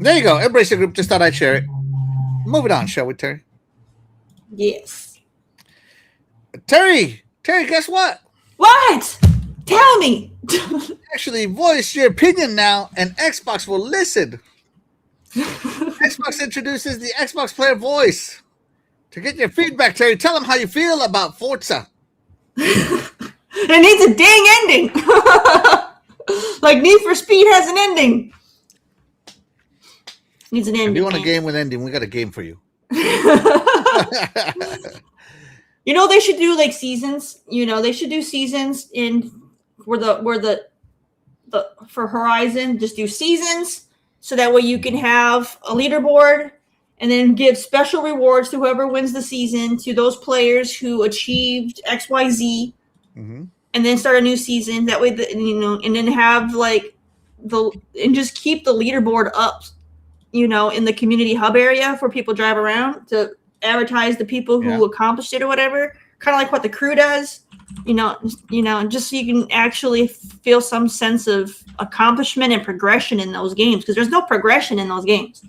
there you go. Embrace the group. Just thought I'd share it. Moving on, shall we, Terry? Yes. Terry, guess what? What? Tell me. Actually, voice your opinion now, and Xbox will listen. Xbox introduces the Xbox Player Voice. To get your feedback, Terry, tell them how you feel about Forza. It needs a dang ending. Like Need for Speed has an ending. Needs an ending. If you want a game with ending, we got a game for you. You know, they should do like seasons. You know, they should do seasons for Horizon. Just do seasons so that way you can have a leaderboard and then give special rewards to whoever wins the season to those players who achieved XYZ, and then start a new season. That way, and then have like and just keep the leaderboard up, you know, in the community hub area for people to drive around to advertise the people who accomplished it or whatever. Kind of like what the crew does, you know, just so you can actually feel some sense of accomplishment and progression in those games, because there's no progression in those games.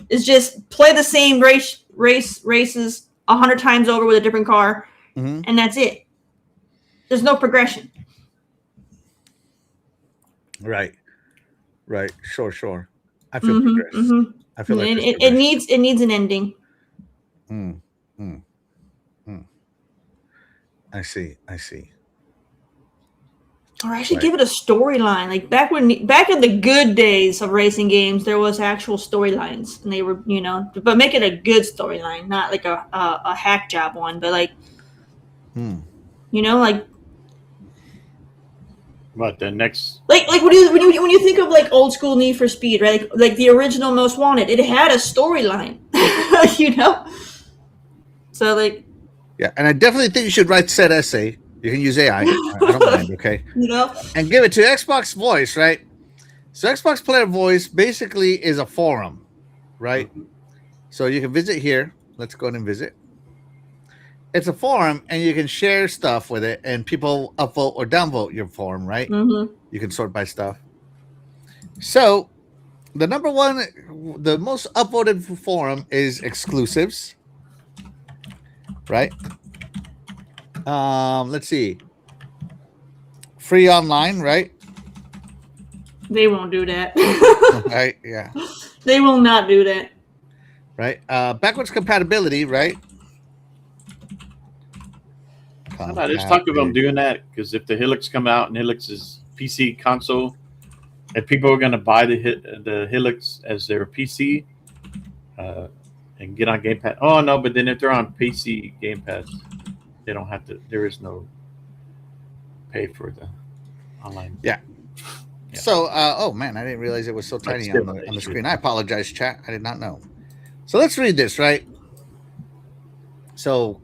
It's just play the same races 100 times over with a different car, and that's it. There's no progression. Right. Sure. I feel progress. I feel like it needs an ending. I see. Or I should give it a storyline. Like back in the good days of racing games, there was actual storylines, and they were, you know, but make it a good storyline, not like a hack job one, but like, you know, like. What the next? Like when you think of like old school Need for Speed, right? Like the original Most Wanted, it had a storyline, you know. So like. Yeah, and I definitely think you should write said essay. You can use AI. I don't mind, okay? You know? And give it to Xbox Voice, right? So Xbox Player Voice basically is a forum, right? So you can visit here. Let's go ahead and visit. It's a forum, and you can share stuff with it, and people upvote or downvote your forum, right? You can sort by stuff. So the the most upvoted forum is exclusives, right? Let's see. Free online, right? They won't do that. Right, yeah. They will not do that. Right. Backwards compatibility, right? There's talk of them doing that because if the Helix come out and Helix is PC console, if people are going to buy the Helix as their PC and get on Game Pass. Oh no, but then if they're on PC Game Pass, they don't have to. There is no pay for the online. Yeah. So, oh man, I didn't realize it was so tiny on the screen. I apologize, chat. I did not know. So let's read this, right? So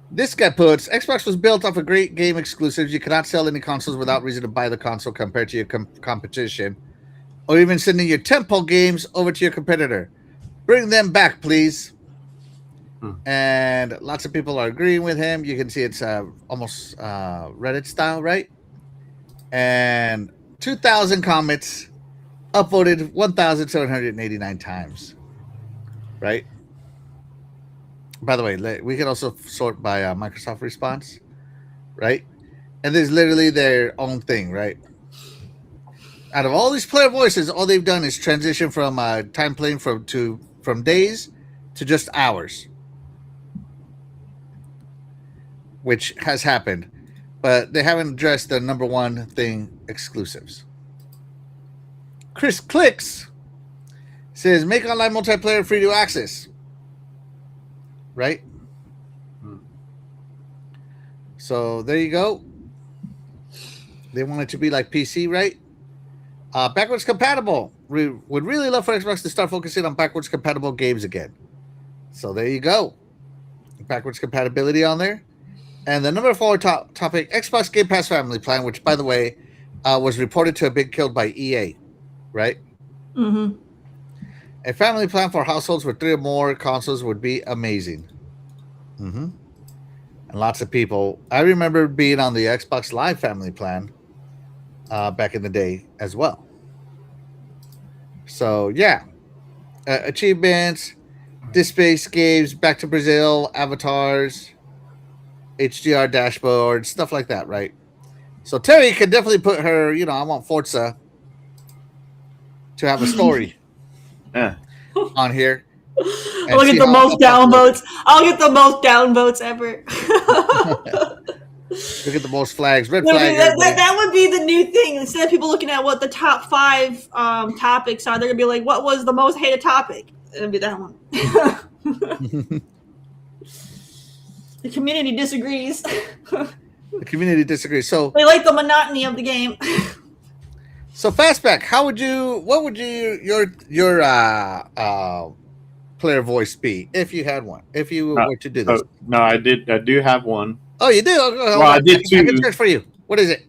this guy puts, Xbox was built off of great game exclusives. You cannot sell any consoles without reason to buy the console compared to your competition, or even sending your tentpole games over to your competitor. Bring them back, please. And lots of people are agreeing with him. You can see it's almost Reddit style, right? And 2,000 comments, upvoted 1,789 times, right? By the way, we can also sort by Microsoft response, right? And there's literally their own thing, right? Out of all these player voices, all they've done is transition from time playing from days to just hours, which has happened. But they haven't addressed the number one thing, exclusives. Chris Clicks says, make online multiplayer free to access. Right? So there you go. They want it to be like PC, right? Backwards compatible. We would really love for Xbox to start focusing on backwards compatible games again. So there you go. Backwards compatibility on there. And the number 4 topic, Xbox Game Pass Family Plan, which, by the way, was reported to have been killed by EA, right? Mm-hmm. A family plan for households with 3 or more consoles would be amazing. Mm-hmm. And lots of people. I remember being on the Xbox Live family plan back in the day as well. So, yeah. Achievements, disc-based games, Back to Brazil, avatars, HDR dashboard, stuff like that, right? So Terry could definitely put her, I want Forza to have a story on here. I'll get the most downvotes. I'll get the most downvotes ever. Look at the most flags. Red flag. That would be the new thing. Instead of people looking at what the top 5 topics are, they're going to be like, what was the most hated topic? It'll be that one. The community disagrees. The community disagrees. So they like the monotony of the game. So Fastback, what would your player voice be if you had one? If you were to do this? No, I do have one. Oh, you do? Well, I did too. I can search for you. What is it?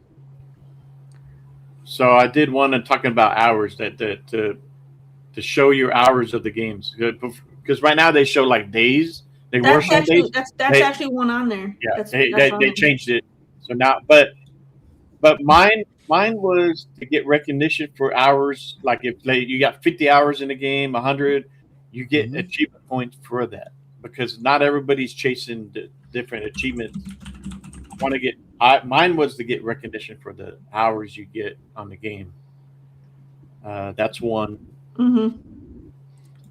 So I did one talking about hours to show your hours of the games, because right now they show like days. That's actually one on there. Yeah, they changed it. So now, but mine was to get recognition for hours. Like if you got 50 hours in the game, 100, you get achievement points for that, because not everybody's chasing the different achievements. Mine was to get recognition for the hours you get on the game. That's one. Mm-hmm.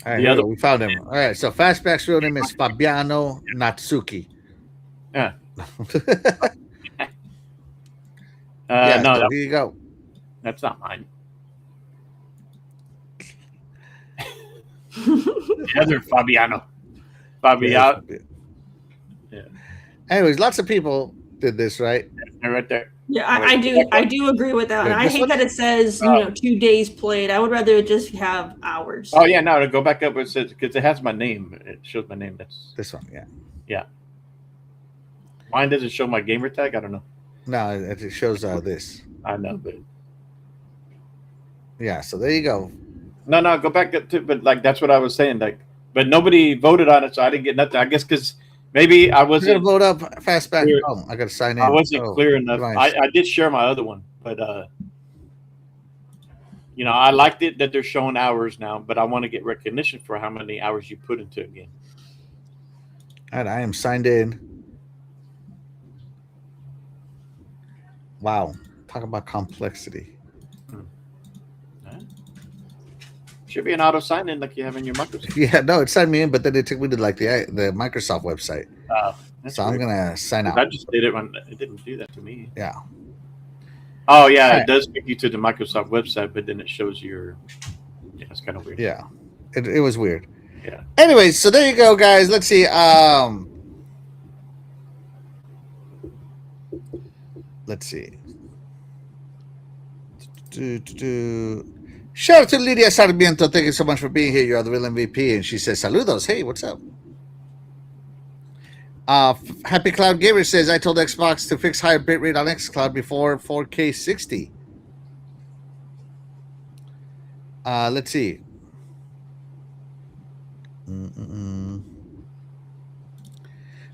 All right, we found him. All right, so Fastback's real name is Fabiano Natsuki. Yeah. No, here you go. That's not mine. The other Fabiano. Yeah. Anyways, lots of people did this, right? Right there. Yeah, I do agree with that. And I hate that it says 2 days played. I would rather just have hours. Oh yeah, no, to go back up, it says, because it has my name. It shows my name. That's this one. Yeah. Mine doesn't show my gamer tag. I don't know. No, it shows this. I know, but yeah. So there you go. No, go back up to. But like that's what I was saying. Like, but nobody voted on it, so I didn't get nothing. I guess because. Maybe I wasn't going to vote up Fastback. Oh, I got to sign in. I wasn't clear enough. Nice. I did share my other one, but I liked it that they're showing hours now, but I want to get recognition for how many hours you put into a game. And I am signed in. Wow, talk about complexity. Should be an auto sign in like you have in your Microsoft. Yeah, no, it signed me in, but then it took me to like the Microsoft website. So I'm gonna sign out. I just did it when it didn't do that to me. Yeah. Oh yeah, Right. it does take you to the Microsoft website, but then it shows your. Yeah, it's kind of weird. Yeah, it was weird. Yeah. Anyways, so there you go, guys. Let's see. Let's see. Shout out to Lydia Sarmiento. Thank you so much for being here. You're the real MVP. And she says, saludos. Hey, what's up? Happy Cloud Gamer says, I told Xbox to fix higher bitrate on xCloud before 4K 60. Let's see.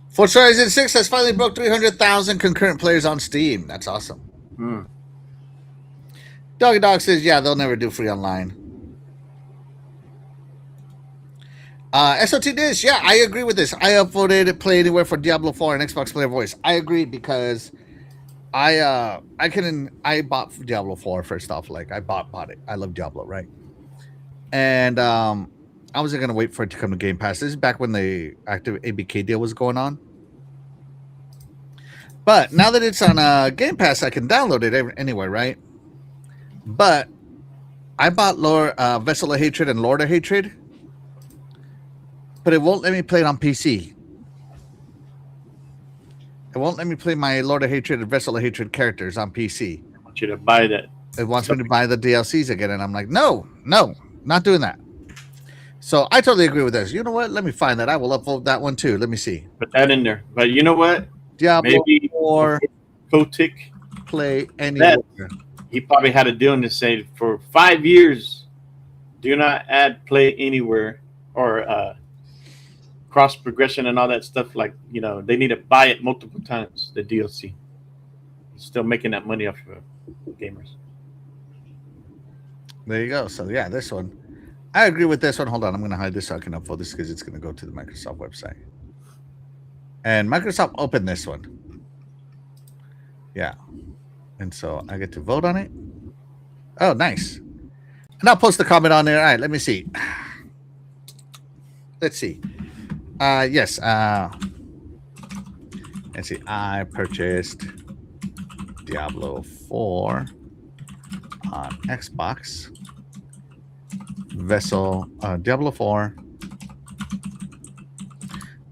Forza Horizon 6 has finally broke 300,000 concurrent players on Steam. That's awesome. Doggy Dog says, yeah, they'll never do free online. SOT Dish, yeah, I agree with this. I upvoted Play Anywhere for Diablo 4 and Xbox Player Voice. I agree because I bought Diablo 4 first off. Like I bought it. I love Diablo, right? And I wasn't gonna wait for it to come to Game Pass. This is back when the active ABK deal was going on. But now that it's on Game Pass, I can download it anywhere, right? But I bought Vessel of Hatred and Lord of Hatred, but it won't let me play it on PC. It won't let me play my Lord of Hatred and Vessel of Hatred characters on PC. I want you to buy that. It wants me to buy the DLCs again, and I'm like, no, not doing that. So I totally agree with this. You know what? Let me find that. I will upload that one too. Let me see. Put that in there. But you know what? Diablo Maybe 4 Kotick Play Anywhere. He probably had a deal and say for 5 years, do not add Play Anywhere or cross progression and all that stuff. Like, they need to buy it multiple times, the DLC. Still making that money off of gamers. There you go. So yeah, this one. I agree with this one. Hold on. I'm going to hide this so I can upload this because it's going to go to the Microsoft website. And Microsoft opened this one. Yeah. And so I get to vote on it. Oh, nice. And I'll post a comment on there. All right, let me see. Let's see. Yes. Let's see. I purchased Diablo 4 on Xbox. Diablo 4.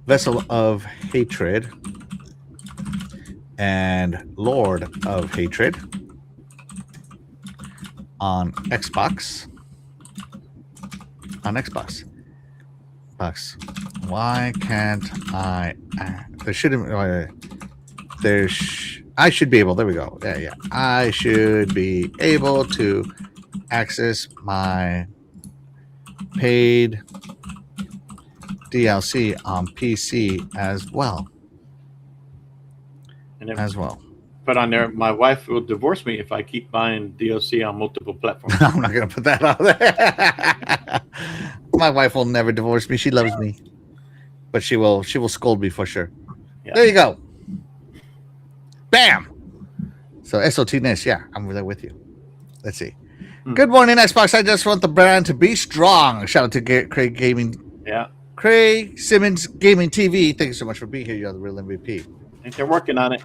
Vessel of Hatred and Lord of Hatred on Xbox. Why can't I? There shouldn't. I should be able. There we go. Yeah. I should be able to access my paid DLC on PC as well. Put on there, my wife will divorce me if I keep buying DLC on multiple platforms. I'm not going to put that on there. My wife will never divorce me. She loves me. But she will scold me for sure. Yeah. There you go. Bam. So SOT-ness, yeah, I'm really with you. Let's see. Good morning, Xbox. I just want the brand to be strong. Shout out to Craig Gaming. Yeah. Craig Simmons Gaming TV. Thank you so much for being here. You're the real MVP. And they're working on it.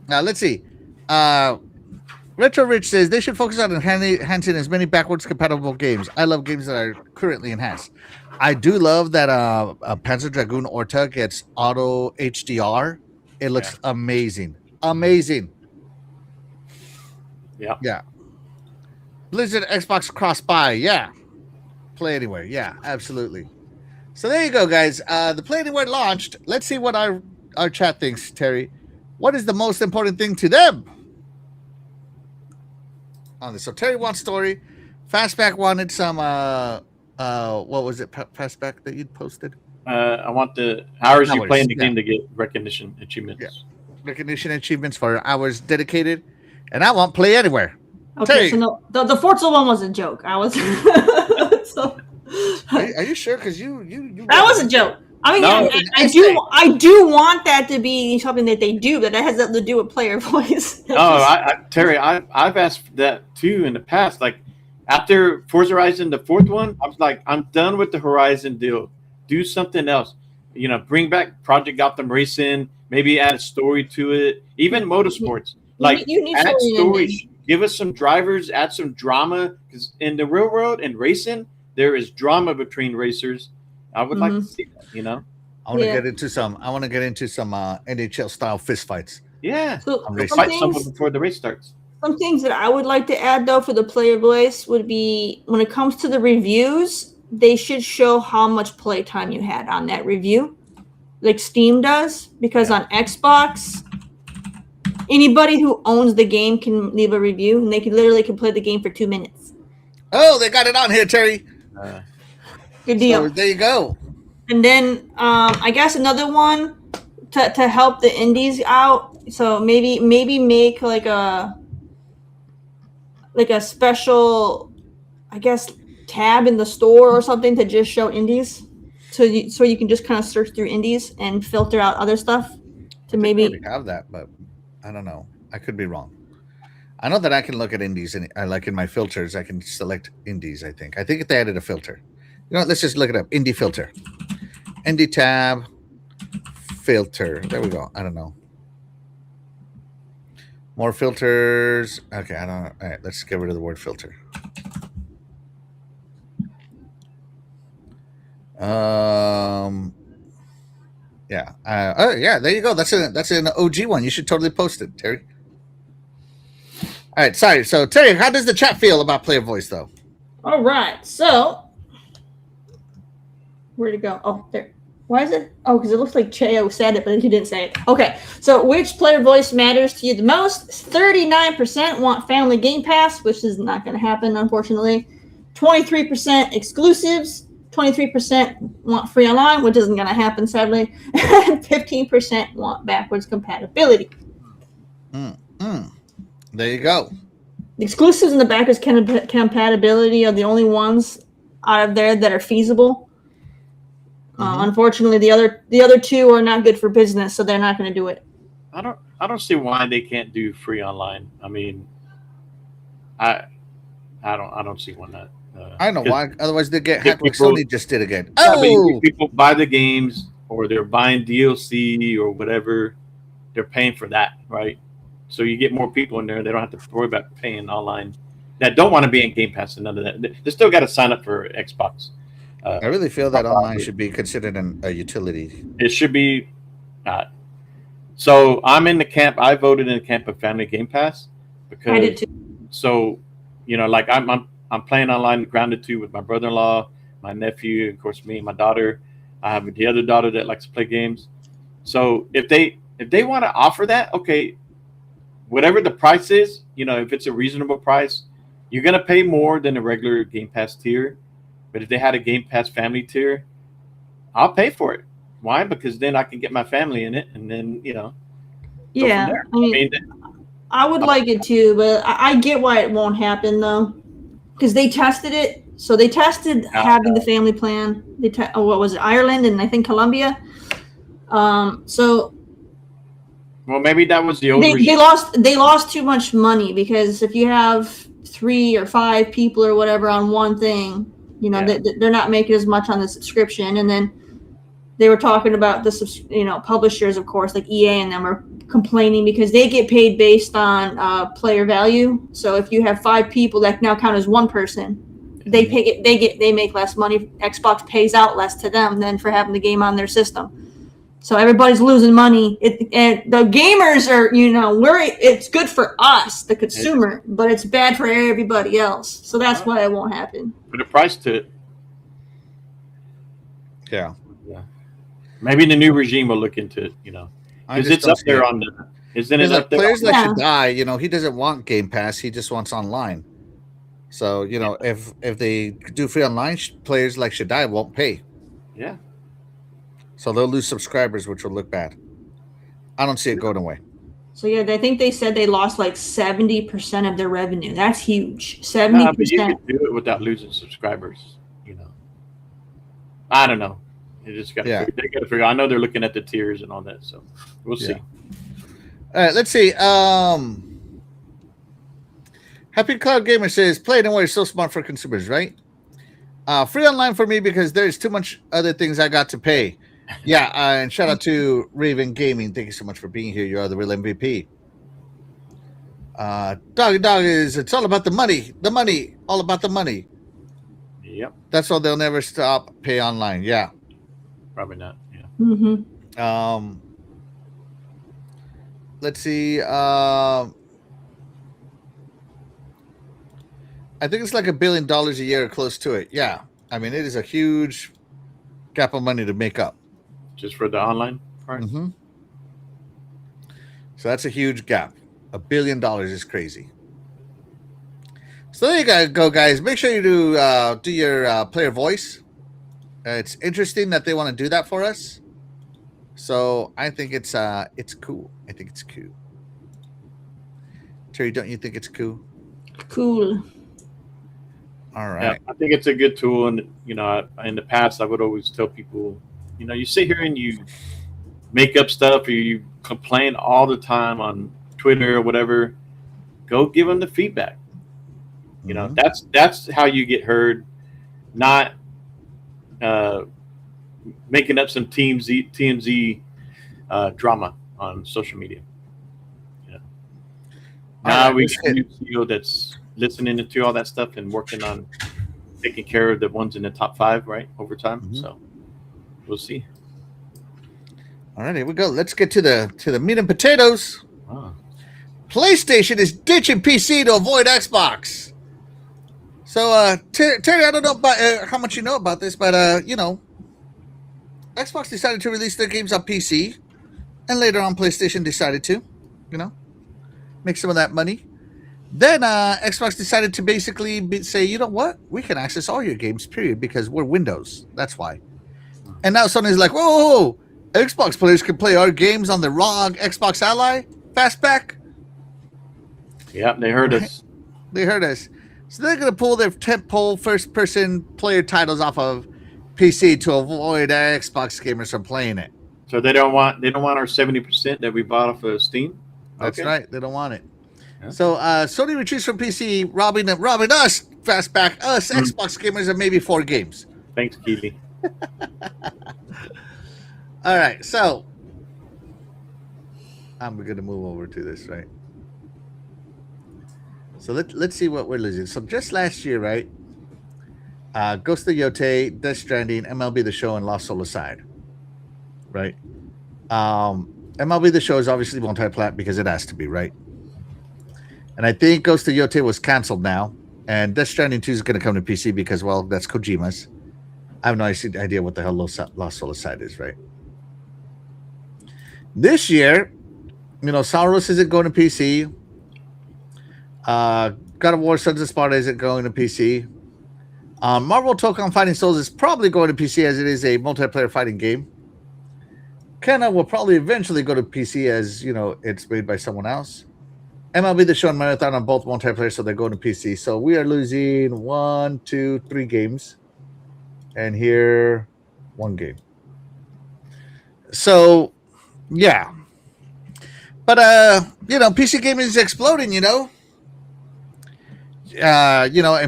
Now, let's see. Retro Rich says they should focus on enhancing as many backwards compatible games. I love games that are currently enhanced. I do love that Panzer Dragoon Orta gets auto HDR. It looks amazing. Amazing. Yeah. Yeah. Blizzard Xbox cross-buy. Yeah. Play Anywhere. Yeah, absolutely. So there you go, guys. The Play Anywhere launched. Let's see what our chat thinks, Terry. What is the most important thing to them on this? So Terry wants story. Fastback wanted some what was it, Fastback, that you'd posted? I want the hours you play in the game to get recognition achievements. Yeah. Recognition achievements for hours dedicated. And I want Play Anywhere. Okay, Terry. So no, the Forza one was a joke. I was so Are you sure? Because you that was a joke. I mean, no, I do want that to be something that they do, but that has nothing to do with player voice. Terry, I've asked that too in the past. Like after Forza Horizon, the fourth one, I was like, I'm done with the Horizon deal. Do something else. bring back Project Gotham Racing. Maybe add a story to it. Even motorsports, you need add story. stories. Give us some drivers. Add some drama, because in the real world and racing, there is drama between racers. I would like to see that. I want to get into some. NHL style fist fights. Yeah, so fight someone before the race starts. Some things that I would like to add though for the player voice would be when it comes to the reviews, they should show how much playtime you had on that review, like Steam does. Because on Xbox, anybody who owns the game can leave a review, and they can play the game for 2 minutes. Oh, they got it on here, Terry. Good deal. So there you go. And then I guess another one to help the indies out. So maybe make like a special, I guess, tab in the store or something to just show indies. So you can just kind of search through indies and filter out other stuff. To maybe have that, but I don't know. I could be wrong. I know that I can look at indies and like in my filters, I can select indies. I think they added a filter. Let's just look it up. Indie filter. Indie tab, filter. There we go. I don't know. More filters. Okay, I don't know. All right, let's get rid of the word filter. Yeah. Yeah. There you go. That's an OG one. You should totally post it, Terry. All right. Sorry. So, Terry, how does the chat feel about player voice, though? All right. So, where'd it go? Oh, there. Why is it? Oh, because it looks like Cheo said it, but he didn't say it. Okay. So, which player voice matters to you the most? 39% want Family Game Pass, which is not going to happen, unfortunately. 23% exclusives. 23% want free online, which isn't going to happen, sadly. And 15% want backwards compatibility. There you go. The exclusives and the backwards compatibility are the only ones out of there that are feasible. Unfortunately, the other two are not good for business, so they're not going to do it. I don't see why they can't do free online. I mean, I don't see why not. I know why. Otherwise, they get hacked like Sony just did again. People buy the games, or they're buying DLC or whatever. They're paying for that, right? So you get more people in there. They don't have to worry about paying online that don't want to be in Game Pass and none of that. They still got to sign up for Xbox. I really feel that online should be considered a utility. It should be not. So I'm in the camp. I voted in the camp of Family Game Pass because I did too. So, like I'm playing online Grounded 2 with my brother-in-law, my nephew, of course me and my daughter. I have the other daughter that likes to play games. So if they want to offer that, okay, whatever the price is, if it's a reasonable price, you're gonna pay more than a regular Game Pass tier. But if they had a Game Pass family tier, I'll pay for it. Why? Because then I can get my family in it, and then Yeah, I would like it too, but I get why it won't happen though, because they tested it. So they tested having the family plan. What was it? Ireland and I think Colombia. So. Well, maybe that was the old. They lost too much money, because if you have 3 or 5 people or whatever on one thing, they're not making as much on the subscription. And then they were talking about the publishers, of course, like EA and them are complaining because they get paid based on player value. So if you have 5 people that now count as one person, they make less money. Xbox pays out less to them than for having the game on their system. So everybody's losing money. And the gamers are, it's good for us, the consumer, but it's bad for everybody else. So that's why it won't happen. Put a price to it. Yeah. Maybe the new regime will look into it, because it's up there on the. Isn't it up there? Players that should die, he doesn't want Game Pass. He just wants online. So if they do free online, players like Shaddai won't pay. Yeah. So they'll lose subscribers, which will look bad. I don't see it going away. So yeah, I think they said they lost like 70% of their revenue. That's huge. 70%. But you can do it without losing subscribers. I don't know. They just got to figure. I know they're looking at the tiers and all that, so we'll see. All right, let's see. Happy Cloud Gamer says, "Play Anywhere is so smart for consumers, right? Free online for me because there's too much other things I got to pay. Yeah, and shout out to Raven Gaming. Thank you so much for being here. You are the real MVP. Doggy Dog it's all about the money. The money. All about the money. Yep. That's why they'll never stop pay online. Yeah. Probably not. Yeah. Mm-hmm. Let's see. I think it's like $1 billion a year, or close to it. Yeah, I mean it is a huge gap of money to make up. Just for the online part. Mm-hmm. So that's a huge gap. $1 billion is crazy. So there you go, guys. Make sure you do your player voice. It's interesting that they want to do that for us. So I think it's cool. I think it's cool. Terry, don't you think it's cool? Cool. All right. Yeah, I think it's a good tool, and in the past, I would always tell people, you sit here and you make up stuff, or you complain all the time on Twitter or whatever. Go give them the feedback. Mm-hmm. That's how you get heard, not making up some TMZ drama on social media. Now we get a new CEO that's listening to all that stuff and working on taking care of the ones in the top 5, right, over time. Mm-hmm. So we'll see. All right, here we go. Let's get to the meat and potatoes. Wow. PlayStation is ditching PC to avoid Xbox. So, Terry, I don't know about how much you know about this, but Xbox decided to release their games on PC, and later on, PlayStation decided to, make some of that money. Then Xbox decided to basically say, you know what? We can access all your games, period, because we're Windows. That's why. And now Sony's like, whoa, Xbox players can play our games on the ROG Xbox Ally Fastback. Yeah, they heard us. They heard us. So they're going to pull their tentpole first-person player titles off of PC to avoid Xbox gamers from playing it. So they don't want our 70% that we bought off of Steam? That's right. They don't want it. Yeah. So Sony retreats from PC, robbing us, Fastback, us, Xbox gamers, of maybe 4 games. Thanks, Keely. All right, so I'm going to move over to this, right? So let's see what we're losing. So just last year, right? Ghost of Yote, Death Stranding, MLB The Show, and Lost Soul Aside, right? MLB The Show is obviously multi-plat because it has to be, right? And I think Ghost of Yote was canceled now, and Death Stranding 2 is going to come to PC because, well, that's Kojima's. I have no idea what the hell Lost Soul Aside is, right? This year, Soros isn't going to PC. God of War Sons of Sparta isn't going to PC. Marvel Tokon Fighting Souls is probably going to PC as it is a multiplayer fighting game. Kenna will probably eventually go to PC as, it's made by someone else. MLB The Show and Marathon are both multiplayer, so they're going to PC. So we are losing 1, 2, 3 games. And here, 1 game. So, yeah. But, PC gaming is exploding, and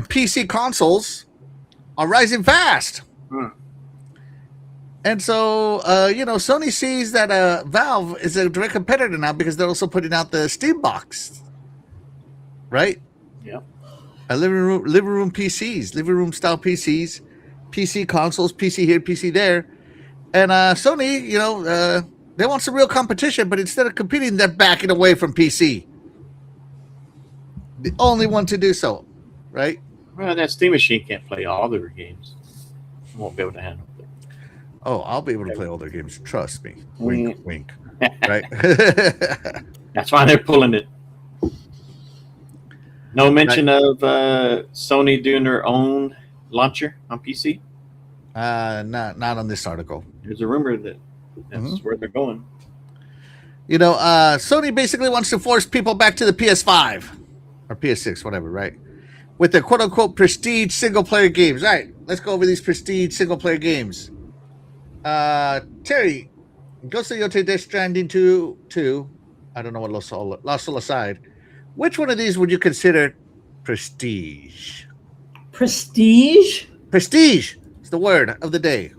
PC consoles are rising fast. And so, Sony sees that Valve is a direct competitor now because they're also putting out the Steam Box, right? Yeah. Living room PCs, living room style PCs, PC consoles, PC here, PC there, and Sony, they want some real competition, but instead of competing, they're backing away from PC. The only one to do so, right? Well, that Steam machine can't play all their games. I won't be able to handle it. Oh, I'll be able to play all their games. Trust me. Wink, wink. Right? That's why they're pulling it. No mention of Sony doing their own launcher on PC? Not on this article. There's a rumor that that's where they're going. Sony basically wants to force people back to the PS5 or PS6, whatever, right? With their quote-unquote prestige single-player games. All right, let's go over these prestige single-player games. Terry, Ghost of Yote, Death Stranding 2. I don't know what Lost Soul Aside. Which one of these would you consider prestige? Prestige? Prestige is the word of the day.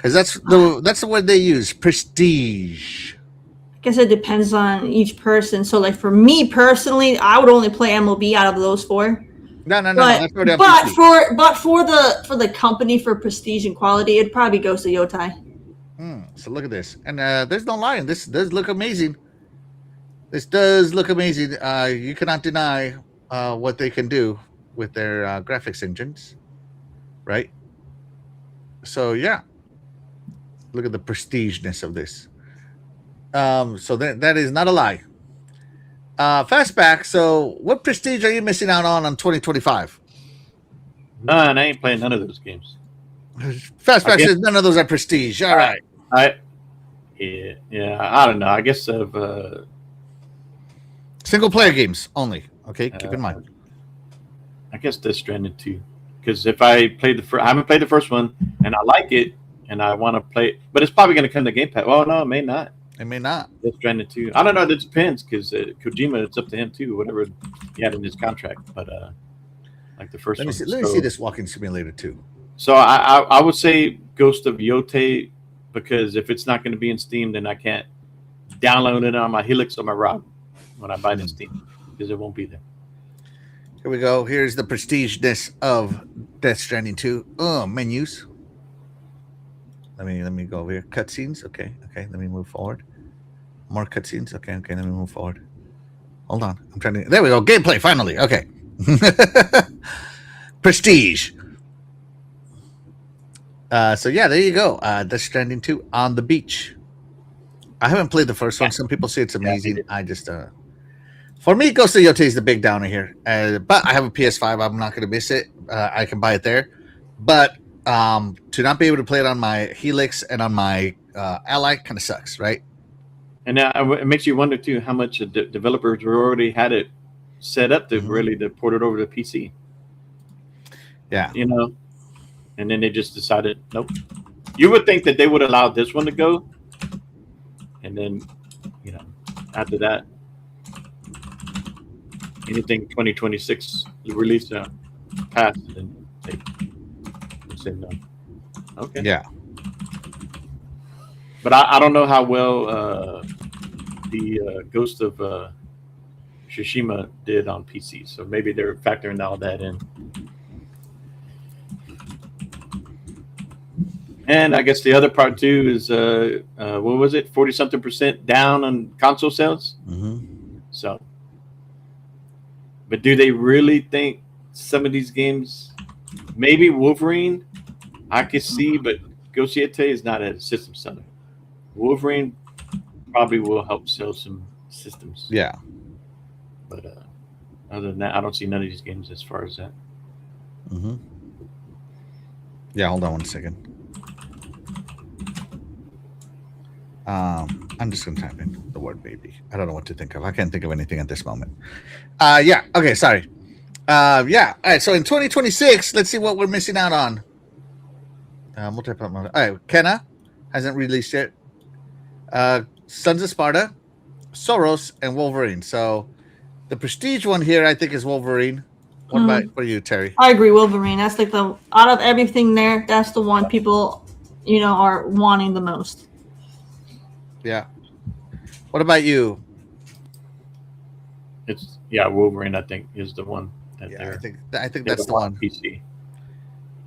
Because that's the word they use, prestige. I guess it depends on each person. So, like for me personally, I would only play MLB out of those 4. No. But for the company for prestige and quality, it'd probably go to Yotai. So look at this, and there's no lying. This does look amazing. This does look amazing. You cannot deny what they can do with their graphics engines, right? So yeah, look at the prestigeness of this. So that is not a lie. Fastback. So what prestige are you missing out on 2025? None. I ain't playing none of those games. Fastback says none of those are prestige. All right. Yeah. I don't know. I guess of single player games only. Okay, keep in mind. I guess Death Stranding 2, because if I played I haven't played the first one, and I like it, and I want to play it, but it's probably going to come to Game Pass. Oh no, it may not. It may not. Death Stranding 2. I don't know. That depends, because Kojima, it's up to him too, whatever he had in his contract. But like the first one. Let me see this walking simulator too. So I would say Ghost of Yote, because if it's not going to be in Steam, then I can't download it on my Helix or my ROG when I buy it in Steam, because it won't be there. Here we go. Here's the prestigeness of Death Stranding 2. Menus. Let me go over here. Cutscenes. Okay. Let me move forward. More cutscenes. Okay. Let me move forward. Hold on. I'm trying to. There we go. Gameplay. Finally. Okay. Prestige. So yeah, there you go. Death Stranding 2 on the beach. I haven't played the first one. Some people say it's amazing. I just for me, Ghost of Yote is the big downer here. But I have a PS5. I'm not going to miss it. I can buy it there. But to not be able to play it on my Helix and on my Ally kind of sucks, right? And it makes you wonder too how much developers already had it set up to really to port it over to PC. Yeah, and then they just decided nope. You would think that they would allow this one to go, and then after that, anything 2026 release passed, and they said no. Okay. Yeah. But I don't know how well the Ghost of Tsushima did on PC, so maybe they're factoring all that in. And I guess the other part too is what was it? 40-something% down on console sales. So, but do they really think some of these games? Maybe Wolverine, I could see, but Ghost of Yote is not a system seller. Wolverine probably will help sell some systems. Yeah. But other than that, I don't see none of these games as far as that. Yeah, hold on one second. I'm just going to type in the word baby. I don't know what to think of. I can't think of anything at this moment. Yeah. Okay. Sorry. Yeah. All right. So in 2026, let's see what we're missing out on. All right. Kenna hasn't released yet. Sons of Sparta, Soros, and Wolverine. So the prestige one here, I think, is Wolverine. What about for you, Terry? I agree, Wolverine. That's like out of everything there, that's the one people, are wanting the most. Yeah. What about you? It's Wolverine. I think is the one that I think that's the one. PC.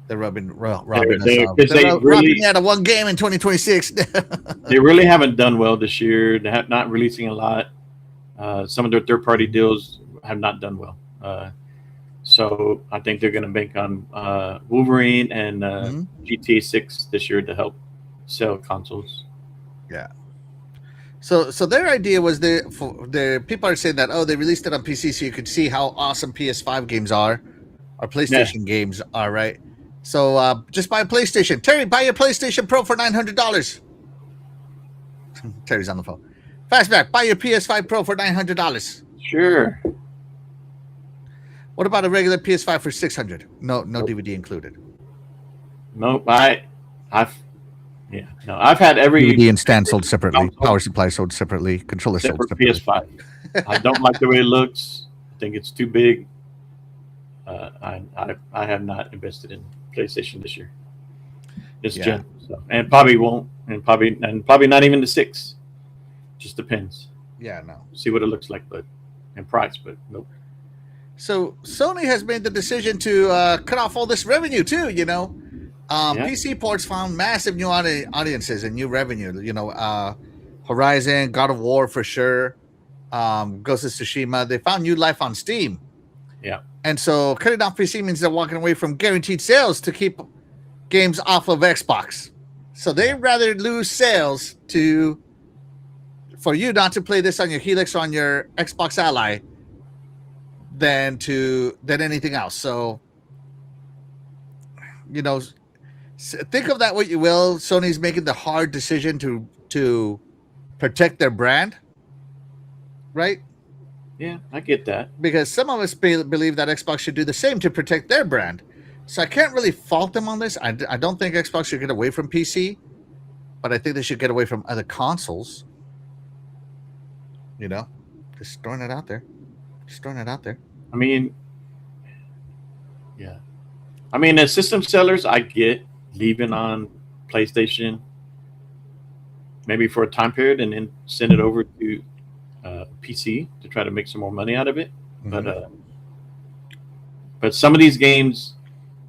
They're robbing They're us off. They're robbing out of one game in 2026. They really haven't done well this year. They have not releasing a lot. Some of their third-party deals have not done well. So I think they're going to bank on Wolverine and GTA 6 this year to help sell consoles. Yeah. So their idea was the people are saying that they released it on PC so you could see how awesome PS5 games are, or PlayStation games are, right? So just buy a PlayStation. Terry, buy your PlayStation Pro for $900. Terry's on the phone. Fastback, buy your PS5 Pro for $900. Sure. What about a regular PS5 for $600? No DVD included. Nope. I've had every DVD and stand sold separately. Power supply sold separately. Controller sold separately. PS5. I don't like the way it looks. I think it's too big. I have not invested in PlayStation this year. this gen, so, and probably won't, and probably not even the 6. Just depends. Yeah, no. See what it looks like, but and price, but nope. So Sony has made the decision to cut off all this revenue too. PC ports found massive new audiences and new revenue. Horizon, God of War for sure, Ghost of Tsushima. They found new life on Steam. Yeah. And so cutting off PC means they're walking away from guaranteed sales to keep games off of Xbox. So they'd rather lose sales for you not to play this on your Helix or on your Xbox Ally than anything else. So, think of that what you will. Sony's making the hard decision to protect their brand, right? Yeah, I get that. Because some of us believe that Xbox should do the same to protect their brand. So I can't really fault them on this. I don't think Xbox should get away from PC, but I think they should get away from other consoles. Just throwing it out there. I mean, yeah. I mean, as system sellers, I get leaving on PlayStation maybe for a time period and then send it over to PC to try to make some more money out of it. Mm-hmm. But some of these games,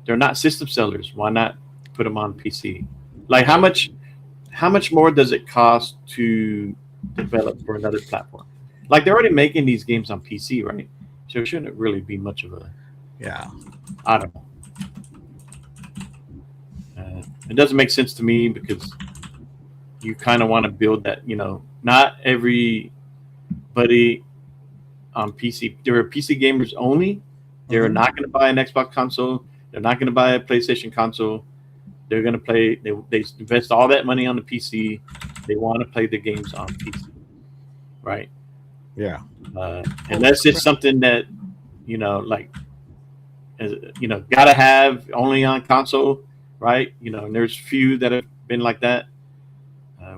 they're not system sellers. Why not put them on PC? Like how much more does it cost to develop for another platform? Like they're already making these games on PC, right? So it shouldn't really be much of a. Yeah. I don't know. It doesn't make sense to me because you kind of want to build that. Not everybody on PC. There are PC gamers only. They're not going to buy an Xbox console. They're not going to buy a PlayStation console. They're going to play. They invest all that money on the PC. They want to play the games on PC, right? Yeah. And that's just something that gotta have only on console, right? And there's few that have been like that,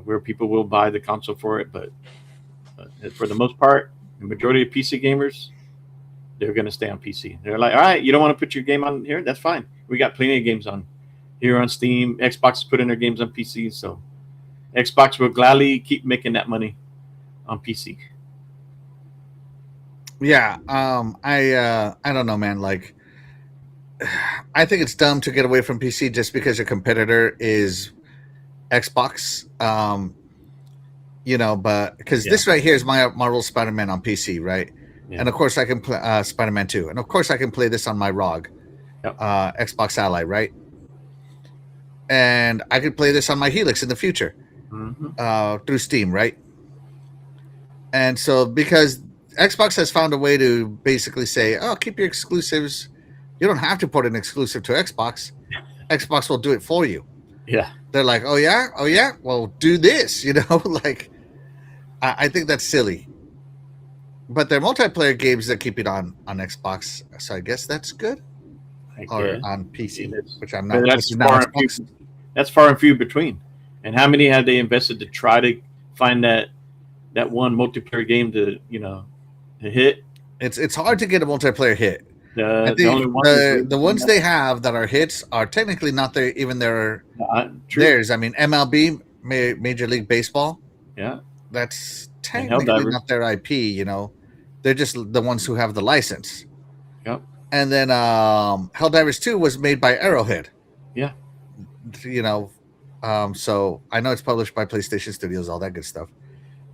where people will buy the console for it, but for the most part, the majority of PC gamers, they're going to stay on PC. They're like, all right, you don't want to put your game on here? That's fine. We got plenty of games on here on Steam. Xbox is putting their games on PC, so Xbox will gladly keep making that money on PC. Yeah, I don't know, man. Like, I think it's dumb to get away from PC just because your competitor is Xbox. But because this right here is my Marvel Spider-Man on PC, right? Yeah. And of course I can play Spider-Man 2, and of course I can play this on my ROG, Xbox Ally, right? And I could play this on my Helix in the future, through Steam, right? And so because Xbox has found a way to basically say, "Oh, keep your exclusives. You don't have to put an exclusive to Xbox. Xbox will do it for you." Yeah. They're like, "Oh yeah. Well, do this." Like, I think that's silly. But they're multiplayer games that keep it on Xbox, so I guess that's good. Or on PC, which I'm not. That's far and few between. And how many have they invested to try to find that one multiplayer game to hit? It's hard to get a multiplayer hit. The ones they have that are hits are technically not theirs. I mean, MLB, Major League Baseball. Yeah, that's technically not their IP. They're just the ones who have the license. Yep. And then Helldivers 2 was made by Arrowhead. Yeah. So I know it's published by PlayStation Studios, all that good stuff.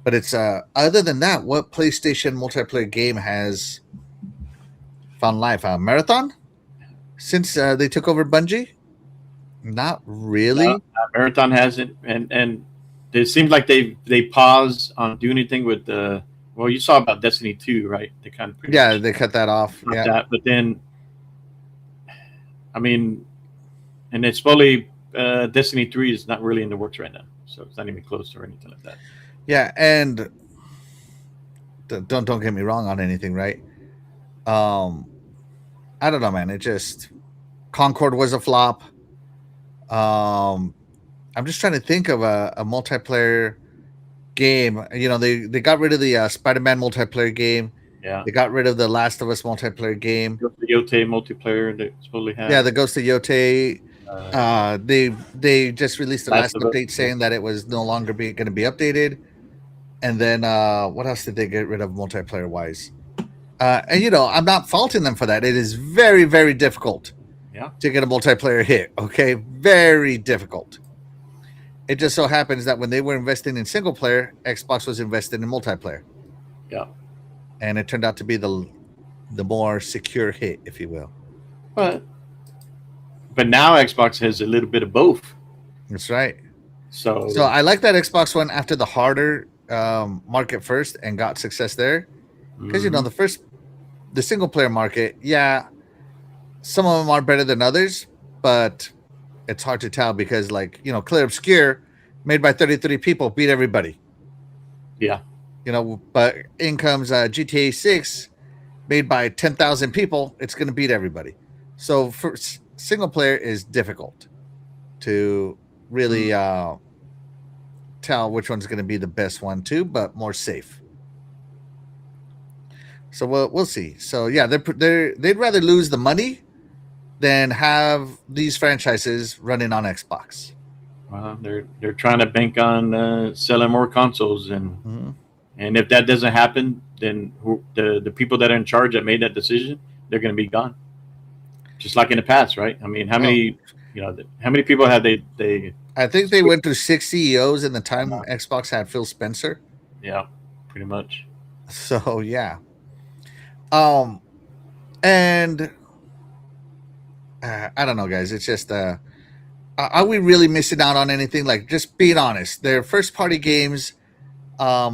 But it's other than that, what PlayStation multiplayer game has found life? Marathon? Since they took over Bungie? Not really. Marathon hasn't, and it seems like they paused on doing anything with the. Well, you saw about Destiny 2, right? They kind of they cut that off. Yeah, but then, I mean, and it's probably Destiny 3 is not really in the works right now, so it's not even close or anything like that. Yeah, and don't get me wrong on anything, right? I don't know, man. It just Concord was a flop. I'm just trying to think of a multiplayer game. They got rid of the Spider-Man multiplayer game. Yeah, they got rid of the Last of Us multiplayer game. The Yote multiplayer they supposedly have. Yeah, the Ghost of Yote. They just released the last Last of Us, update saying that it was no longer going to be updated. And then what else did they get rid of multiplayer wise? And I'm not faulting them for that. It is very, very difficult to get a multiplayer hit. Okay, very difficult. It just so happens that when they were investing in single player, Xbox was investing in multiplayer. Yeah, and it turned out to be the more secure hit, if you will. but now Xbox has a little bit of both. That's right. So I like that Xbox went after the harder market first and got success there, because the single player market, some of them are better than others, but it's hard to tell because Clear Obscure, made by 33 people, beat everybody. Yeah. But in comes GTA 6, made by 10,000 people. It's going to beat everybody. So for single player is difficult to really tell which one's going to be the best one too, but more safe. So we'll see. So yeah, they'd rather lose the money than have these franchises running on Xbox. Well, they're trying to bank on selling more consoles, and if that doesn't happen, then the people that are in charge that made that decision, they're going to be gone. Just like in the past, right? I mean, how many people had they? I think they went through 6 CEOs in the time Xbox had Phil Spencer. Yeah, pretty much. So yeah, and I don't know, guys. It's just, are we really missing out on anything? Like, just being honest, their first party games,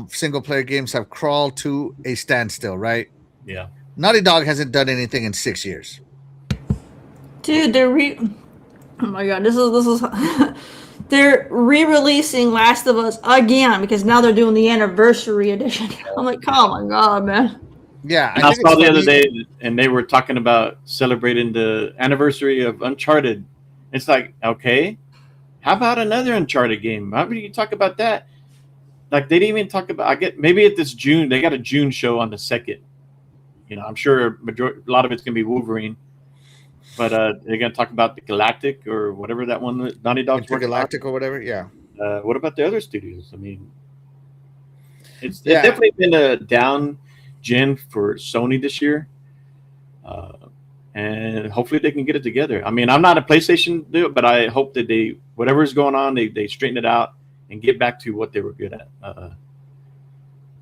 single player games, have crawled to a standstill, right? Yeah. Naughty Dog hasn't done anything in 6 years. Dude, oh my god, this is they're re-releasing Last of Us again because now they're doing the anniversary edition. I'm like, oh my god, man. Yeah, I saw the other day, and they were talking about celebrating the anniversary of Uncharted. It's like, okay, how about another Uncharted game? How about you talk about that? Like, they didn't even talk about. Maybe at this June, they got a June show on the 2nd. I'm sure a lot of it's gonna be Wolverine, but they're gonna talk about the Galactic or whatever that one Naughty Dog's working on. Galactic or whatever. Yeah. What about the other studios? I mean, it's definitely been a down gen for Sony this year, and hopefully they can get it together. I mean, I'm not a PlayStation dude, but I hope that whatever is going on, they straighten it out and get back to what they were good at.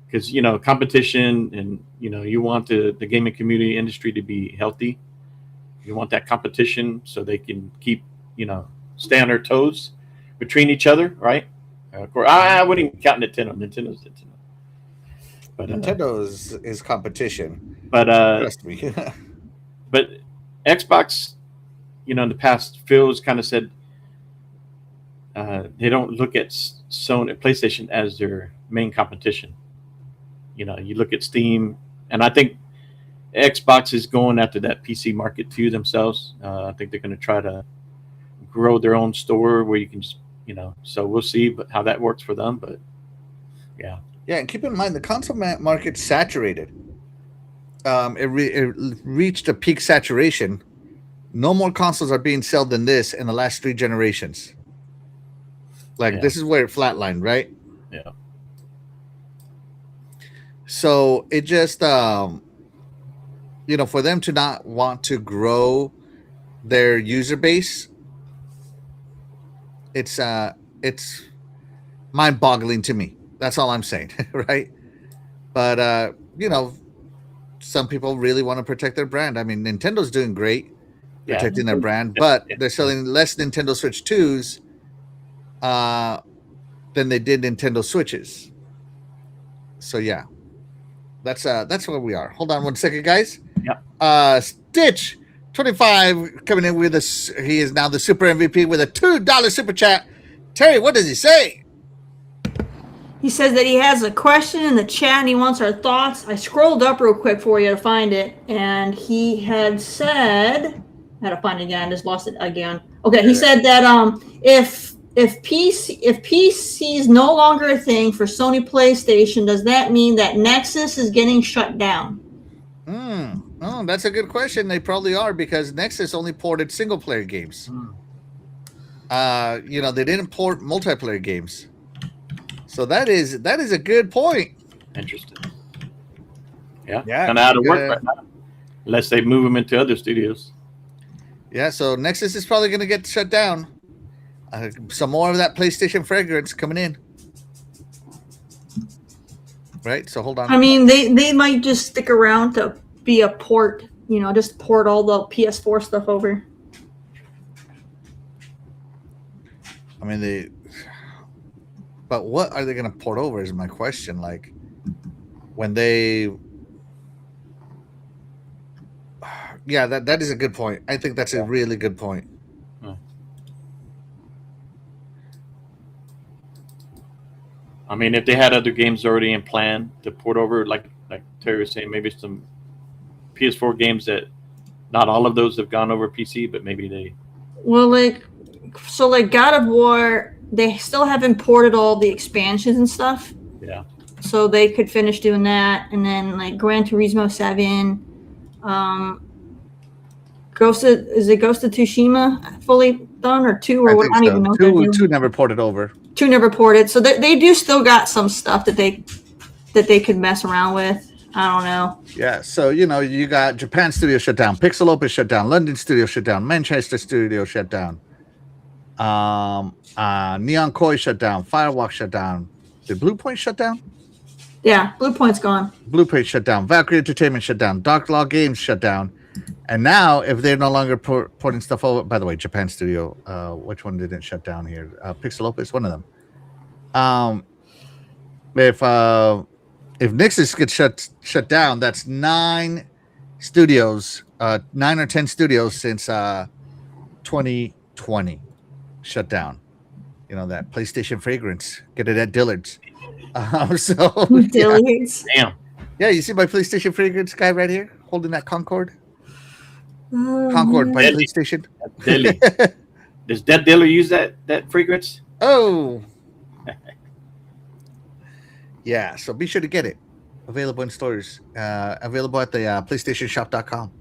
Because competition, and you want the gaming community industry to be healthy. You want that competition so they can keep stay on their toes between each other, right? Of course, I wouldn't even count Nintendo. Nintendo's Nintendo. But Nintendo is competition. But trust me. But Xbox, in the past, Phil's kind of said they don't look at Sony, PlayStation as their main competition. You look at Steam, and I think Xbox is going after that PC market too themselves. I think they're going to try to grow their own store where you can just, so we'll see how that works for them. But yeah. Yeah, and keep in mind the console market's saturated. It reached a peak saturation. No more consoles are being sold than this in the last 3 generations. This is where it flatlined, right? Yeah. So it just, for them to not want to grow their user base, it's mind-boggling to me. That's all I'm saying, right? But some people really want to protect their brand. I mean, Nintendo's doing great protecting their brand, but they're selling less Nintendo Switch 2s than they did Nintendo Switches. So yeah, that's where we are. Hold on one second, guys. Yeah. Stitch 25 coming in with us. He is now the super MVP with a $2 super chat. Terry, what does he say? He says that he has a question in the chat and he wants our thoughts. I scrolled up real quick for you to find it, and he had said, I had to find it again. I just lost it again. Okay, he said that if PC is no longer a thing for Sony PlayStation, does that mean that Nexus is getting shut down? Oh, that's a good question. They probably are, because Nexus only ported single player games. they didn't port multiplayer games. So that is a good point. Interesting. Yeah. Yeah, Kind of out of work right now, unless they move them into other studios. Yeah, so Nexus is probably going to get shut down. Some more of that PlayStation fragrance coming in. Right? So hold on. I mean, they might just stick around to be a port, just port all the PS4 stuff over. I mean, but what are they going to port over is my question. Like, when they... Yeah, that is a good point. I think that's a really good point. I mean, if they had other games already in plan to port over, like Terry was saying, maybe some PS4 games that not all of those have gone over PC, but maybe they... Well, like God of War, they still haven't ported all the expansions and stuff. Yeah. So they could finish doing that, and then like Gran Turismo 7, Ghost of Tsushima fully done, or 2, or what? I don't even know. 2 never ported over. 2 never ported, so they do still got some stuff that they could mess around with. I don't know. Yeah, so you got Japan studio shut down, Pixel Opus shut down, London studio shut down, Manchester studio shut down, Neon Koi shut down, Firewalk shut down. Did Blue Point shut down? Yeah, Blue Point's gone. Blue Point shut down. Valkyrie Entertainment shut down. Dark Law Games shut down. And now, if they're no longer porting stuff over, by the way, Japan Studio, which one didn't shut down here? Pixel Opus, one of them. If Nixus gets shut down, that's 9 studios, 9 or 10 studios since 2020 shut down. That PlayStation fragrance, get it at Dillard's. Dillard's. Damn. Yeah, you see my PlayStation fragrance guy right here holding that Concord. Concord by Deadly. PlayStation. Deadly. Does Dead Dealer use that fragrance? Oh. Yeah, so be sure to get it. Available in stores. Available at the PlayStationShop.com.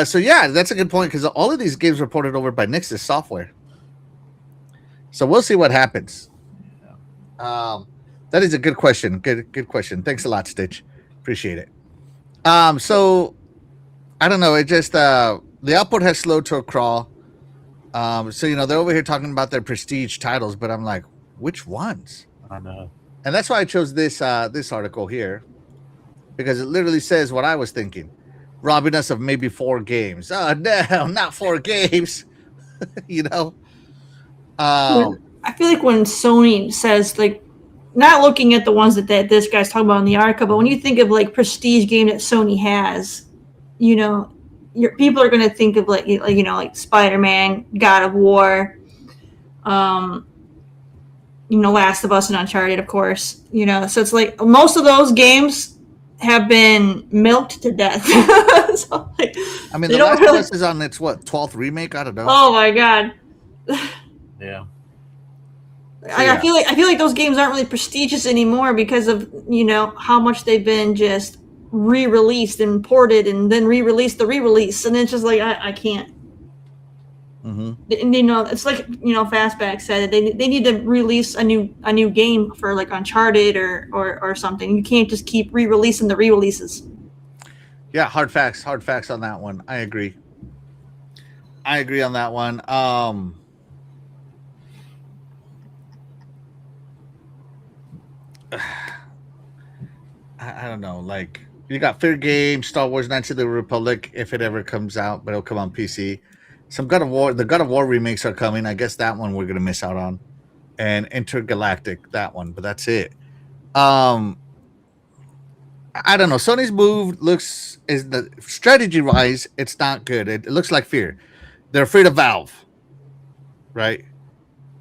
So yeah, that's a good point, because all of these games were ported over by Nixus software. So we'll see what happens. That is a good question. Good question. Thanks a lot, Stitch. Appreciate it. So I don't know. It just the output has slowed to a crawl. So they're over here talking about their prestige titles, but I'm like, which ones? I know. And that's why I chose this article here, because it literally says what I was thinking, robbing us of maybe 4 games. Oh no, not 4 games. I feel like when Sony says, like, not looking at the ones that this guy's talking about in the article, but when you think of like prestige game that Sony has, your people are going to think of like Spider-Man, God of War, Last of Us and Uncharted, of course. So it's like most of those games have been milked to death. So, like, I mean, The Last of Us is on its 12th remake. I don't know. Oh my god. Yeah. I feel like those games aren't really prestigious anymore because of how much they've been just re-released and ported and then re-released the re-release, and it's just like I can't. Mm-hmm. It's like Fastback said, they need to release a new game for like Uncharted or something. You can't just keep re-releasing the re-releases. Yeah, hard facts on that one. I agree on that one. I don't know. Like, you got Fair Game, Star Wars: Knights of the Republic, if it ever comes out, but it'll come on PC. Some God of War. The God of War remakes are coming. I guess that one we're gonna miss out on, and Intergalactic, that one. But that's it. I don't know. Sony's move is the strategy wise, it's not good. It looks like fear. They're afraid of Valve, right?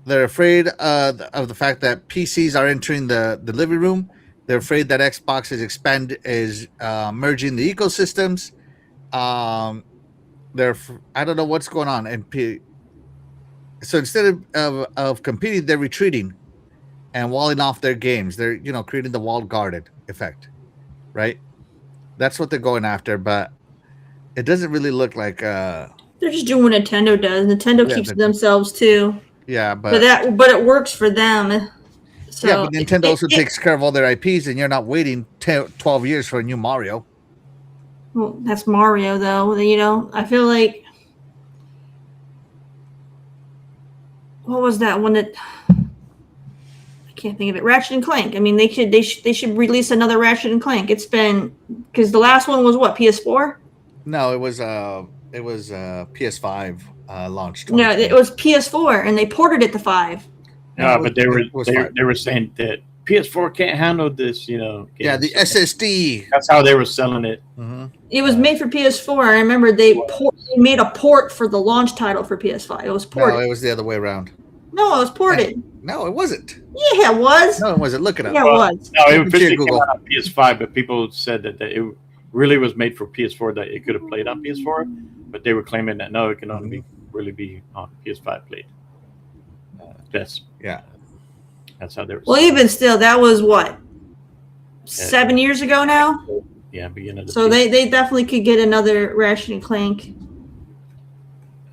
They're afraid of the fact that PCs are entering the living room. They're afraid that Xbox is merging the ecosystems. I don't know what's going on. So instead of competing, they're retreating and walling off their games. They're creating the walled garden effect, right? That's what they're going after. But it doesn't really look like. They're They're just doing what Nintendo does. Nintendo keeps it themselves too. Yeah, but it works for them. So yeah, but Nintendo also takes care of all their IPs, and you're not waiting 12 years for a new Mario. Well, that's Mario, though. You know, I feel like what was that one that I can't think of it? Ratchet and Clank. I mean, they should release another Ratchet and Clank. It's been because the last one was what, PS4? No, it was PS5 launched. No, it was PS4, and they ported it to 5. Yeah, but they were saying that PS4 can't handle this, you know. Yeah, the SSD. That's how they were selling it. Mm-hmm. It was made for PS4. I remember they made a port for the launch title for PS5. It was ported. No, it was the other way around. No, it was ported. No, it wasn't. Yeah, it was. No, it wasn't. Look it up. Yeah, it was. No, it officially came out on PS5, but people said that it really was made for PS4, that it could have played on PS4, but they were claiming that no, it can only really be on PS5 played. That's how they were. Well, even still, that was what 7 years ago now. Yeah, beginning of the so they definitely could get another Ratchet and Clank.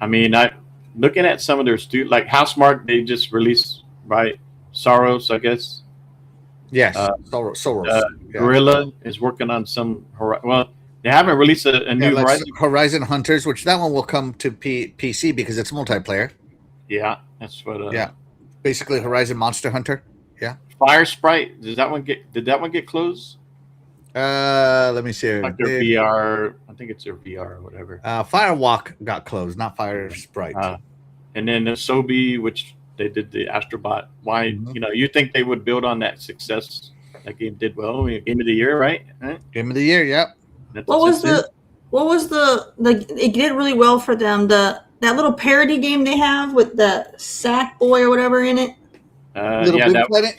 I mean, looking at some of their like Housemarque, they just released Soros, I guess. Yes, Soros. Gorilla is working on some. Well, they haven't released a new Horizon Hunters, which that one will come to PC because it's multiplayer. Yeah, that's what. Basically, Horizon Monster Hunter. Yeah. Fire Sprite. Did that one get closed? Let me see. Like their VR. I think it's their VR or whatever. Firewalk got closed, not Fire Sprite. And then the Sobi, which they did the Astrobot. Why? You know, you think they would build on that success? That game did well. Game of the year, right? Game of the year. Yep. What was the it did really well for them. That little parody game they have with the Sack Boy or whatever in it. Little Big Planet?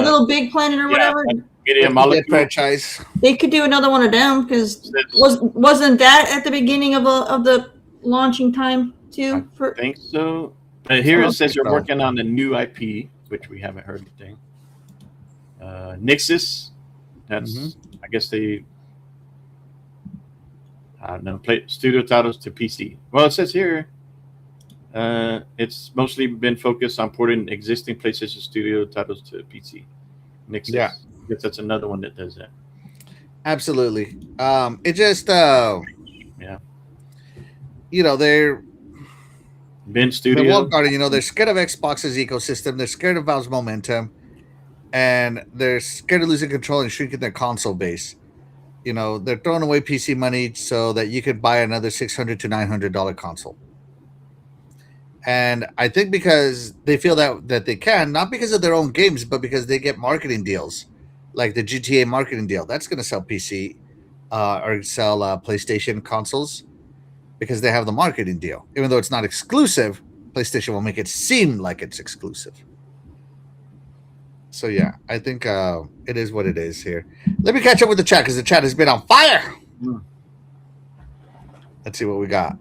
Little Big Planet or whatever. Media Molecule franchise. They could do another one of them because wasn't that at the beginning of the launching time too? I think so. But here it says you're working on a new IP, which we haven't heard anything. Nixus. That's I guess they. I don't know. Play studio titles to PC. Well, it says here, it's mostly been focused on porting existing PlayStation Studio titles to PC. Nixus. Yeah, I guess that's another one that does that. Absolutely. It just, you know, they're Studio. They're scared of Xbox's ecosystem. They're scared of Valve's momentum, and they're scared of losing control and shrinking their console base. You know, they're throwing away PC money so that you could buy another $600 to $900 console. And I think because they feel that they can, not because of their own games, but because they get marketing deals, like the GTA marketing deal. That's going to sell PC or sell PlayStation consoles because they have the marketing deal. Even though it's not exclusive, PlayStation will make it seem like it's exclusive. So, yeah, I think it is what it is here. Let me catch up with the chat because the chat has been on fire. Let's see what we got.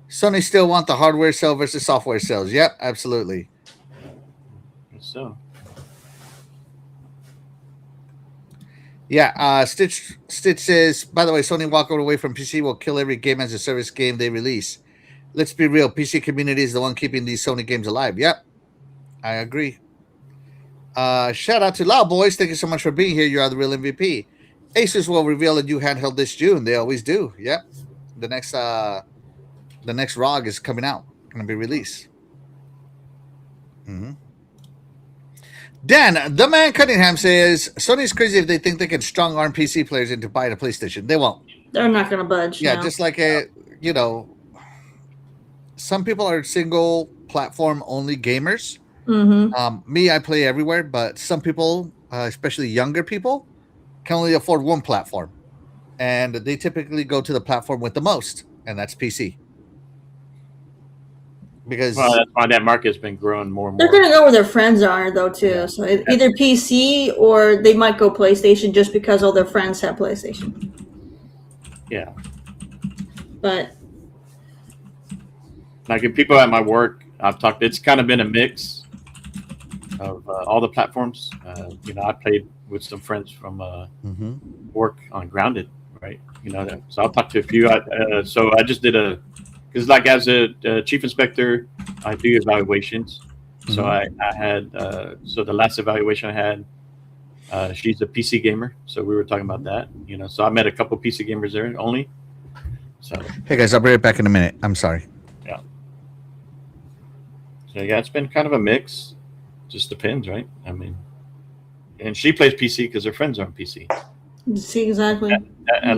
Sony still want the hardware sale versus software sales. Yep, absolutely. So. Yeah, Stitch says, by the way, Sony walking away from PC will kill every game as a service game they release. Let's be real. PC community is the one keeping these Sony games alive. Yep, I agree. Shout out to Loud Boys. Thank you so much for being here. You are the real MVP. Asus will reveal a new handheld this June. They always do. Yep. The next ROG is coming out. Going to be released. Dan, the man Cunningham says, Sony's crazy if they think they can strong arm PC players into buying a PlayStation. They won't. They're not going to budge. Yeah, just like some people are single platform only gamers. Me, I play everywhere, but some people, especially younger people, can only afford one platform. And they typically go to the platform with the most, and that's PC. Because that's why that market's been growing more and more. They're going to go where their friends are, though, too. Yeah. So either PC or they might go PlayStation just because all their friends have PlayStation. Yeah. But like if people at my work, I've talked. It's kind of been a mix. of all the platforms. I played with some friends from work on Grounded, right? So I'll talk to a few. So I just did because like as a chief inspector, I do evaluations. So I had so the last evaluation I had, she's a PC gamer, so we were talking about that. So I met a couple PC gamers there only. So hey guys, I'll be right back in a minute. I'm sorry. Yeah. So yeah, it's been kind of a mix. Just depends, right? I mean, and she plays PC because her friends are on PC. See, exactly. A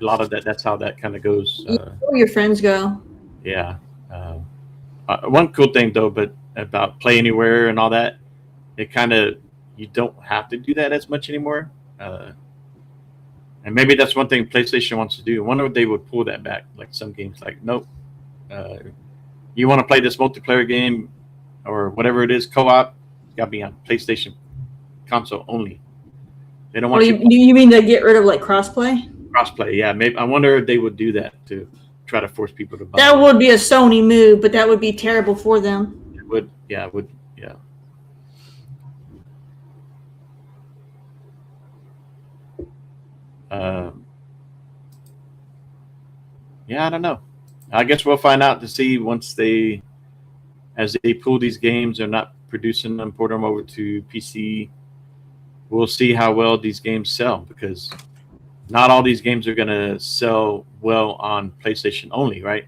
lot of that. That's how that kind of goes. Where your friends go. Yeah. One cool thing though, but about Play Anywhere and all that, it kind of you don't have to do that as much anymore. And maybe that's one thing PlayStation wants to do. I wonder if they would pull that back. Like some games, like nope, you want to play this multiplayer game or whatever it is, co-op, it's got to be on PlayStation console only. They don't want you mean to get rid of like crossplay? Crossplay, yeah. Maybe I wonder if they would do that to try to force people to buy. That would be a Sony move, but that would be terrible for them. It would, yeah, it would, yeah. Yeah, I don't know. I guess we'll find out to see as they pull these games, they're not producing them, port them over to PC. We'll see how well these games sell because not all these games are going to sell well on PlayStation only, right?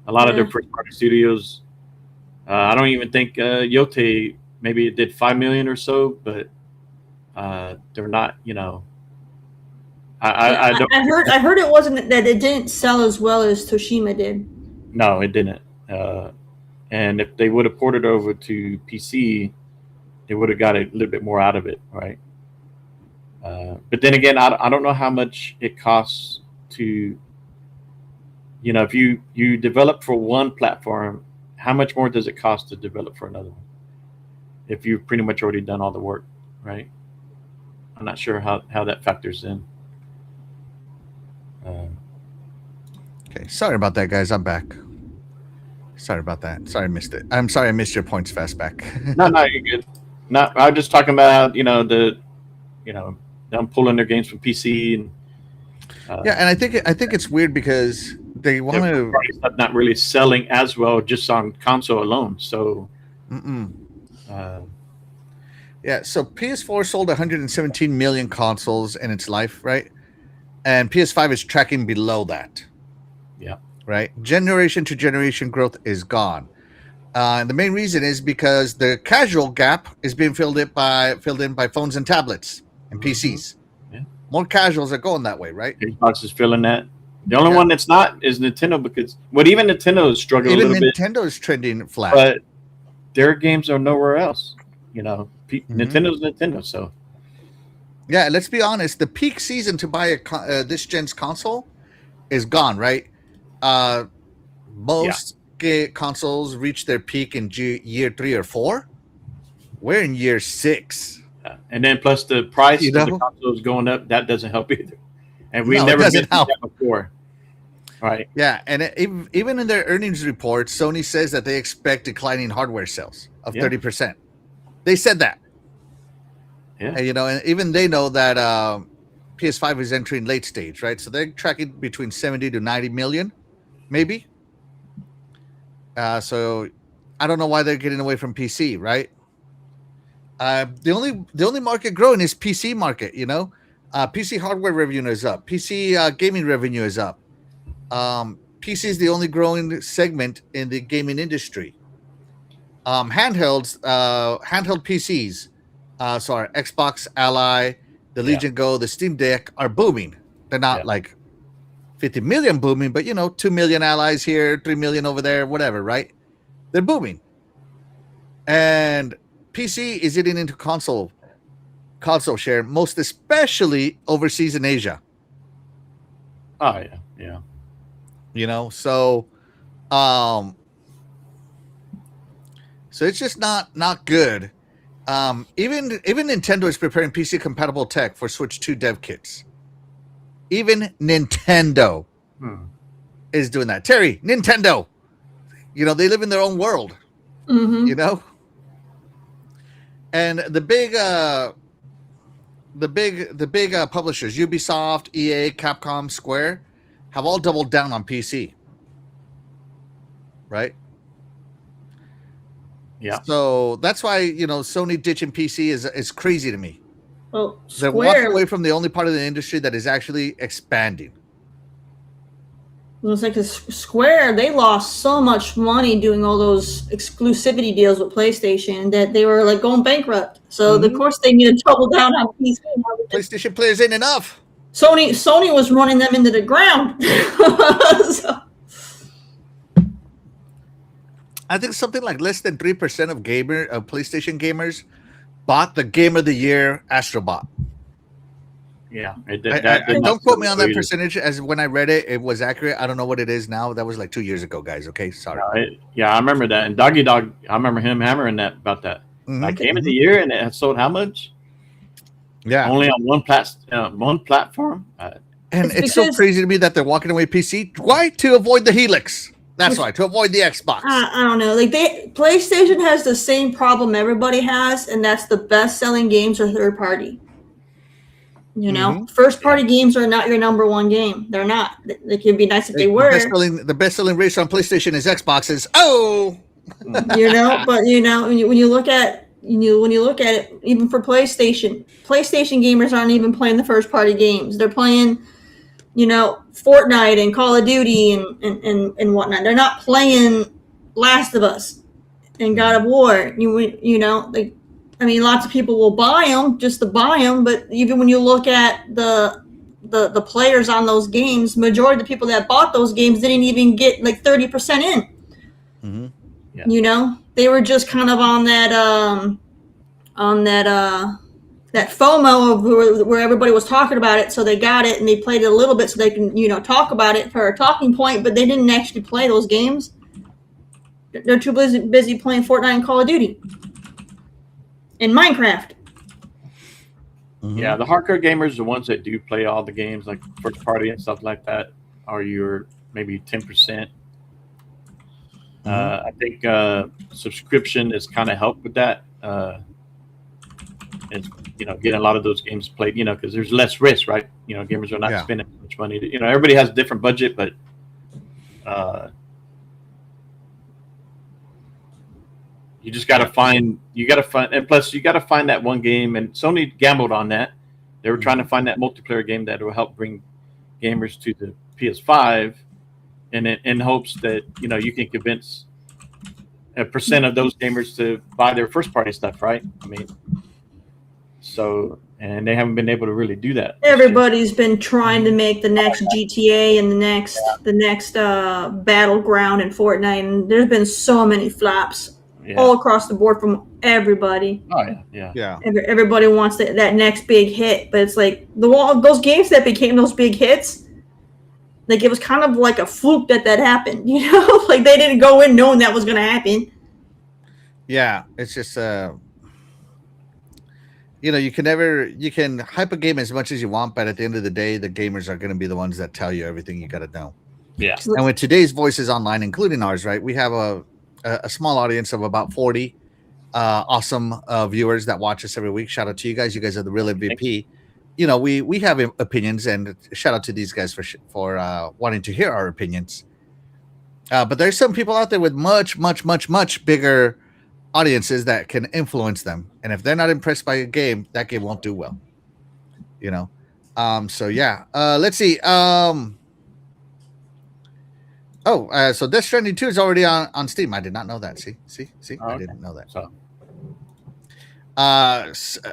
A lot of their first-party studios, I don't even think Yote, maybe it did 5 million or so, but they're not, I heard it wasn't that it didn't sell as well as Toshima did. No, it didn't. And if they would have ported over to PC, they would have got a little bit more out of it, right? But then again, I don't know how much it costs to, if you develop for one platform, how much more does it cost to develop for another one? If you've pretty much already done all the work, right? I'm not sure how that factors in. Okay, sorry about that, guys. I'm back. Sorry about that. Sorry I missed it. I'm sorry I missed your points, Fastback. No, you're good. No, I'm just talking about them pulling their games from PC and yeah, and I think it's weird because they want to not really selling as well just on console alone. So, yeah. So PS4 sold 117 million consoles in its life, right? And PS5 is tracking below that. Yeah. Right. Generation to generation growth is gone. And the main reason is because the casual gap is being filled in by phones and tablets and PCs. Yeah. More casuals are going that way, right? Xbox is filling that. The only one that's not is Nintendo because even Nintendo is struggling a little bit. Even Nintendo is trending flat. But their games are nowhere else. Nintendo's Nintendo, so. Yeah, let's be honest. The peak season to buy this gen's console is gone, right? Most consoles reach their peak in year 3 or 4. We're in year 6. And then plus the price of the consoles going up, that doesn't help either. And we've never been through that before. Right. Yeah, and even in their earnings report, Sony says that they expect declining hardware sales of 30%. They said that. Yeah. And, and even they know that PS5 is entering late stage, right? So they're tracking between 70 to 90 million, maybe. So I don't know why they're getting away from PC, right? The only market growing is PC market, PC hardware revenue is up. PC gaming revenue is up. PC is the only growing segment in the gaming industry. Handheld PCs, so our Xbox Ally, the Legion Go, the Steam Deck are booming. They're not like 50 million booming, but 2 million allies here, 3 million over there, whatever, right? They're booming. And PC is getting into console share, most especially overseas in Asia. Oh yeah. So it's just not good. Even Nintendo is preparing PC compatible tech for Switch 2 dev kits. Even Nintendo is doing that. Terry, Nintendo, they live in their own world. And the big publishers, Ubisoft, EA, Capcom, Square, have all doubled down on PC. Right? Yeah. So that's why, Sony ditching PC is crazy to me. Well, They're walking away from the only part of the industry that is actually expanding. It's like Square, they lost so much money doing all those exclusivity deals with PlayStation that they were like going bankrupt. So of course they need to double down on PC. PlayStation players ain't enough. Sony was running them into the ground. So. I think something like less than 3% of PlayStation gamers bought the Game of the Year Astrobot. Yeah. Don't quote me on that percentage, as when I read it, it was accurate. I don't know what it is now. That was like 2 years ago, guys. Okay, sorry. I remember that. And Doggy Dog, I remember him hammering about that. Like Game of the Year, and it had sold how much? Yeah. Only on one platform. And it's so crazy to me that they're walking away PC. Why? To avoid the Helix. That's why, to avoid the Xbox. I don't know. Like PlayStation has the same problem everybody has, and that's the best-selling games are third party. First party games are not your number one game. They're not. They could be nice if they were. The best-selling racer on PlayStation is Xboxes. Oh, but when you look at it, even for PlayStation gamers aren't even playing the first party games. They're playing, Fortnite and Call of Duty and whatnot. They're not playing Last of Us and God of War. Lots of people will buy them just to buy them, but even when you look at the players on those games, majority of the people that bought those games didn't even get like 30% in. Mm-hmm. Yeah. They were just kind of on that that FOMO of where everybody was talking about it, so they got it and they played it a little bit so they can talk about it for a talking point, but they didn't actually play those games. They're too busy playing Fortnite and Call of Duty and Minecraft. Yeah, the hardcore gamers, the ones that do play all the games like first party and stuff like that, are your maybe 10%. I think subscription has kind of helped with that. And getting a lot of those games played, because there's less risk, right? Gamers are not spending much money. Everybody has a different budget, but you just got to find, and plus you got to find that one game. And Sony gambled on that. They were trying to find that multiplayer game that will help bring gamers to the PS5, and in hopes that you can convince a percent of those gamers to buy their first party stuff, right? And they haven't been able to really do that. Everybody's been trying to make the next GTA and the next Battleground and Fortnite, and there's been so many flops all across the board from everybody. Oh yeah. Everybody wants that next big hit, but it's like those games that became those big hits. Like it was kind of like a fluke that happened, like they didn't go in knowing that was going to happen. Yeah, it's just you can hype a game as much as you want, but at the end of the day, the gamers are going to be the ones that tell you everything you got to know. Yeah. And with today's voices online, including ours, right, we have a small audience of about 40 awesome viewers that watch us every week. Shout out to you guys. You guys are the real MVP. We have opinions, and shout out to these guys for wanting to hear our opinions. But there's some people out there with much, much, much, much bigger audiences that can influence them. And if they're not impressed by a game, that game won't do well. So yeah. Let's see. So Death Stranding 2 is already on Steam. I did not know that. See? Oh, I didn't know that. So.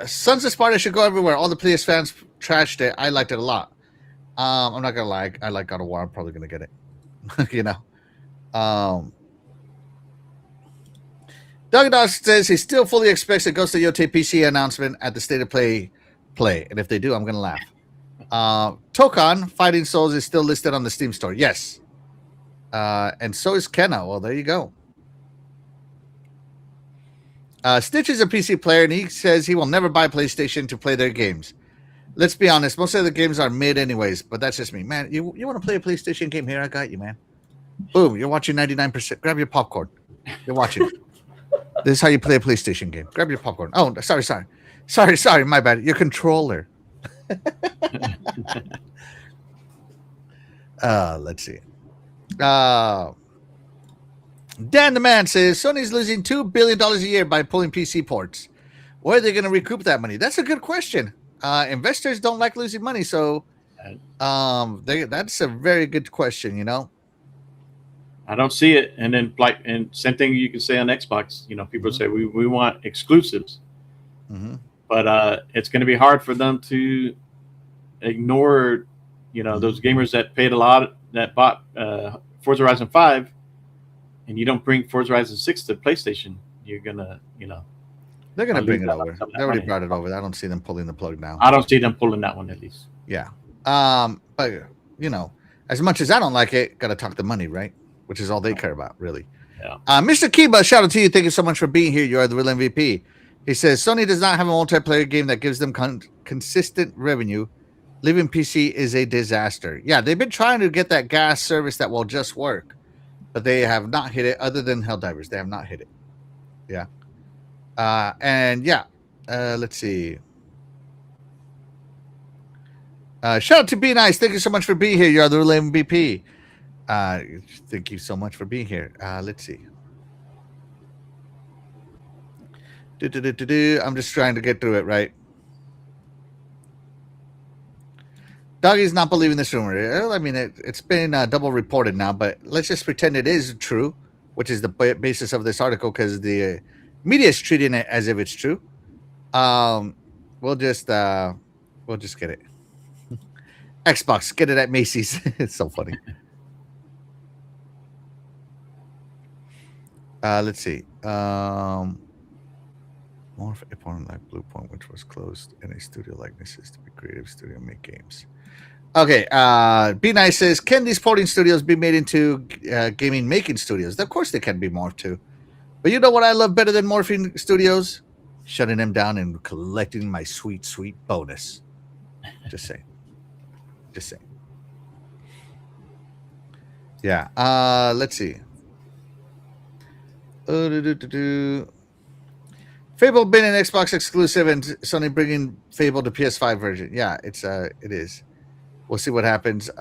Sons of Sparta should go everywhere. All the PS fans trashed it. I liked it a lot. I'm not gonna lie. I like God of War. I'm probably gonna get it. Doug Dawes says he still fully expects a Ghost of Yotei PC announcement at the State of Play. And if they do, I'm gonna laugh. Tokon Fighting Souls is still listed on the Steam store. Yes. And so is Kenna. Well, there you go. Stitch is a PC player, and he says he will never buy PlayStation to play their games. Let's be honest, most of the games are mid anyways, but that's just me. Man, you want to play a PlayStation game? Here, I got you, man. Boom, you're watching 99%. Grab your popcorn. You're watching. This is how you play a PlayStation game. Grab your popcorn. Oh, sorry. My bad. Your controller. Let's see. Dan the Man says Sony's losing $2 billion a year by pulling PC ports. Where are they going to recoup that money? That's a good question. Investors don't like losing money, so that's a very good question. I don't see it. And then and same thing you can say on Xbox. People say we want exclusives, but it's going to be hard for them to ignore, those gamers that paid a lot that bought Forza Horizon 5, and you don't bring Forza Horizon 6 to PlayStation. You're gonna, they're gonna bring it over. They already brought it over. I don't see them pulling the plug now. I don't see them pulling that one at least. Yeah. But as much as I don't like it, gotta talk the money, right? Which is all they care about, really. Yeah. Mr. Kiba, shout out to you. Thank you so much for being here. You are the real MVP. He says Sony does not have a multiplayer game that gives them consistent revenue. Leaving PC is a disaster. Yeah, they've been trying to get that gas service that will just work, but they have not hit it. Other than Helldivers, they have not hit it. Yeah. Let's see. Shout out to Be Nice. Thank you so much for being here. You are the real MVP. Thank you so much for being here. Let's see. I'm just trying to get through it, right? Doggy's not believing this rumor. I mean, it's been double reported now, but let's just pretend it is true, which is the basis of this article, because the media is treating it as if it's true. We'll just get it. Xbox, get it at Macy's. It's so funny. Let's see. More of a point like Blue Point, which was closed, and a studio like this is to be creative studio make games. Okay. Be Nice says, can these porting studios be made into gaming making studios? Of course they can be morphed to. But you know what I love better than morphing studios? Shutting them down and collecting my sweet, sweet bonus. Just saying. Yeah. Let's see. Fable been an Xbox exclusive, and Sony bringing Fable to PS5 version. Yeah, it is. We'll see what happens. In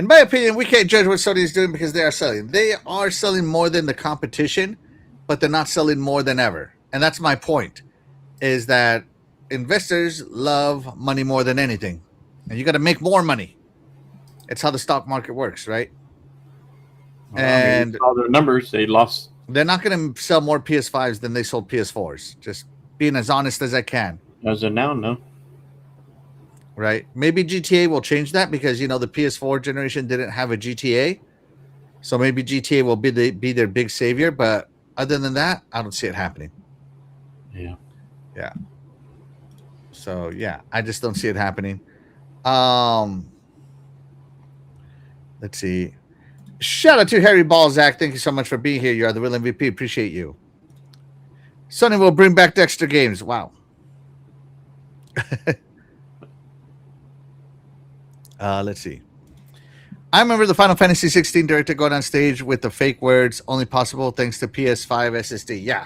my opinion, we can't judge what Sony is doing because they are selling. They are selling more than the competition, but they're not selling more than ever. And that's my point, is that investors love money more than anything. And you got to make more money. It's how the stock market works, right? Well, and all their numbers, they lost. They're not going to sell more PS5s than they sold PS4s. Just being as honest as I can. As of now, no. Right? Maybe GTA will change that because, the PS4 generation didn't have a GTA. So maybe GTA will be their big savior. But other than that, I don't see it happening. Yeah. Yeah. So, yeah, I just don't see it happening. Let's see. Shout out to Harry Balzac. Thank you so much for being here. You are the real MVP. Appreciate you. Sony will bring back the extra games. Wow. Let's see. I remember the Final Fantasy 16 director going on stage with the fake words, only possible thanks to PS5 SSD. Yeah.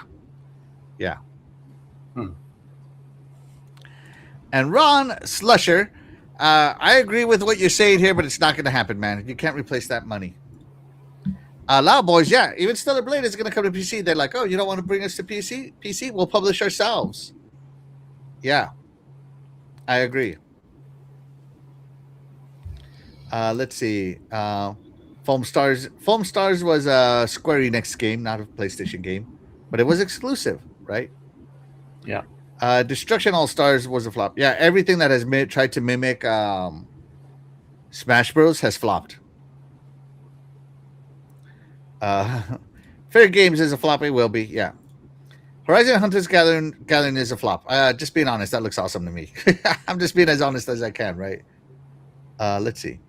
And Ron Slusher, I agree with what you're saying here, but it's not going to happen, man. You can't replace that money. Loud Boys, yeah. Even Stellar Blade is going to come to PC. They're like, oh, you don't want to bring us to PC? PC? We'll publish ourselves. Yeah. I agree. Let's see. Foam Stars was a Square Enix game, not a PlayStation game. But it was exclusive, right? Yeah. Destruction All Stars was a flop. Yeah, everything that has tried to mimic Smash Bros. Has flopped. Fair Games is a flop. It will be, yeah. Horizon Hunters Gathering is a flop. Just being honest, that looks awesome to me. I'm just being as honest as I can, right? Let's see.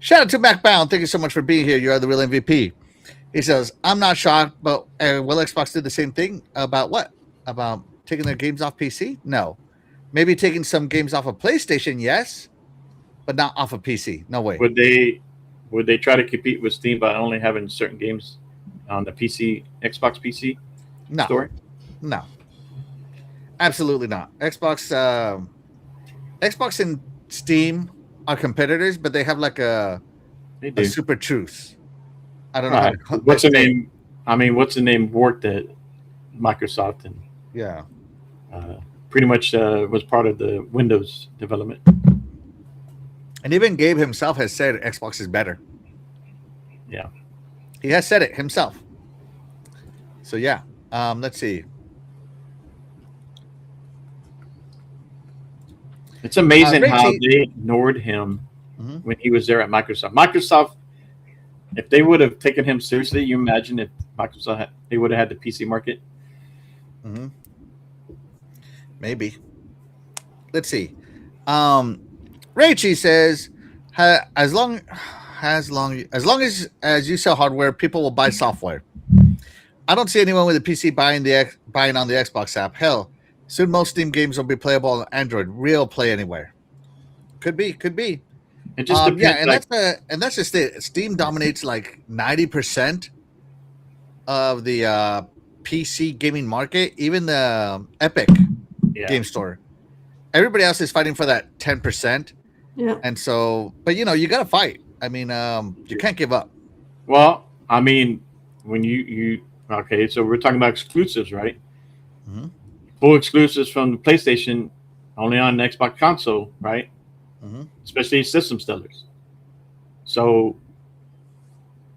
Shout out to Mac Bound. Thank you so much for being here. You are the real MVP. He says, I'm not shocked, but will Xbox do the same thing? About what? About taking their games off PC? No. Maybe taking some games off of PlayStation, yes, but not off of PC. No way. Would they would they try to compete with Steam by only having certain games on the PC, Xbox PC No, store? no, absolutely not. Xbox and Steam are competitors, but they have like They a do. super truce. I don't know how Right. to What's the say it. name? I mean, what's the name worked at Microsoft and Yeah. uh, pretty much was part of the Windows development. And even Gabe himself has said Xbox is better. Yeah. He has said it himself. So yeah. Let's see. It's amazing how Richie, they ignored him Mhm. when he was there at Microsoft. Microsoft, if they would have taken him seriously, you imagine if they would have had the PC market. Mhm. Maybe. Let's see. Richie says, as long as you sell hardware, people will buy software. I don't see anyone with a PC buying on the Xbox app. Hell, soon most Steam games will be playable on Android. Real play anywhere. Could be. It just Yeah, depends. Like, and that's just it. Steam dominates like 90% of the PC gaming market. Even the Epic yeah. Game Store. Everybody else is fighting for that 10%. Yeah. And so, but you got to fight. I mean, you can't give up. Well, I mean, when you okay, so we're talking about exclusives, right? Mm-hmm. Full exclusives from the PlayStation, only on the Xbox console, right? Mm-hmm. Especially system sellers. So,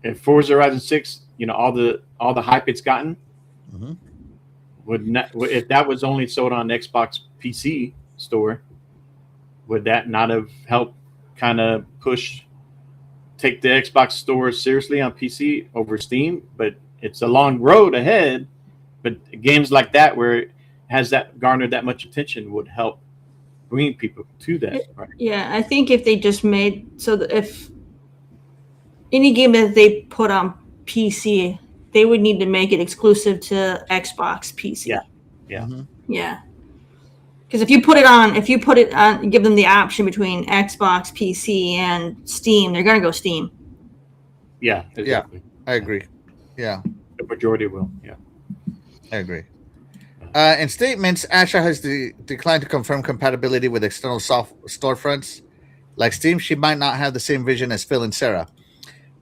if Forza Horizon 6, all the hype it's gotten, Mm-hmm. would not, if that was only sold on Xbox PC store, would that not have helped kind of take the Xbox store seriously on PC over Steam? But it's a long road ahead. But games like that, where it has that garnered that much attention, would help bring people to that. Right? Yeah, I think if they just made so that if any game that they put on PC, they would need to make it exclusive to Xbox PC. Yeah. Yeah. Mm-hmm. Yeah. Because if you put it on, give them the option between Xbox, PC, and Steam, they're gonna go Steam. Yeah. Exactly. I agree. Yeah, The majority will. Yeah. I agree. In statements, Asha has declined to confirm compatibility with external storefronts like Steam. She might not have the same vision as Phil and Sarah.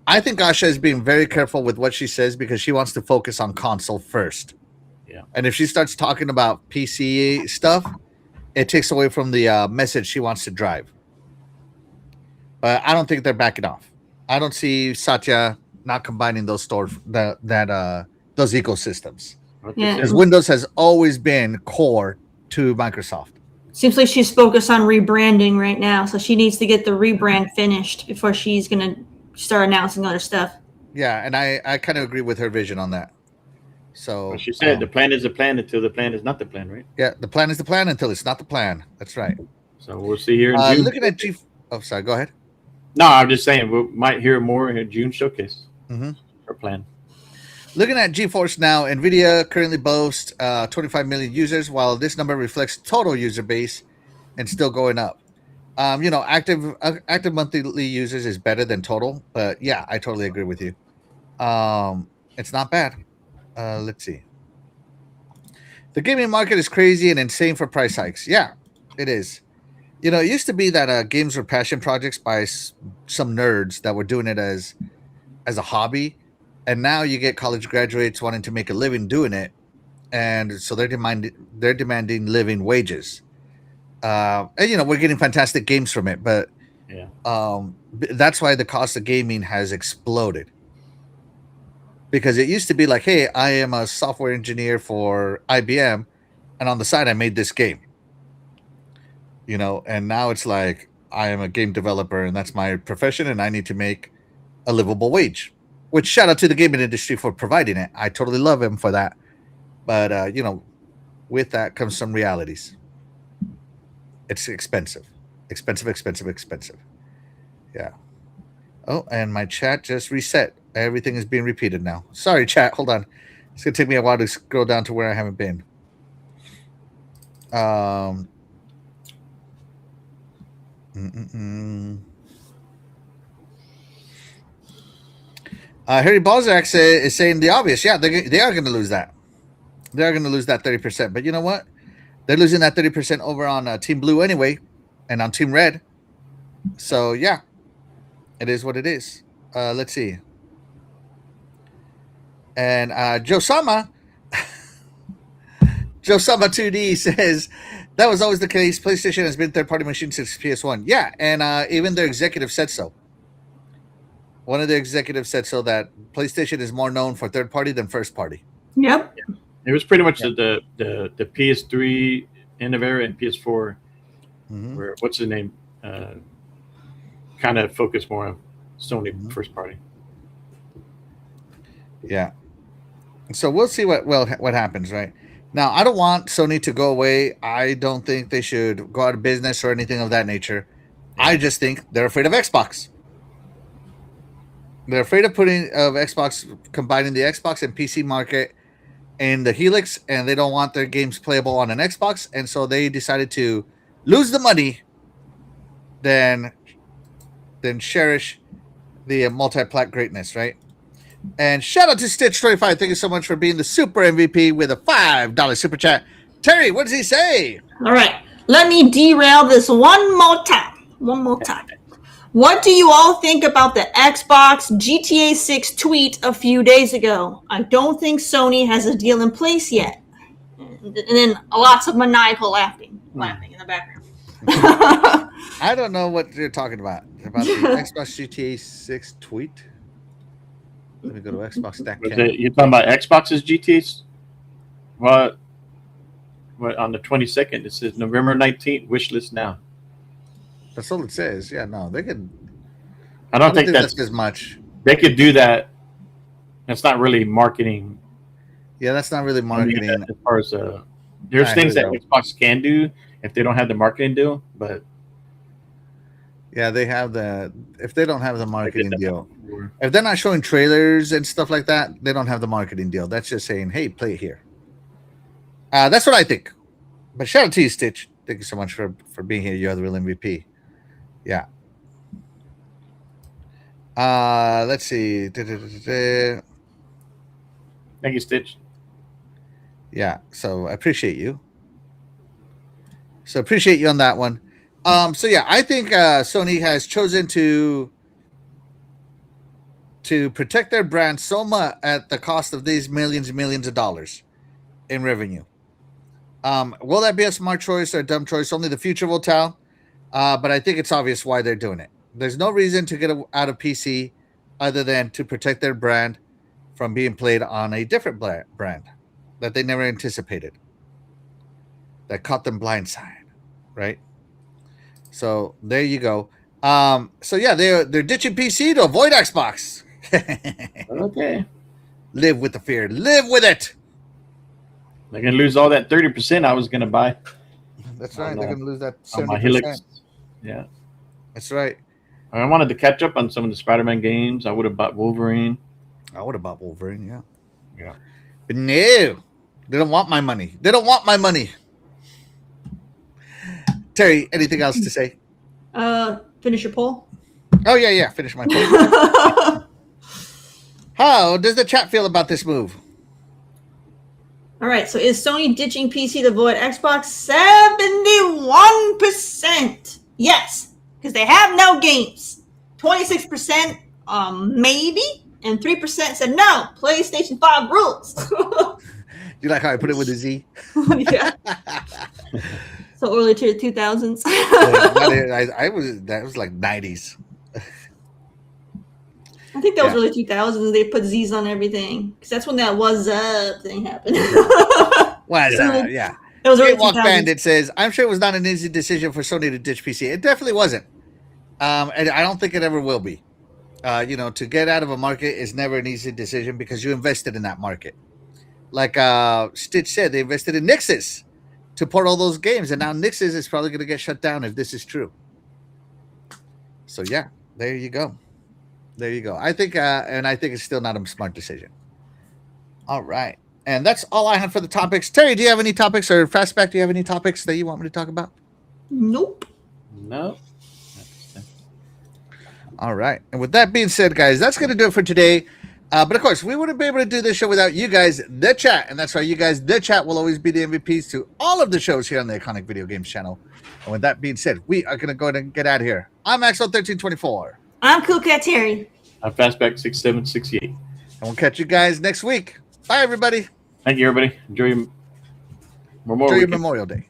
I think Asha is being very careful with what she says because she wants to focus on console first. Yeah. And if she starts talking about PC stuff, it takes away from the message she wants to drive. But I don't think they're backing off. I don't see Satya not combining those those ecosystems. Yeah. Because Windows has always been core to Microsoft. Seems like she's focused on rebranding right now, so she needs to get the rebrand finished before she's gonna start announcing other stuff. Yeah, and I kind of agree with her vision on that. So Well, she said the plan is a plan until the plan is not the plan, right? yeah, the plan is the plan until it's not the plan. That's right. So we'll see here in June. Looking at sorry, go ahead. No, I'm just saying we might hear more in June showcase. Mm-hmm. Her plan. Looking at GeForce now, NVIDIA currently boasts 25 million users, while this number reflects total user base and still going up. Active monthly users is better than total, but yeah, I totally agree with you. It's not bad. Let's see. The gaming market is crazy and insane for price hikes. Yeah, it is. It used to be that games were passion projects by some nerds that were doing it as a hobby, and now you get college graduates wanting to make a living doing it, and so they're demanding living wages. And we're getting fantastic games from it, but Yeah. that's why the cost of gaming has exploded. Because it used to be like, hey, I am a software engineer for IBM, and on the side I made this game. And now it's like I am a game developer and that's my profession and I need to make a livable wage. Which shout out to the gaming industry for providing it. I totally love him for that. But with that comes some realities. It's expensive. Expensive. Yeah. Oh, and my chat just reset. Everything is being repeated now. Sorry, chat. Hold on. It's gonna take me a while to scroll down to where I haven't been. Harry Balzac is saying the obvious. Yeah, they are going to lose that. They are going to lose that 30%. But you know what? They're losing that 30% over on Team Blue anyway, and on Team Red. So yeah, it is what it is. Let's see. And Josama 2D says that was always the case. PlayStation has been third-party machine since PS1. Yeah, and even their executive said so. One of the executives said so that PlayStation is more known for third-party than first-party. Yep. Yeah. It was pretty much the PS3 end of era and PS4, where what's the name? Kind of focused more on Sony first-party. Yeah. So we'll see what happens, right? Now, I don't want Sony to go away. I don't think they should go out of business or anything of that nature. Yeah. I just think they're afraid of Xbox. They're afraid of Xbox, combining the Xbox and PC market in the Helix, and they don't want their games playable on an Xbox, and so they decided to lose the money, then cherish the multi-plat greatness, right? And shout out to Stitch25. Thank you so much for being the super MVP with a $5 super chat. Terry, what does he say? All right. Let me derail this one more time. What do you all think about the Xbox GTA 6 tweet a few days ago? I don't think Sony has a deal in place yet. And then lots of maniacal laughing in the background. I don't know what you're talking about. About the Xbox GTA 6 tweet? Let me go to Xbox Stack. You're talking about Xbox's GTAs? What on the 22nd, it says November 19th, wish list now. That's all it says. Yeah, no, they could. I don't think that's as much. They could do that. That's not really marketing. Yeah, that's not really marketing. As far as there's things that Xbox can do if they don't have the marketing deal, but yeah, they have if they don't have the marketing deal, if they're not showing trailers and stuff like that, they don't have the marketing deal. That's just saying, hey, play it here. That's what I think. But shout out to you, Stitch. Thank you so much for being here. You're the real MVP. Yeah. Let's see. Thank you, Stitch. Yeah. So I appreciate you. On that one. So yeah, I think Sony has chosen to protect their brand so much at the cost of these millions and millions of dollars in revenue. Will that be a smart choice or a dumb choice? Only the future will tell. But I think it's obvious why they're doing it. There's no reason to get out of PC other than to protect their brand from being played on a different brand that they never anticipated, that caught them blindside, right? So there you go. So yeah, they're ditching PC to avoid Xbox. Okay. Live with the fear. Live with it. They're gonna lose all that 30% I was gonna buy. That's right. They're gonna lose that 70%. On my Helix. Yeah. That's right. I wanted to catch up on some of the Spider-Man games. I would have bought Wolverine. Yeah. Yeah. But no, they don't want my money. Terry, anything else to say? Finish your poll. Oh yeah. Finish my poll. How does the chat feel about this move? All right, so is Sony ditching PC to avoid Xbox? 71%. Yes, because they have no games. 26% maybe, and 3% said no. PlayStation 5 rules. You like how I put it with a Z? Yeah. So early to the 2000s. That was like 90s. I think that was early 2000s. They put Z's on everything because that's when that "was up" thing happened. Was yeah. It was early Walk Bandit says, "I'm sure it was not an easy decision for Sony to ditch PC. It definitely wasn't, and I don't think it ever will be. To get out of a market is never an easy decision because you invested in that market. Like Stitch said, they invested in Nixes to port all those games, and now Nixes is probably going to get shut down if this is true. So yeah, there you go." I think, and I think it's still not a smart decision. All right. And that's all I have for the topics. Terry, do you have any topics, or Fastback, do you have any topics that you want me to talk about? Nope. No. All right. And with that being said, guys, that's going to do it for today. But of course, we wouldn't be able to do this show without you guys, the chat. And that's why you guys, the chat, will always be the MVPs to all of the shows here on the Iconic Video Games channel. And with that being said, we are going to go ahead and get out of here. I'm Axel1324. I'm Cool Cat Terry. I'm Fastback6768. And we'll catch you guys next week. Bye, everybody. Thank you, everybody. Enjoy your Memorial Day.